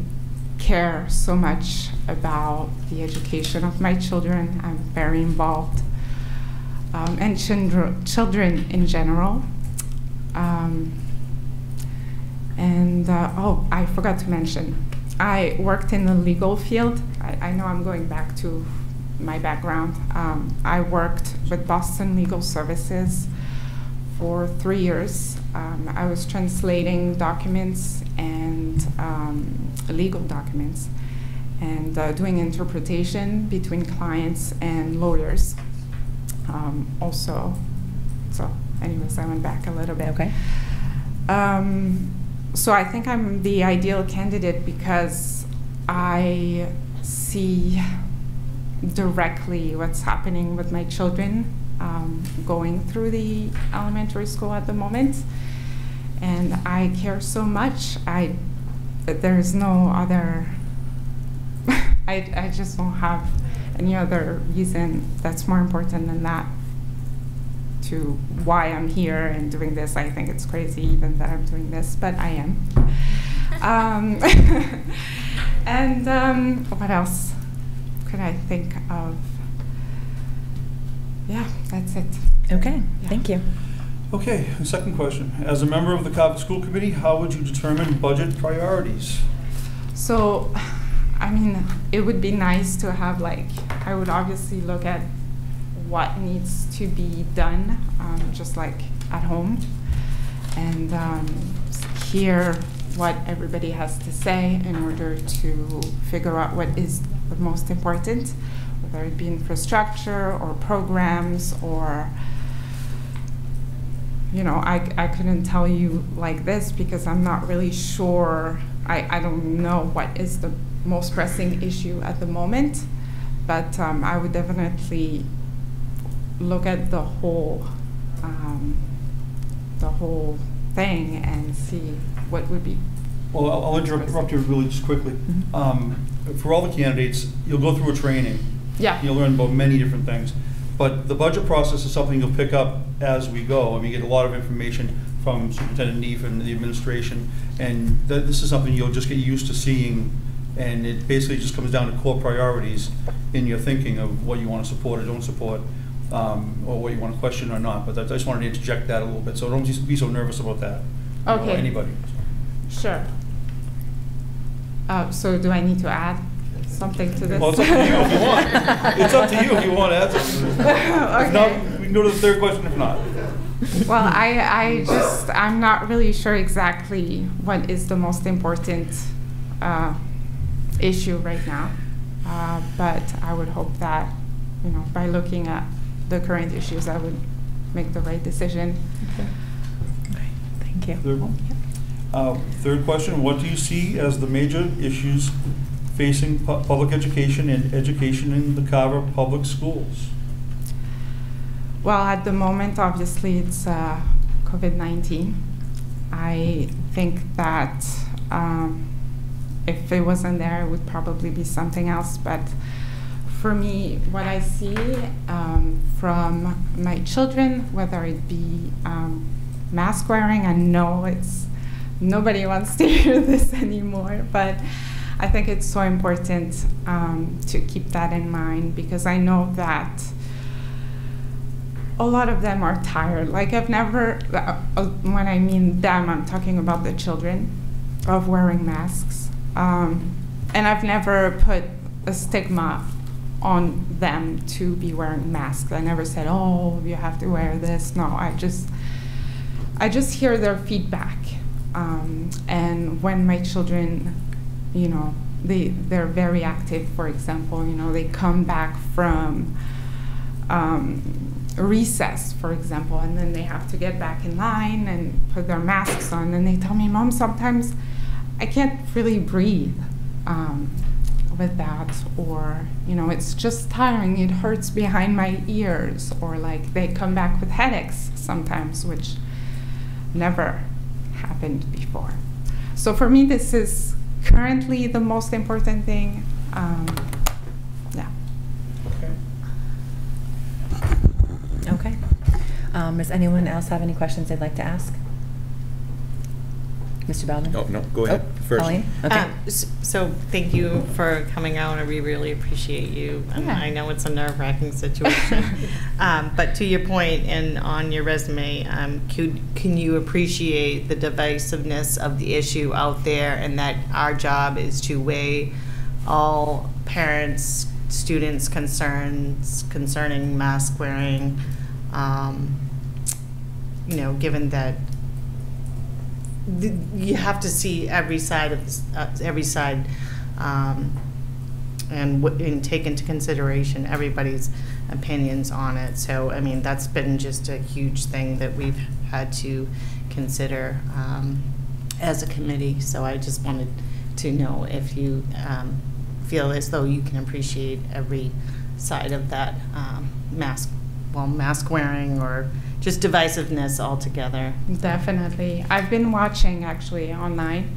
care so much about the education of my children. I'm very involved, and children in general. I forgot to mention, I worked in the legal field. I know I'm going back to my background. I worked with Boston Legal Services for 3 years. I was translating documents and legal documents, and doing interpretation between clients and lawyers also. So anyways, I went back a little bit. Okay. So I think I'm the ideal candidate because I see directly what's happening with my children going through the elementary school at the moment. And I care so much. There's no other, I just don't have any other reason that's more important than that to why I'm here and doing this. I think it's crazy even that I'm doing this, but I am. What else could I think of? Yeah, that's it. Okay, Yeah. Thank you. Okay, the second question. As a member of the Carver School Committee, how would you determine budget priorities? So, I mean, it would be nice to have, I would obviously look at what needs to be done, just like at home, and hear what everybody has to say in order to figure out what is the most important, whether it be infrastructure or programs or, I couldn't tell you like this because I'm not really sure. I don't know what is the most pressing issue at the moment, but I would definitely look at the whole thing and see what would be. Well, I'll interrupt you really just quickly. Mm-hmm. For all the candidates, you'll go through a training. Yeah. You'll learn about many different things. But the budget process is something you'll pick up as we go. I mean, you get a lot of information from Superintendent Neef and the administration, and this is something you'll just get used to seeing, and it basically just comes down to core priorities in your thinking of what you want to support or don't support, or what you want to question or not. But I just wanted to interject that a little bit, so don't just be so nervous about that. Okay. Anybody. Sure. So do I need to add something to this? Well, it's up to you if you want. It's up to you if you want to add something. If not, we can go to the third question if not. Well, I'm not really sure exactly what is the most important issue right now. But I would hope that, by looking at the current issues, I would make the right decision. Okay, thank you. Third question, what do you see as the major issues facing public education and education in the Carver public schools? Well, at the moment, obviously, it's COVID-19. I think that if it wasn't there, it would probably be something else. But for me, what I see from my children, whether it be mask wearing, I know nobody wants to hear this anymore, but I think it's so important to keep that in mind, because I know that a lot of them are tired. Like, I've never, when I mean them, I'm talking about the children, of wearing masks. And I've never put a stigma on them to be wearing masks. I never said, oh, you have to wear this. No, I just hear their feedback. And when my children, they're very active, for example, they come back from recess, for example, and then they have to get back in line and put their masks on, and they tell me, Mom, sometimes I can't really breathe with that, or it's just tiring, it hurts behind my ears, or like they come back with headaches sometimes, which never happened before. So for me, this is currently the most important thing. Yeah. Okay. Does anyone else have any questions they'd like to ask? Mr. Belvin? Oh, no, go ahead. First. Colleen? Okay. So thank you for coming out, and we really appreciate you. And Yeah. I know it's a nerve-wracking situation. But to your point, and on your resume, can you appreciate the divisiveness of the issue out there, and that our job is to weigh all parents, students' concerns concerning mask wearing, given that you have to see every side of this, and take into consideration everybody's opinions on it. So, I mean, that's been just a huge thing that we've had to consider as a committee. So I just wanted to know if you feel as though you can appreciate every side of that mask wearing, or just divisiveness altogether. Definitely. I've been watching actually online,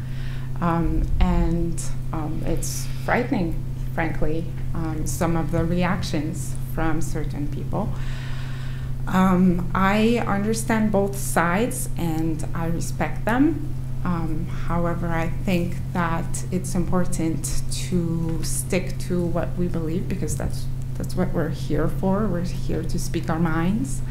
and it's frightening, frankly, some of the reactions from certain people. I understand both sides and I respect them. However, I think that it's important to stick to what we believe, because that's what we're here for. We're here to speak our minds.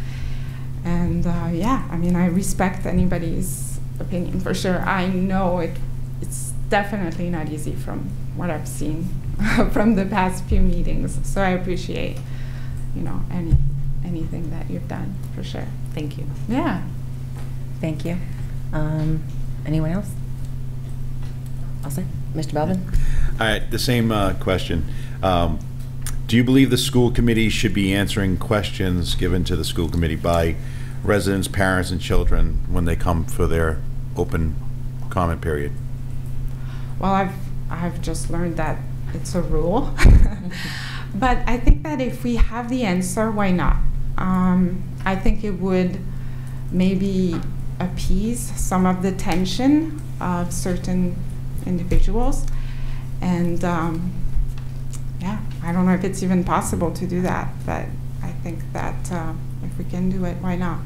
And yeah, I mean, I respect anybody's opinion for sure. I know it's definitely not easy from what I've seen from the past few meetings. So I appreciate, anything that you've done for sure. Thank you. Yeah. Thank you. Anyone else? All set? Mr. Belvin? All right, the same question. Do you believe the school committee should be answering questions given to the school committee by residents, parents, and children when they come for their open comment period? Well, I've just learned that it's a rule. But I think that if we have the answer, why not? I think it would maybe appease some of the tension of certain individuals. And yeah, I don't know if it's even possible to do that, but I think that if we can do it, why not?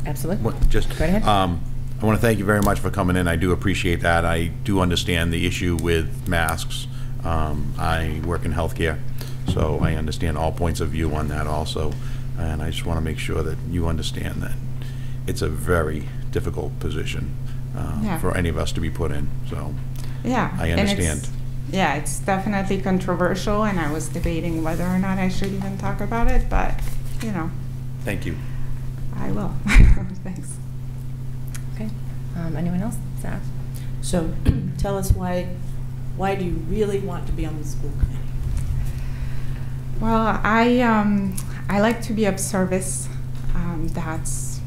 Absolutely. Just, go ahead. I want to thank you very much for coming in. I do appreciate that. I do understand the issue with masks. I work in healthcare, so I understand all points of view on that also. And I just want to make sure that you understand that it's a very difficult position Yeah. for any of us to be put in. So Yeah. I and understand. Yeah, it's definitely controversial, and I was debating whether or not I should even talk about it, but, you know. Thank you. I will. Thanks. Okay. Anyone else? Sarah? So tell us why do you really want to be on the school committee? Well, I like to be of service. That's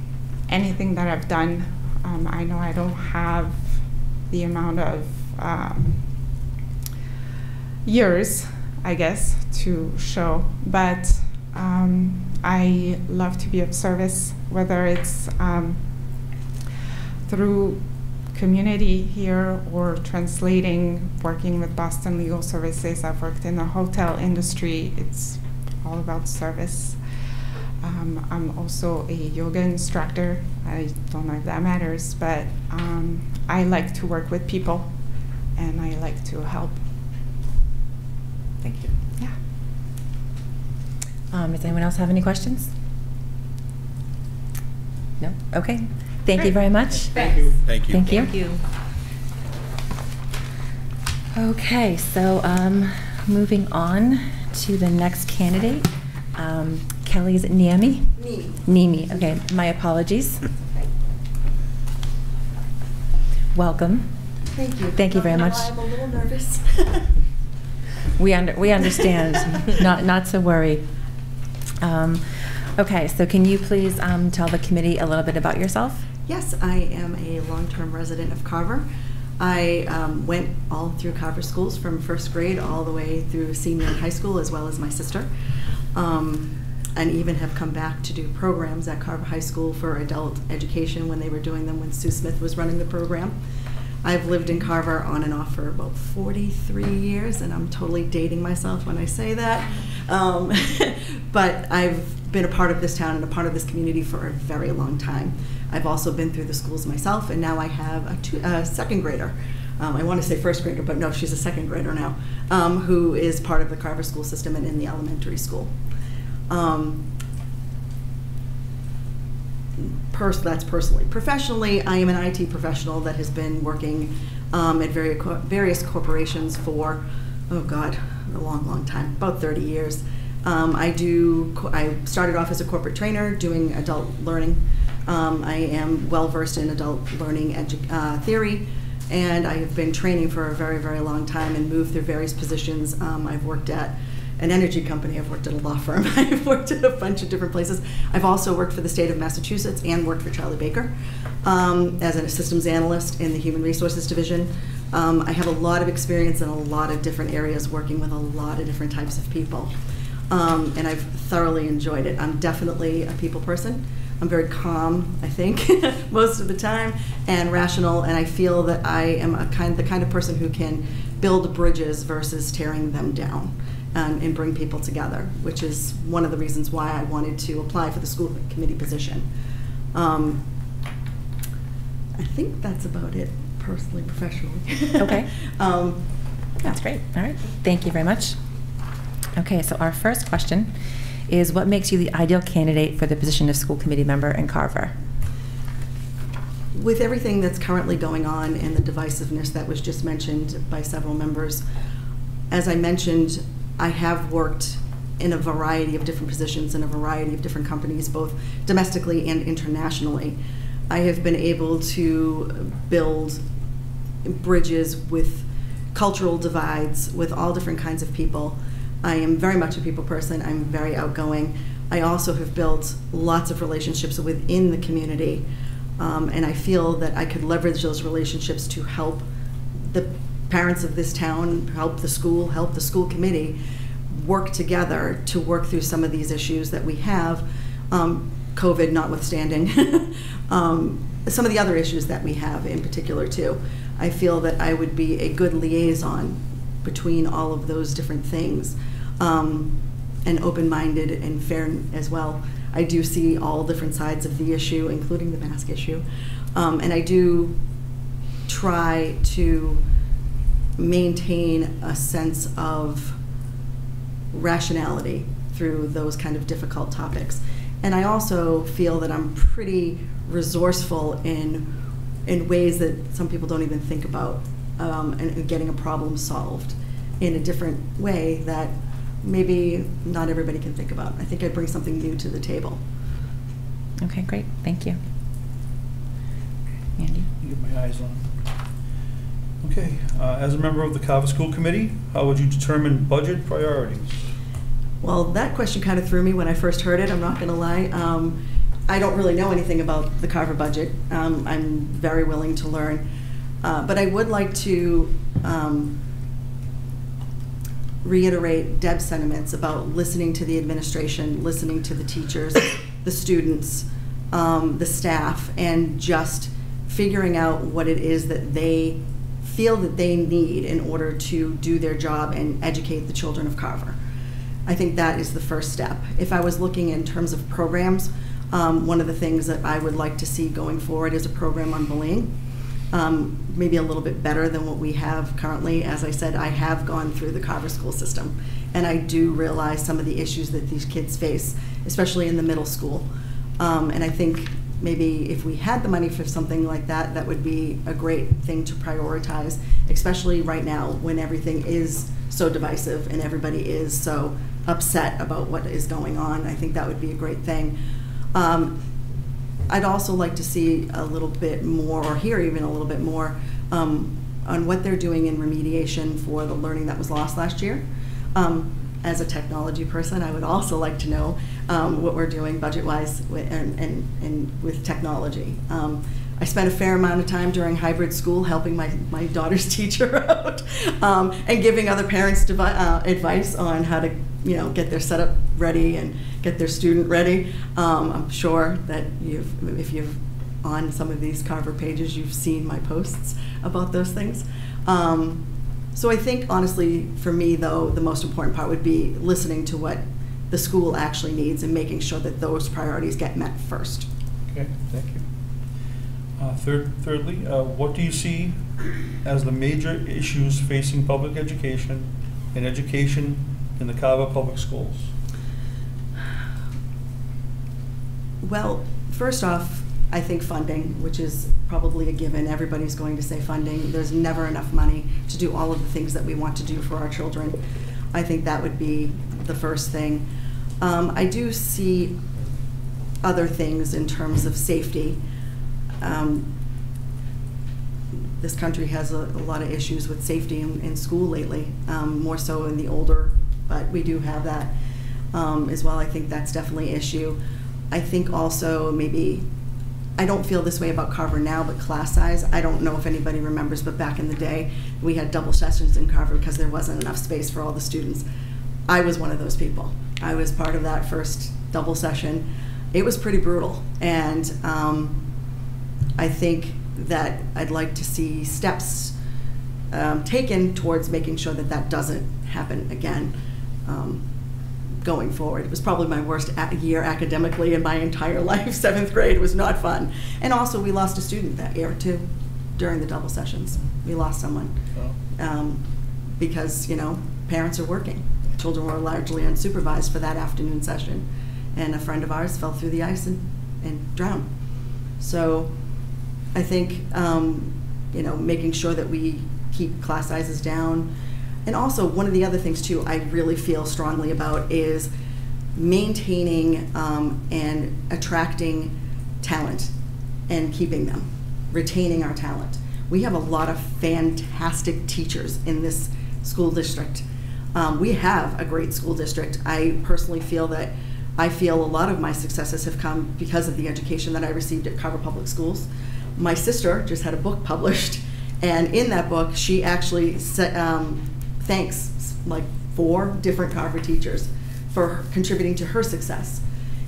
anything that I've done. I know I don't have the amount of years, I guess, to show, but I love to be of service, whether it's through community here or translating, working with Boston Legal Services. I've worked in the hotel industry. It's all about service. I'm also a yoga instructor. I don't know if that matters, but I like to work with people and I like to help. Thank you. Yeah. Does anyone else have any questions? No? Okay. Thank you Great. very much. Thank you. Thank you. Thank you. Thank you. Okay, so moving on to the next candidate. Kelly's Naomi? Nimi. Okay, my apologies. Welcome. Thank you. Thank you very much. I'm a little nervous. We understand. Not to worry. Okay, so can you please tell the committee a little bit about yourself? Yes, I am a long-term resident of Carver. I went all through Carver schools from first grade all the way through senior in high school, as well as my sister, and even have come back to do programs at Carver High School for adult education when they were doing them when Sue Smith was running the program. I've lived in Carver on and off for about 43 years, and I'm totally dating myself when I say that. But I've been a part of this town and a part of this community for a very long time. I've also been through the schools myself, and now I have a second grader. I want to say first grader, but no, she's a second grader now, who is part of the Carver school system and in the elementary school. That's personally. Professionally, I am an IT professional that has been working at various corporations for, oh God, a long time, about 30 years. I started off as a corporate trainer doing adult learning. I am well versed in adult learning theory, and I have been training for a very, very long time and moved through various positions. I've worked at an energy company, I've worked at a law firm, I've worked at a bunch of different places. I've also worked for the state of Massachusetts and worked for Charlie Baker as a systems analyst in the Human Resources Division. I have a lot of experience in a lot of different areas working with a lot of different types of people. And I've thoroughly enjoyed it. I'm definitely a people person. I'm very calm, I think, most of the time, and rational, and I feel that I am the kind of person who can build bridges versus tearing them down. And bring people together, which is one of the reasons why I wanted to apply for the school committee position. I think that's about it, personally, professionally. Okay. That's great. All right. Thank you very much. Okay, so our first question is, what makes you the ideal candidate for the position of school committee member in Carver? With everything that's currently going on and the divisiveness that was just mentioned by several members, as I mentioned, I have worked in a variety of different positions in a variety of different companies, both domestically and internationally. I have been able to build bridges with cultural divides, with all different kinds of people. I am very much a people person. I'm very outgoing. I also have built lots of relationships within the community, and I feel that I could leverage those relationships to help the parents of this town, help the school committee work together to work through some of these issues that we have, COVID notwithstanding, some of the other issues that we have in particular too. I feel that I would be a good liaison between all of those different things, and open-minded and fair as well. I do see all different sides of the issue, including the mask issue, and I do try to maintain a sense of rationality through those kind of difficult topics. And I also feel that I'm pretty resourceful in ways that some people don't even think about. and getting a problem solved in a different way that maybe not everybody can think about. I think I bring something new to the table. Okay, great. Thank you. Andy? Get my eyes on. Okay, as a member of the Carver School Committee, how would you determine budget priorities? Well, that question kind of threw me when I first heard it, I'm not going to lie. I don't really know anything about the Carver budget. I'm very willing to learn. But I would like to reiterate Deb's sentiments about listening to the administration, listening to the teachers, the students, the staff, and just figuring out what it is that they feel that they need in order to do their job and educate the children of Carver. I think that is the first step. If I was looking in terms of programs, one of the things that I would like to see going forward is a program on bullying. Maybe a little bit better than what we have currently. As I said, I have gone through the Carver school system, and I do realize some of the issues that these kids face, especially in the middle school. And I think maybe if we had the money for something like that, that would be a great thing to prioritize, especially right now when everything is so divisive and everybody is so upset about what is going on. I think that would be a great thing. I'd also like to see a little bit more, or hear even a little bit more, on what they're doing in remediation for the learning that was lost last year. As a technology person, I would also like to know what we're doing budget-wise and with technology. I spent a fair amount of time during hybrid school helping my daughter's teacher out and giving other parents advice on how to get their setup ready and get their student ready. I'm sure that if you've on some of these Carver pages, you've seen my posts about those things. So I think, honestly, for me, though, the most important part would be listening to what the school actually needs and making sure that those priorities get met first. Okay, thank you. Thirdly, what do you see as the major issues facing public education and education in the Carver Public Schools? Well, first off, I think funding, which is probably a given. Everybody's going to say funding. There's never enough money to do all of the things that we want to do for our children. I think that would be the first thing. I do see other things in terms of safety. This country has a lot of issues with safety in school lately, more so in the older, but we do have that as well. I think that's definitely an issue. I think also maybe, I don't feel this way about Carver now, but class size, I don't know if anybody remembers, but back in the day, we had double sessions in Carver because there wasn't enough space for all the students. I was one of those people. I was part of that first double session. It was pretty brutal, and I think that I'd like to see steps taken towards making sure that that doesn't happen again going forward. It was probably my worst year academically in my entire life. 7th grade was not fun. And also we lost a student that year too during the double sessions. We lost someone because, parents are working. Children were largely unsupervised for that afternoon session. And a friend of ours fell through the ice and drowned. So I think, making sure that we keep class sizes down. And also, one of the other things, too, I really feel strongly about is maintaining and attracting talent and keeping them, retaining our talent. We have a lot of fantastic teachers in this school district. We have a great school district. I personally feel that a lot of my successes have come because of the education that I received at Carver Public Schools. My sister just had a book published, and in that book, she actually thanks like 4 different Carver teachers for contributing to her success.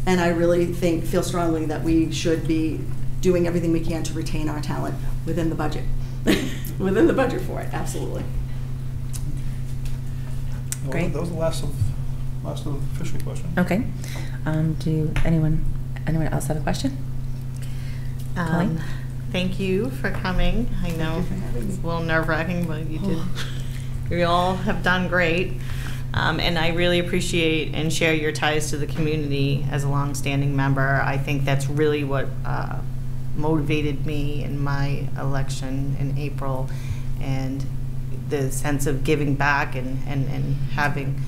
And I really feel strongly that we should be doing everything we can to retain our talent within the budget. Within the budget for it, absolutely. Great. That was the last of the official questions. Okay. Do anyone else have a question? Thank you for coming. I know it's a little nerve-wracking, but you all have done great. And I really appreciate and share your ties to the community as a long-standing member. I think that's really what motivated me in my election in April, and the sense of giving back and having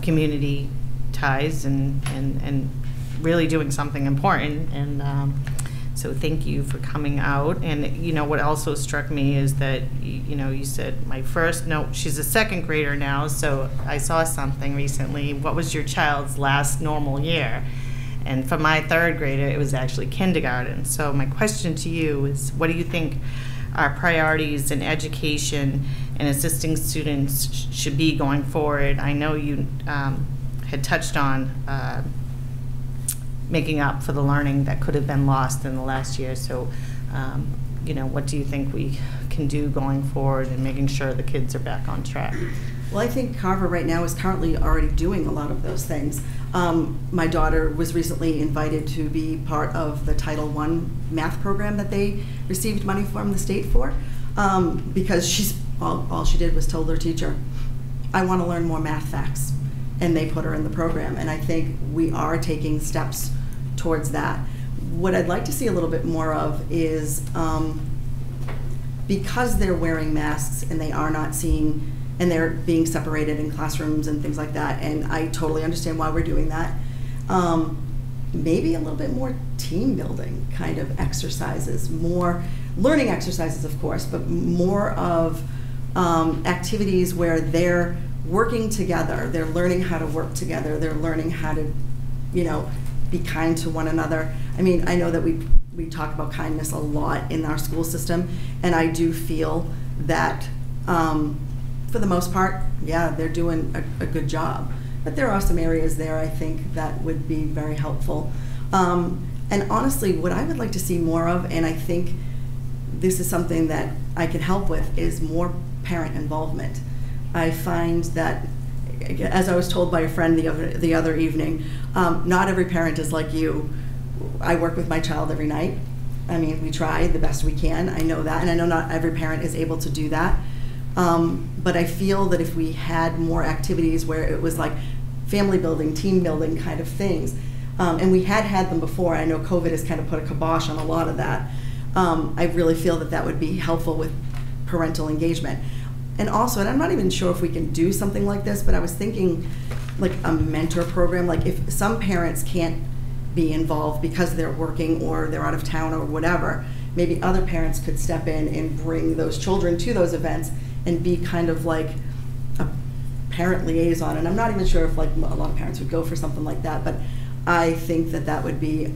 community ties and really doing something important. And so thank you for coming out. And you know what also struck me is that you said my first, no, she's a second grader now, so I saw something recently. What was your child's last normal year? And for my third grader, it was actually kindergarten. So my question to you is, what do you think our priorities in education and assisting students should be going forward? I know you had touched on making up for the learning that could have been lost in the last year. So, what do you think we can do going forward and making sure the kids are back on track? Well, I think Carver right now is currently already doing a lot of those things. My daughter was recently invited to be part of the Title I math program that they received money from the state for, because all she did was told her teacher, I want to learn more math facts. And they put her in the program. And I think we are taking steps towards that. What I'd like to see a little bit more of is, because they're wearing masks and they are not seeing, and they're being separated in classrooms and things like that, and I totally understand why we're doing that, maybe a little bit more team building kind of exercises, more learning exercises, of course, but more of activities where they're working together, they're learning how to work together, they're learning how to, be kind to one another. I mean, I know that we talk about kindness a lot in our school system, and I do feel that for the most part, yeah, they're doing a good job. But there are some areas there I think that would be very helpful. And honestly, what I would like to see more of, and I think this is something that I can help with, is more parent involvement. I find that, as I was told by a friend the other evening, not every parent is like you. I work with my child every night. I mean, we try the best we can. I know that, and I know not every parent is able to do that. But I feel that if we had more activities where it was like family building, team building kind of things, and we had them before. I know COVID has kind of put a kibosh on a lot of that. I really feel that that would be helpful with parental engagement. And also, and I'm not even sure if we can do something like this, but I was thinking like a mentor program. Like if some parents can't be involved because they're working or they're out of town or whatever, maybe other parents could step in and bring those children to those events and be kind of like a parent liaison. And I'm not even sure if like a lot of parents would go for something like that, but I think that that would be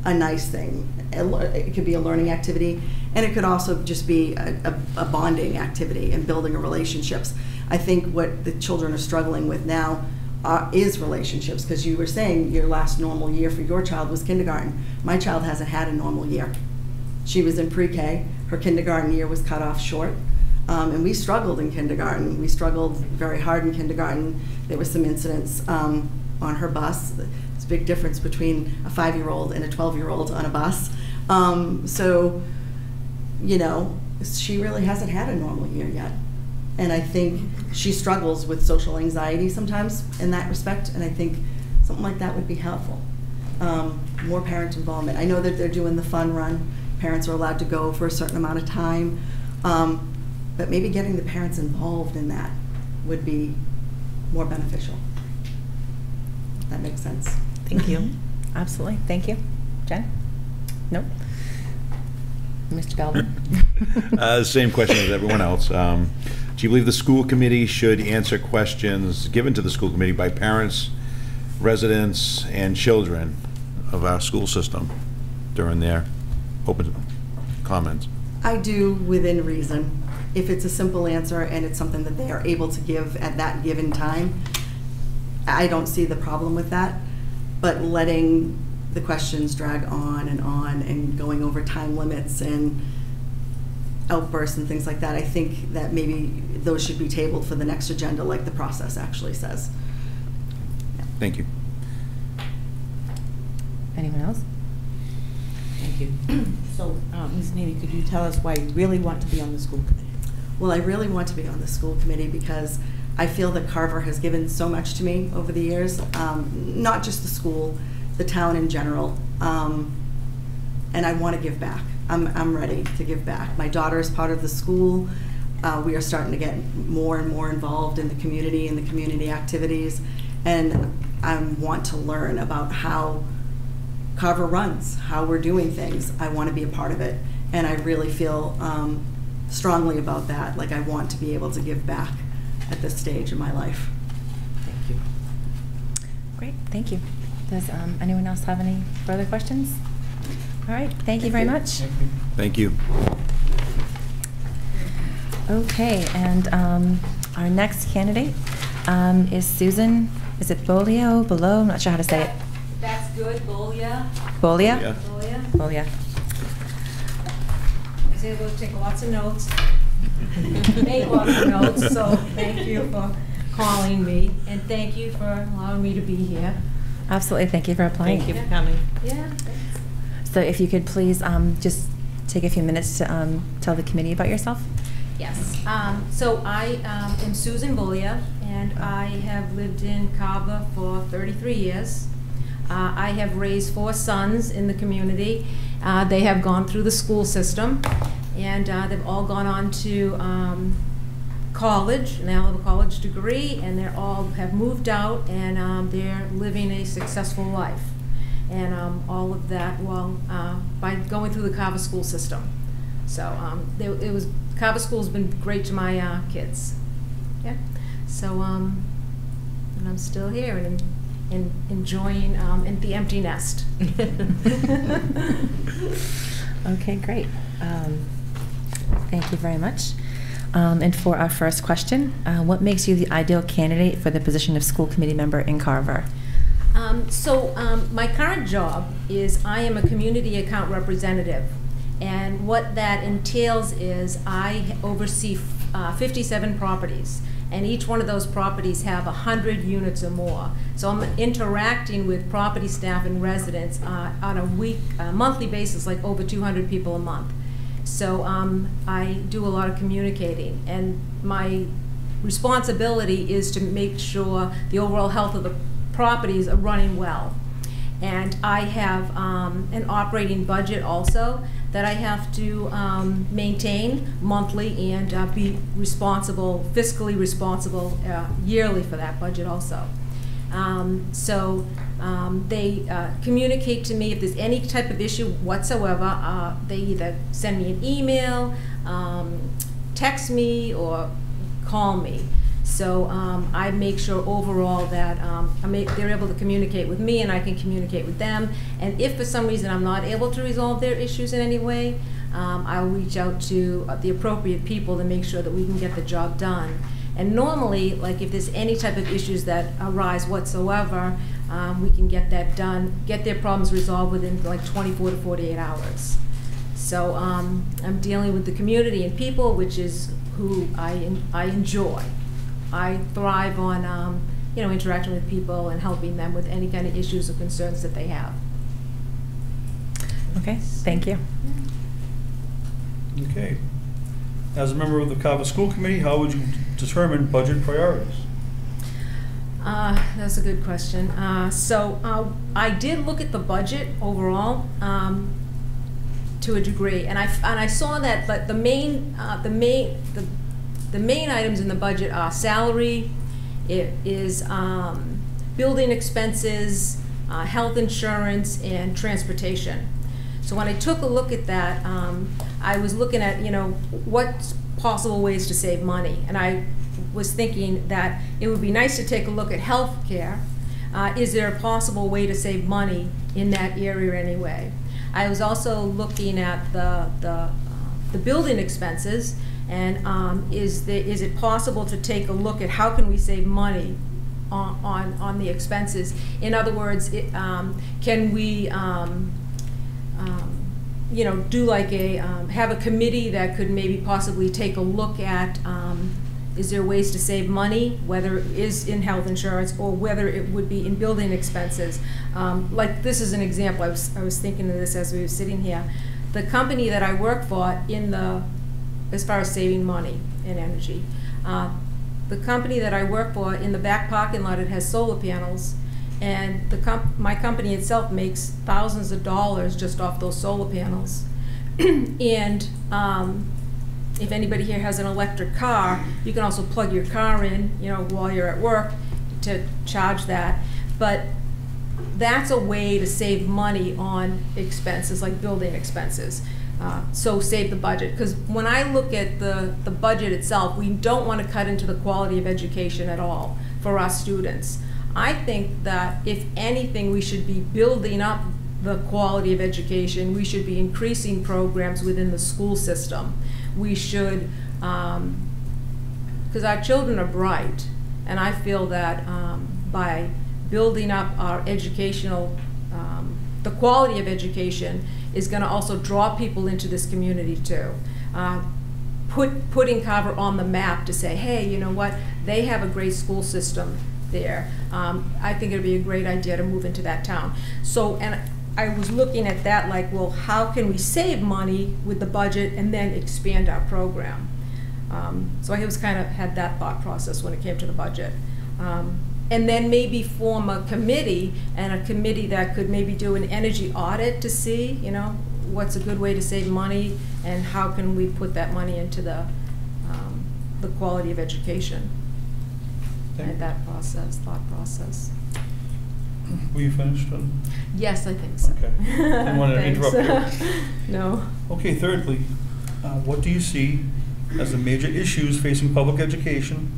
a nice thing. It could be a learning activity, and it could also just be a bonding activity and building relationships. I think what the children are struggling with now is relationships, because you were saying your last normal year for your child was kindergarten. My child hasn't had a normal year. She was in pre-K. Her kindergarten year was cut off short. And we struggled in kindergarten. We struggled very hard in kindergarten. There was some incidents on her bus. There's a big difference between a 5-year-old and a 12-year-old on a bus. So, she really hasn't had a normal year yet. And I think she struggles with social anxiety sometimes in that respect, and I think something like that would be helpful. More parent involvement. I know that they're doing the fun run. Parents are allowed to go for a certain amount of time. But maybe getting the parents involved in that would be more beneficial. If that makes sense. Thank you. Absolutely. Thank you. Jen? Nope. Mr. Galvin? Same question as everyone else. Do you believe the school committee should answer questions given to the school committee by parents, residents, and children of our school system during their open comments? I do, within reason. If it's a simple answer and it's something that they are able to give at that given time, I don't see the problem with that. But letting the questions drag on and going over time limits and outbursts and things like that, I think that maybe those should be tabled for the next agenda, like the process actually says. Thank you. Anyone else? Thank you. So, Ms. Nimi, could you tell us why you really want to be on the school committee? Well, I really want to be on the school committee because I feel that Carver has given so much to me over the years, not just the school, the town in general, and I want to give back. I'm ready to give back. My daughter is part of the school. We are starting to get more and more involved in the community activities, and I want to learn about how Carver runs, how we're doing things. I want to be a part of it, and I really feel strongly about that. Like, I want to be able to give back at this stage in my life. Thank you. Great, thank you. Does anyone else have any further questions? All right, thank you very much. Thank you. Okay, and our next candidate is Susan, is it Bolio, Below? I'm not sure how to say it. That's good, Bolia. Bolia? Bolia. Bolia. I was able to take lots of notes, make lots of notes, so thank you for calling me, and thank you for allowing me to be here. Absolutely, thank you for applying. Thank you for coming. Yeah, thanks. So if you could please just take a few minutes to tell the committee about yourself. Yes. So I am Susan Bolia, and I have lived in Carver for 33 years. I have raised 4 sons in the community. They have gone through the school system, and they've all gone on to college, and they all have a college degree, and they all have moved out, and they're living a successful life. And all of that, well, by going through the Carver school system. So Carver School's been great to my kids. Yeah. So and I'm still here and enjoying the empty nest. Okay, great. Thank you very much. And for our first question, what makes you the ideal candidate for the position of school committee member in Carver? My current job is I am a community account representative. And what that entails is I oversee 57 properties, and each one of those properties have 100 units or more. So I'm interacting with property staff and residents on a monthly basis, like over 200 people a month. So I do a lot of communicating, and my responsibility is to make sure the overall health of the properties are running well. And I have an operating budget also that I have to maintain monthly and be responsible, fiscally responsible yearly for that budget also. They communicate to me if there's any type of issue whatsoever. They either send me an email, text me, or call me. So I make sure overall that they're able to communicate with me and I can communicate with them. And if for some reason I'm not able to resolve their issues in any way, I'll reach out to the appropriate people to make sure that we can get the job done. And normally, like if there's any type of issues that arise whatsoever, we can get that done, get their problems resolved within like 24 to 48 hours. So I'm dealing with the community and people, which is who I enjoy. I thrive on, interacting with people and helping them with any kind of issues or concerns that they have. Okay, thank you. Okay. As a member of the Carver School Committee, how would you determine budget priorities? That's a good question. I did look at the budget overall to a degree, and I saw that, but the main items in the budget are salary, it is building expenses, health insurance, and transportation. So when I took a look at that, I was looking at, what's possible ways to save money. And I was thinking that it would be nice to take a look at health care. Is there a possible way to save money in that area anyway? I was also looking at the building expenses, and is it possible to take a look at how can we save money on the expenses? In other words, can we do like have a committee that could maybe possibly take a look at is there ways to save money, whether it is in health insurance or whether it would be in building expenses. Like this is an example, I was thinking of this as we were sitting here. The company that I work for as far as saving money and energy, the company that I work for in the back parking lot, it has solar panels, and my company itself makes thousands of dollars just off those solar panels. And if anybody here has an electric car, you can also plug your car in, you know, while you're at work to charge that. But that's a way to save money on expenses, like building expenses. So save the budget, because when I look at the budget itself, we don't want to cut into the quality of education at all for our students. I think that if anything, we should be building up the quality of education. We should be increasing programs within the school system. We should, because our children are bright, and I feel that by building up our educational, the quality of education is going to also draw people into this community too. Putting Carver on the map to say, hey, you know what, they have a great school system there. I think it'd be a great idea to move into that town. So, and I was looking at that like, well, how can we save money with the budget and then expand our program? So I was kind of had that thought process when it came to the budget. And then maybe form a committee, and a committee that could maybe do an energy audit to see, you know, what's a good way to save money and how can we put that money into the quality of education. And that process, thought process. Were you finished? Yes, I think so. Okay. Didn't want to interrupt you. No. Okay, thirdly, what do you see as the major issues facing public education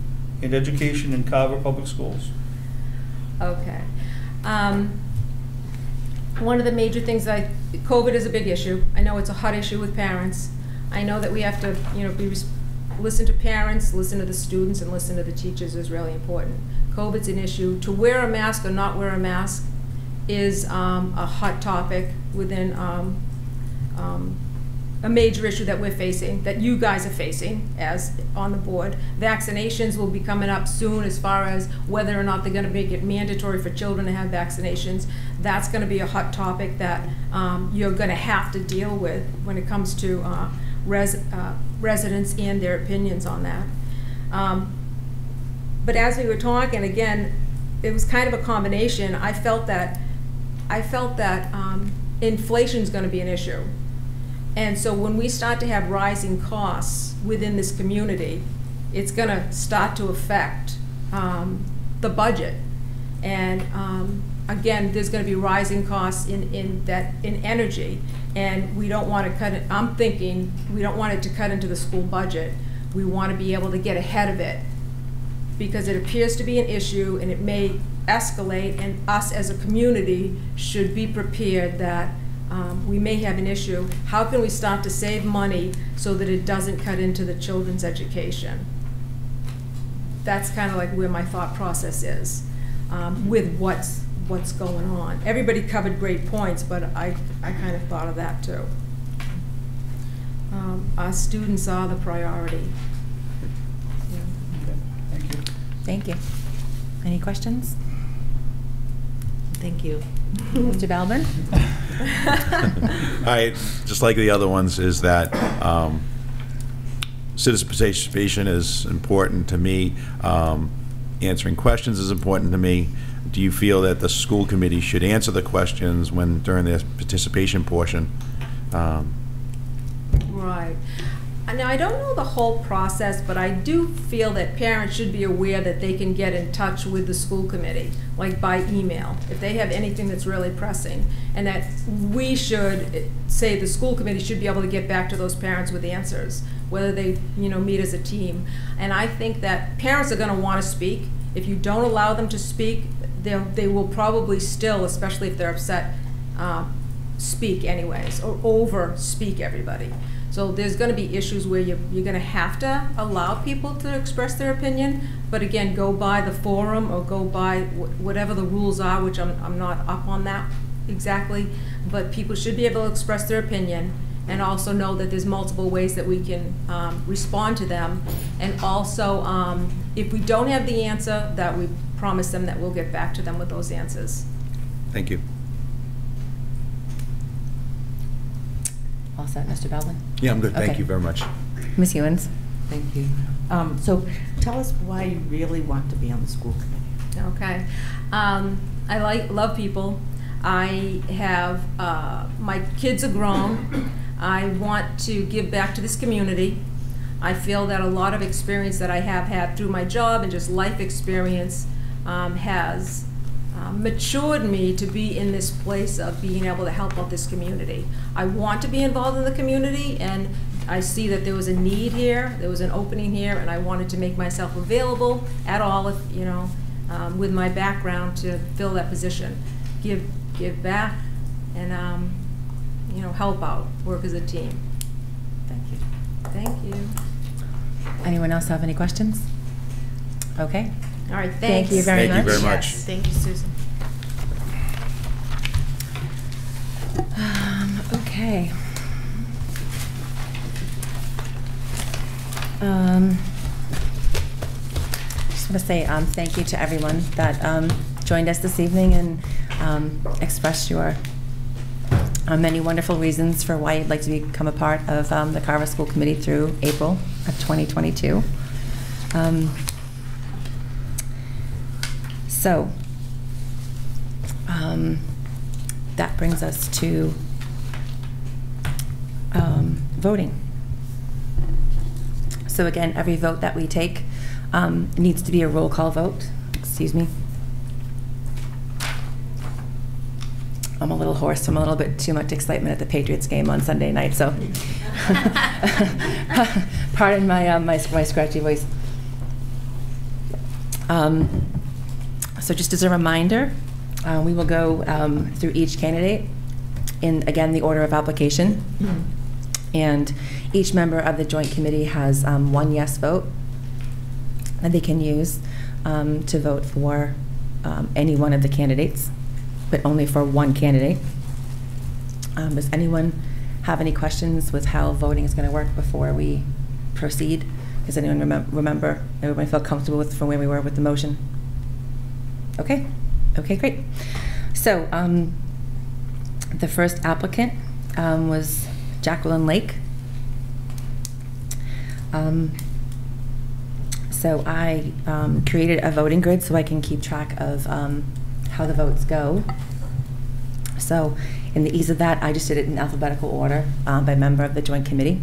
and education in Carver Public Schools? Okay. One of the major things COVID is a big issue. I know it's a hot issue with parents. I know that we have to, you know, listen to parents, listen to the students, and listen to the teachers is really important. COVID's an issue. To wear a mask or not wear a mask is a hot topic within a major issue that we're facing, that you guys are facing as on the board. Vaccinations will be coming up soon as far as whether or not they're going to make it mandatory for children to have vaccinations. That's going to be a hot topic that you're going to have to deal with when it comes to residents and their opinions on that. But as we were talking, again, it was kind of a combination. I felt that inflation is going to be an issue. And so when we start to have rising costs within this community, it's going to start to affect the budget. And again, there's going to be rising costs in energy, and we don't want to cut it. I'm thinking we don't want it to cut into the school budget. We want to be able to get ahead of it, because it appears to be an issue and it may escalate, and us as a community should be prepared that we may have an issue. How can we start to save money so that it doesn't cut into the children's education? That's kind of like where my thought process is with what's going on. Everybody covered great points, but I kind of thought of that too. Our students are the priority. Yeah. Okay. Thank you. Thank you. Any questions? Thank you. Mr. Balburn? Just like the other ones, is that citizen participation is important to me. Answering questions is important to me. Do you feel that the school committee should answer the questions during their participation portion? Right. Now, I don't know the whole process, but I do feel that parents should be aware that they can get in touch with the school committee, like by email, if they have anything that's really pressing, and that we should say the school committee should be able to get back to those parents with answers, whether they, you know, meet as a team. And I think that parents are going to want to speak. If you don't allow them to speak, they will probably still, especially if they're upset, speak anyways, or over speak everybody. So there's going to be issues where you're going to have to allow people to express their opinion, but again, go by the forum or go by whatever the rules are, which I'm not up on that exactly, but people should be able to express their opinion and also know that there's multiple ways that we can respond to them. And also, if we don't have the answer, that we promise them that we'll get back to them with those answers. Thank you. All set, Mr. Baldwin? Yeah, I'm good. Thank Okay. you very much. Ms. Hewins? Thank you. So tell us why you really want to be on the school committee. Okay. I love people. I have, my kids are grown. I want to give back to this community. I feel that a lot of experience that I have had through my job and just life experience has matured me to be in this place of being able to help out this community. I want to be involved in the community, and I see that there was a need here, there was an opening here, and I wanted to make myself available at all, if, you know, with my background to fill that position, give back, and you know, help out, work as a team. Thank you. Thank you. Anyone else have any questions? Okay. All right, thanks. Thank you very much. Thank you very much. Yes, thank you, Susan. Okay. Just want to say thank you to everyone that joined us this evening and expressed your many wonderful reasons for why you'd like to become a part of the Carver School Committee through April of 2022. So that brings us to voting. So again, every vote that we take needs to be a roll call vote. Excuse me. I'm a little hoarse from a little bit too much excitement at the Patriots game on Sunday night, so pardon my my scratchy voice. So just as a reminder, we will go through each candidate in, again, the order of application. And each member of the joint committee has one yes vote that they can use to vote for any one of the candidates, but only for one candidate. Does anyone have any questions with how voting is going to work before we proceed? Does anyone remember, everybody feel comfortable with from where we were with the motion? Okay. Okay, great. So the first applicant was Jacqueline Lake. So I created a voting grid so I can keep track of how the votes go. So in the ease of that, I just did it in alphabetical order by member of the joint committee.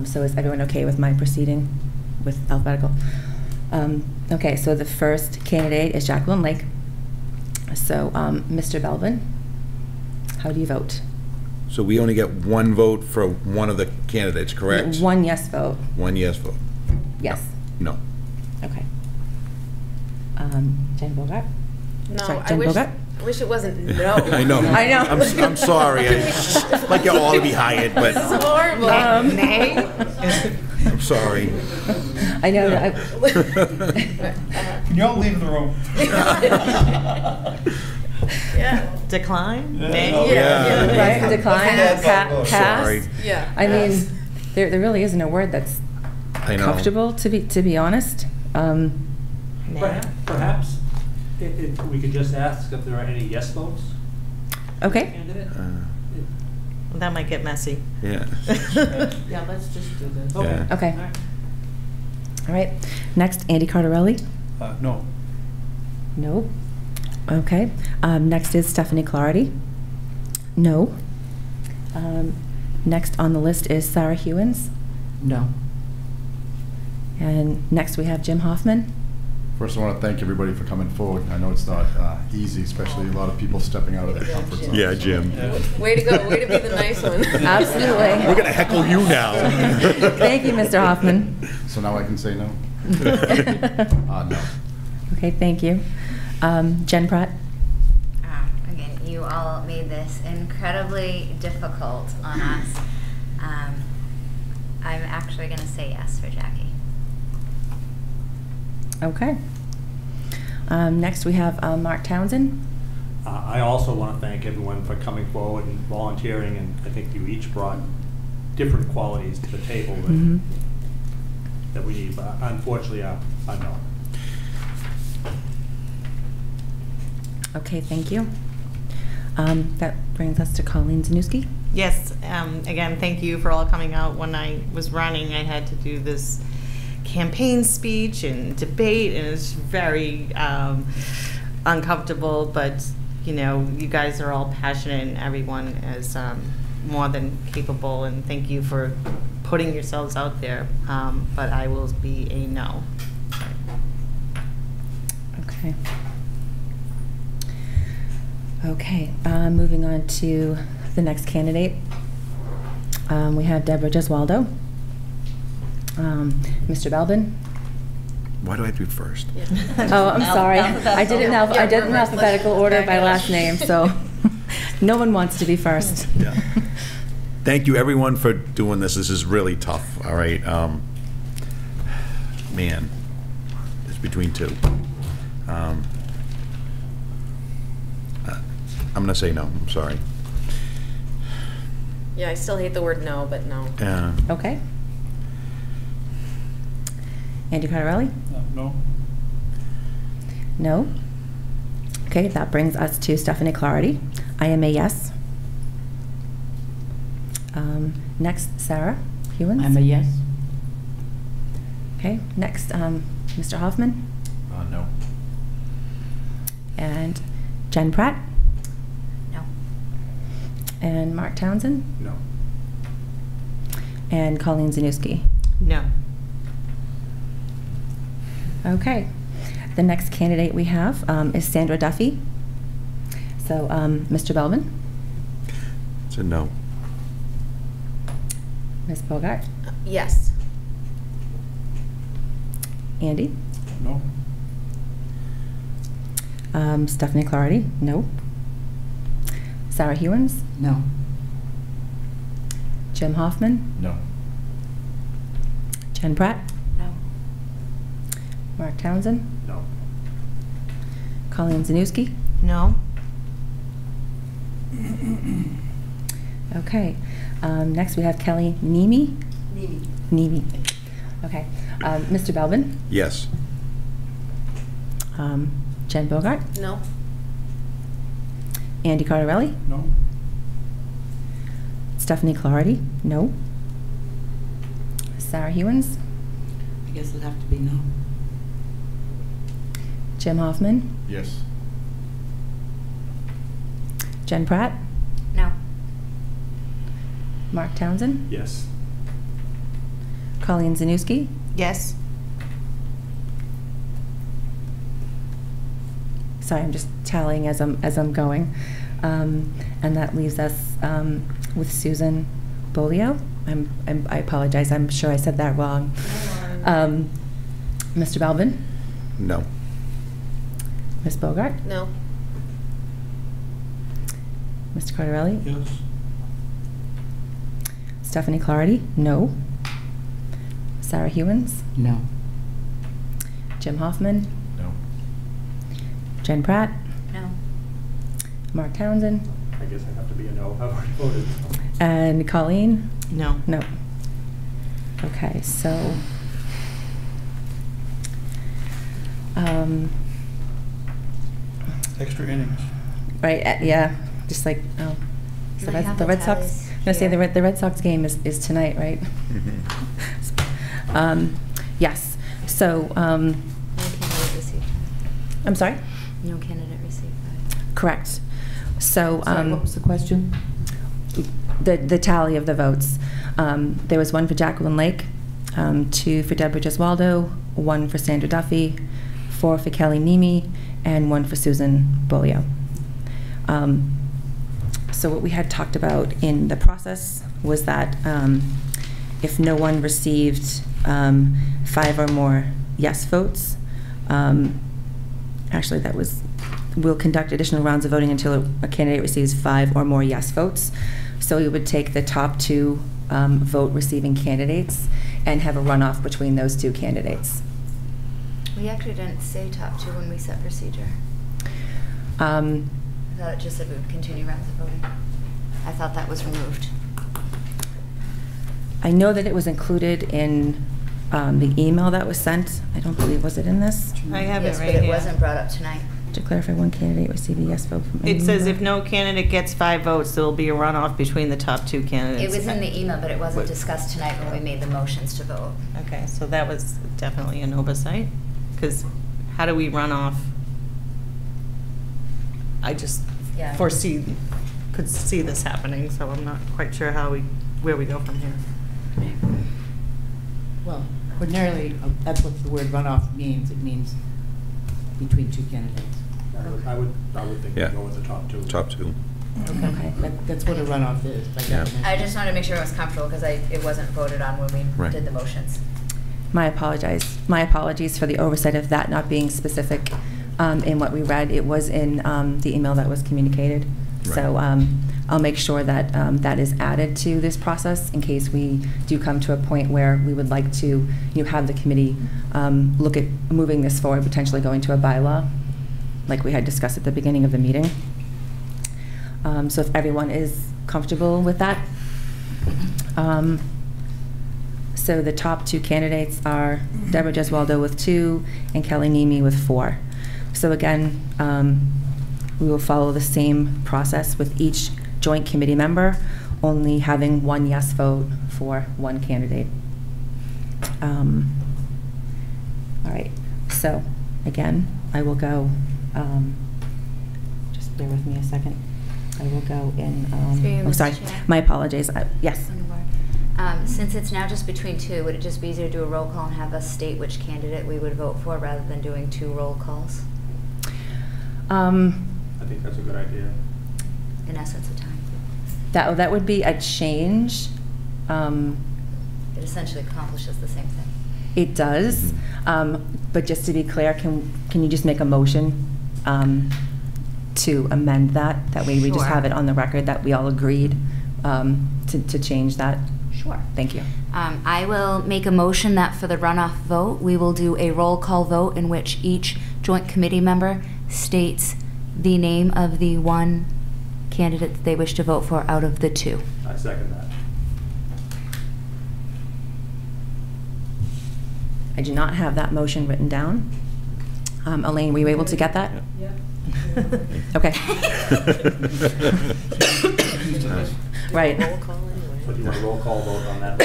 So is everyone okay with my proceeding with alphabetical? Okay, so the first candidate is Jacqueline Lake. So Mr. Belvin, how do you vote? So we only get one vote for one of the candidates, correct? One yes vote. One yes vote. Yes. No. Okay. Jen Bogart? No, Sorry, I Jen wish, Bogart? I wish it wasn't no. I know. I know. I'm sorry. Like you all to be hired, but This is horrible. Nay? I'm sorry. I know. Can you all leave the room? Yeah. Decline? Nay? Yeah. Right? Decline? Pass? Sorry. Yeah. I mean, there really isn't a word that's I know. comfortable, to be honest. Perhaps we could just ask if there are any yes votes. Okay. Candidate? That might get messy. Yeah. Yeah, let's just do this. Yeah. Okay. All right. Next, Andy Cardarelli. No. No. Okay. Next is Stephanie Clarity. No. Next on the list is Sarah Hewins. No. And next we have Jim Hoffman. First, I want to thank everybody for coming forward. I know it's not easy, especially a lot of people stepping out of their comfort zone. Yeah, Jim. Way to go. Way to be the nice one. Absolutely. We're going to heckle you now. Thank you, Mr. Hoffman. So now I can say no? No. Okay, thank you. Jen Pratt. Again, you all made this incredibly difficult on us. I'm actually going to say yes for Jackie. Okay. Next we have Mark Townsend. I also want to thank everyone for coming forward and volunteering, and I think you each brought different qualities to the table that we need, but unfortunately, I know. Okay, thank you. That brings us to Colleen Zanuski. Yes, again, thank you for all coming out. When I was running, I had to do this campaign speech and debate, and it's very uncomfortable, but you know, you guys are all passionate, and everyone is more than capable, and thank you for putting yourselves out there, but I will be a no. Okay. Okay, moving on to the next candidate. We have Deborah Gezwaldo. Mr. Belbin. Why do I have to be first? Oh, I'm sorry. I didn't in alphabetical order by last name, so no one wants to be first. Yeah. Thank you, everyone, for doing this. This is really tough, all right? Man, it's between two. I'm going to say no. I'm sorry. Yeah, I still hate the word no, but no. Okay. Andy Cardarelli? No. No. Okay, that brings us to Stephanie Clarity. I am a yes. Next, Sarah Hewins. I'm a yes. Okay, next, Mr. Hoffman. No. And Jen Pratt. No. And Mark Townsend. No. And Colleen Zanuski. No. Okay. The next candidate we have is Sandra Duffy. So, Mr. Belvin. It's a no. Ms. Bogart. Yes. Andy. No. Stephanie Clarity. No. Sarah Hewins. No. Jim Hoffman. No. Jen Pratt. No. Mark Townsend. No. Colleen Zanuski. No. Okay. Next we have Kelly Nimi. Nimi. Okay. Mr. Belvin. Yes. Jen Bogart. No. Andy Cardarelli. No. Stephanie Clarity. No. Sarah Hewins. I guess it'd have to be no. Jim Hoffman. Yes. Jen Pratt. No. Mark Townsend. Yes. Colleen Zanuski. Yes. Sorry, I'm just tallying as I'm going, and that leaves us with Susan Bolio. I apologize. I'm sure I said that wrong. Mr. Belvin. No. Ms. Bogart. No. Mr. Cardarelli. Yes. Stephanie Clarity. No. Sarah Hewins. No. Jim Hoffman. No. Jen Pratt. No. Mark Townsend. I guess I have to be a no. I've already voted. And Colleen. No. No. Okay, so Extra innings. right, yeah, just like so I have the the Red Sox. tallies I'm gonna say here. the Red Sox game is tonight, right? Yes. So No candidate received. I'm sorry. No candidate received. Correct. So Sorry, what was the question? the tally of the votes. There was one for Jacqueline Lake, 2 for Deborah Gezwaldo, 1 for Sandra Duffy, 4 for Kelly Nimi, and 1 for Susan Bolio. So what we had talked about in the process was that if no one received 5 or more yes votes, actually that was, we'll conduct additional rounds of voting until a candidate receives 5 or more yes votes. So we would take the top 2 vote receiving candidates and have a runoff between those 2 candidates. We actually didn't say top 2 when we set procedure. I thought it just said we would continue rounds of voting. I thought that was removed. I know that it was included in the email that was sent. I don't believe, was it in this? I have Yes, it right but it here. wasn't brought up tonight. To clarify, one candidate received a yes vote from any It says member. if no candidate gets 5 votes, there will be a runoff between the top 2 candidates. It was in the email, but it wasn't discussed tonight when we made the motions to vote. Okay, so that was definitely an oversight, because how do we run off? I just Yeah. foresee could see this happening, so I'm not quite sure where we go from here. Well, ordinarily, that's what the word runoff means. It means between two candidates. I would think Yeah. we'd go with the top two. Top two. Okay, that's what a runoff is, by definition. I just wanted to make sure I was comfortable because it wasn't voted on when we Right. did the motions. My apologies for the oversight of that not being specific in what we read. It was in the email that was communicated. Right. So I'll make sure that that is added to this process in case we do come to a point where we would like to have the committee look at moving this forward, potentially going to a bylaw, like we had discussed at the beginning of the meeting. So if everyone is comfortable with that. So the top two candidates are Deborah Gezwaldo with 2 and Kelly Nimi with 4. So again, we will follow the same process with each joint committee member, only having 1 yes vote for 1 candidate. All right, so again, I will go, just bear with me a second. I will go in, oh, sorry, my apologies. Yes. Since it's now just between 2, would it just be easier to do a roll call and have us state which candidate we would vote for rather than doing 2 roll calls? I think that's a good idea. In essence of time. That would be a change. It essentially accomplishes the same thing. It does, but just to be clear, can you just make a motion to amend that? That way we just Sure. have it on the record that we all agreed to change that. Sure. Thank you. I will make a motion that for the runoff vote, we will do a roll call vote in which each joint committee member states the name of the 1 candidate that they wish to vote for out of the 2. I second that. I do not have that motion written down. Elaine, were you able to get that? Yeah. Okay. Right. So do you want a roll call vote on that?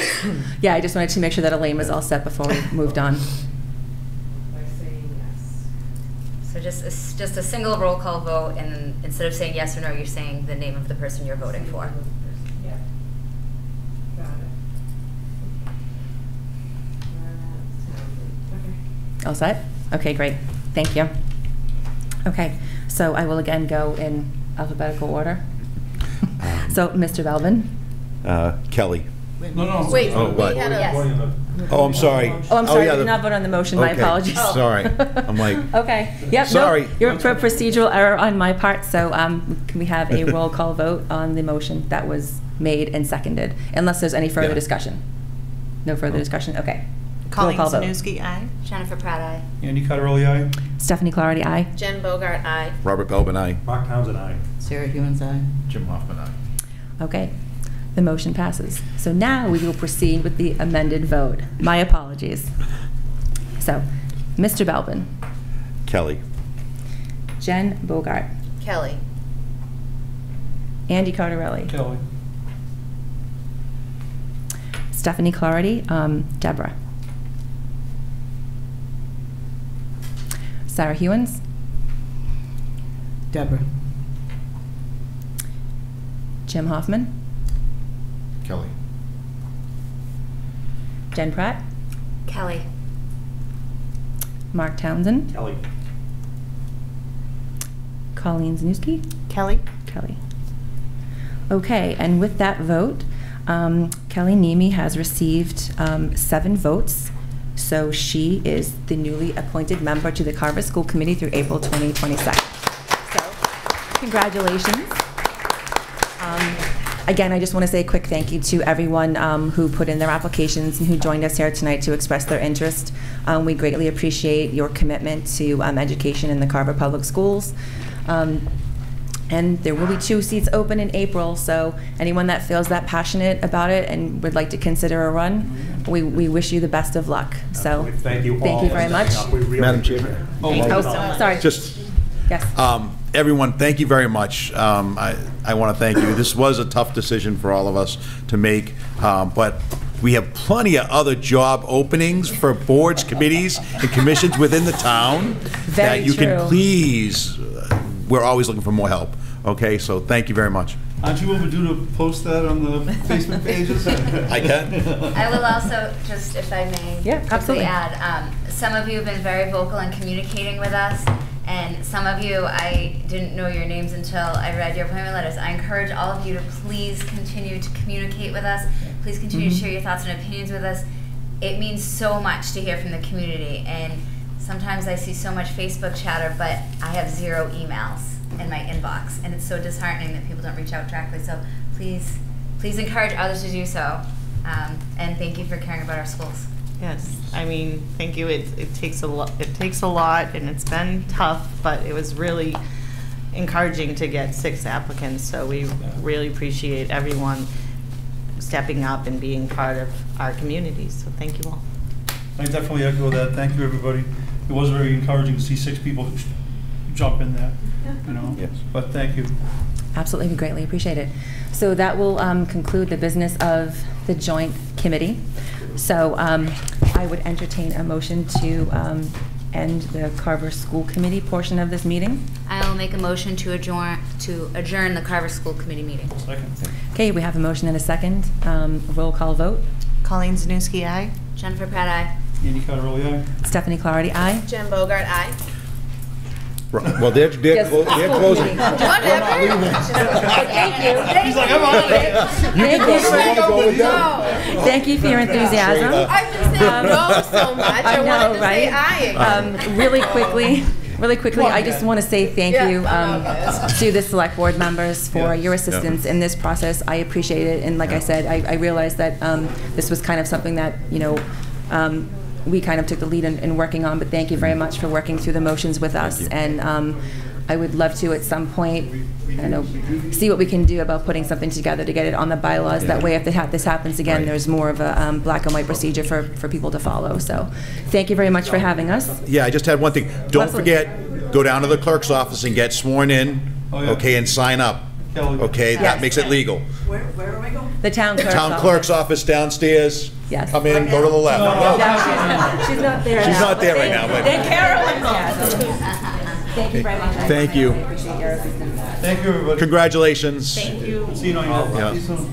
Yeah, I just wanted to make sure that Elaine was all set before we moved on. By saying yes. So just a single roll call vote, and then instead of saying yes or no, you're saying the name of the person you're voting for. Yeah. Got it. All set? Okay, great. Thank you. Okay, so I will again go in alphabetical order. So, Mr. Belvin? Kelly. No. Wait, Oh, what? we had a... Oh, I'm sorry. Oh, I'm sorry, yeah, I did not vote on the motion, my okay. apologies. Sorry. I'm like... Okay, yep, Sorry. no, you're a procedural error on my part, so can we have a roll call vote on the motion that was made and seconded, unless there's any further Yeah. discussion? No further discussion, okay. Colleen Roll call vote. Zanuski, aye. Jennifer Pratt, aye. Andy Cottarelli, aye. Stephanie Clarity, aye. Jen Bogart, aye. Robert Belvin, aye. Mark Townsend, aye. Sarah Hewens, aye. Jim Hoffman, aye. Okay, the motion passes. So now we will proceed with the amended vote. My apologies. So, Mr. Belvin, Kelly. Jen Bogart, Kelly. Andy Cottarelli, Kelly. Stephanie Clarity, Deborah. Sarah Hewens, Deborah. Jim Hoffman, Kelly. Jen Pratt, Kelly. Mark Townsend, Kelly. Colleen Zanuski, Kelly. Kelly. Okay, and with that vote, Kelly Nimi has received 7 votes. So she is the newly appointed member to the Carver School Committee through April 2022. So, congratulations. Again, I just want to say a quick thank you to everyone who put in their applications and who joined us here tonight to express their interest. We greatly appreciate your commitment to education in the Carver Public Schools. And there will be 2 seats open in April, so anyone that feels that passionate about it and would like to consider a run, we wish you the best of luck. So Thank you all. thank you very much. We really Madam appreciate Chair. it. Oh, sorry. Just, Yes. everyone, thank you very much. I want to thank you. This was a tough decision for all of us to make, but we have plenty of other job openings for boards, committees, and commissions within the town. Very that you true. can please, we're always looking for more help. Okay, so thank you very much. Aren't you overdue to post that on the Facebook pages? I can. I will also, just if I may, Yeah, quickly absolutely. add, some of you have been very vocal in communicating with us, and some of you, I didn't know your names until I read your appointment letters. I encourage all of you to please continue to communicate with us. Please continue to share your thoughts and opinions with us. It means so much to hear from the community, and sometimes I see so much Facebook chatter, but I have 0 emails in my inbox, and it's so disheartening that people don't reach out directly. So please encourage others to do so, and thank you for caring about our schools. Yes, I mean, thank you. It takes a lot. It takes a lot, and it's been tough, but it was really encouraging to get 6 applicants. So we really appreciate everyone stepping up and being part of our community. So thank you all. I definitely echo that. Thank you, everybody. It was very encouraging to see 6 people jump in there, you know. Yes. But thank you. Absolutely, we greatly appreciate it. So that will conclude the business of the joint committee. So I would entertain a motion to end the Carver School Committee portion of this meeting. I will make a motion to adjourn the Carver School Committee meeting. Second. Okay, we have a motion and a second. Roll call vote. Colleen Zanuski, aye. Jennifer Pratt, aye. Andy Cotterelli, aye. Stephanie Clarity, aye. Jen Bogart, aye. Well, they're closing. Whatever. Thank you. He's like, I'm out of here. Thank you for your enthusiasm. I've been saying no so much. I wanted to say aye. Really quickly, I just want to say thank you to the select board members for your assistance in this process. I appreciate it, and like I said, I realized that this was kind of something that, you know, we kind of took the lead in working on, but thank you very much for working through the motions with us. And I would love to, at some point, I don't know, see what we can do about putting something together to get it on the bylaws. That way, if this happens again, there's more of a black and white procedure for people to follow. So thank you very much for having us. Yeah, I just had one thing. Don't forget, go down to the clerk's office and get sworn in, okay, and sign up. Okay, that makes it legal. Where am I going? The town clerk's Town office. clerk's office downstairs. Yes. Come in, go to the left. No, she's not there. She's now. not there right now, but. Then Carolyn's Thank you very much. Thank you. I appreciate your assistance. Thank you, everybody. Congratulations. Thank you. See you on your. Yeah. See you soon.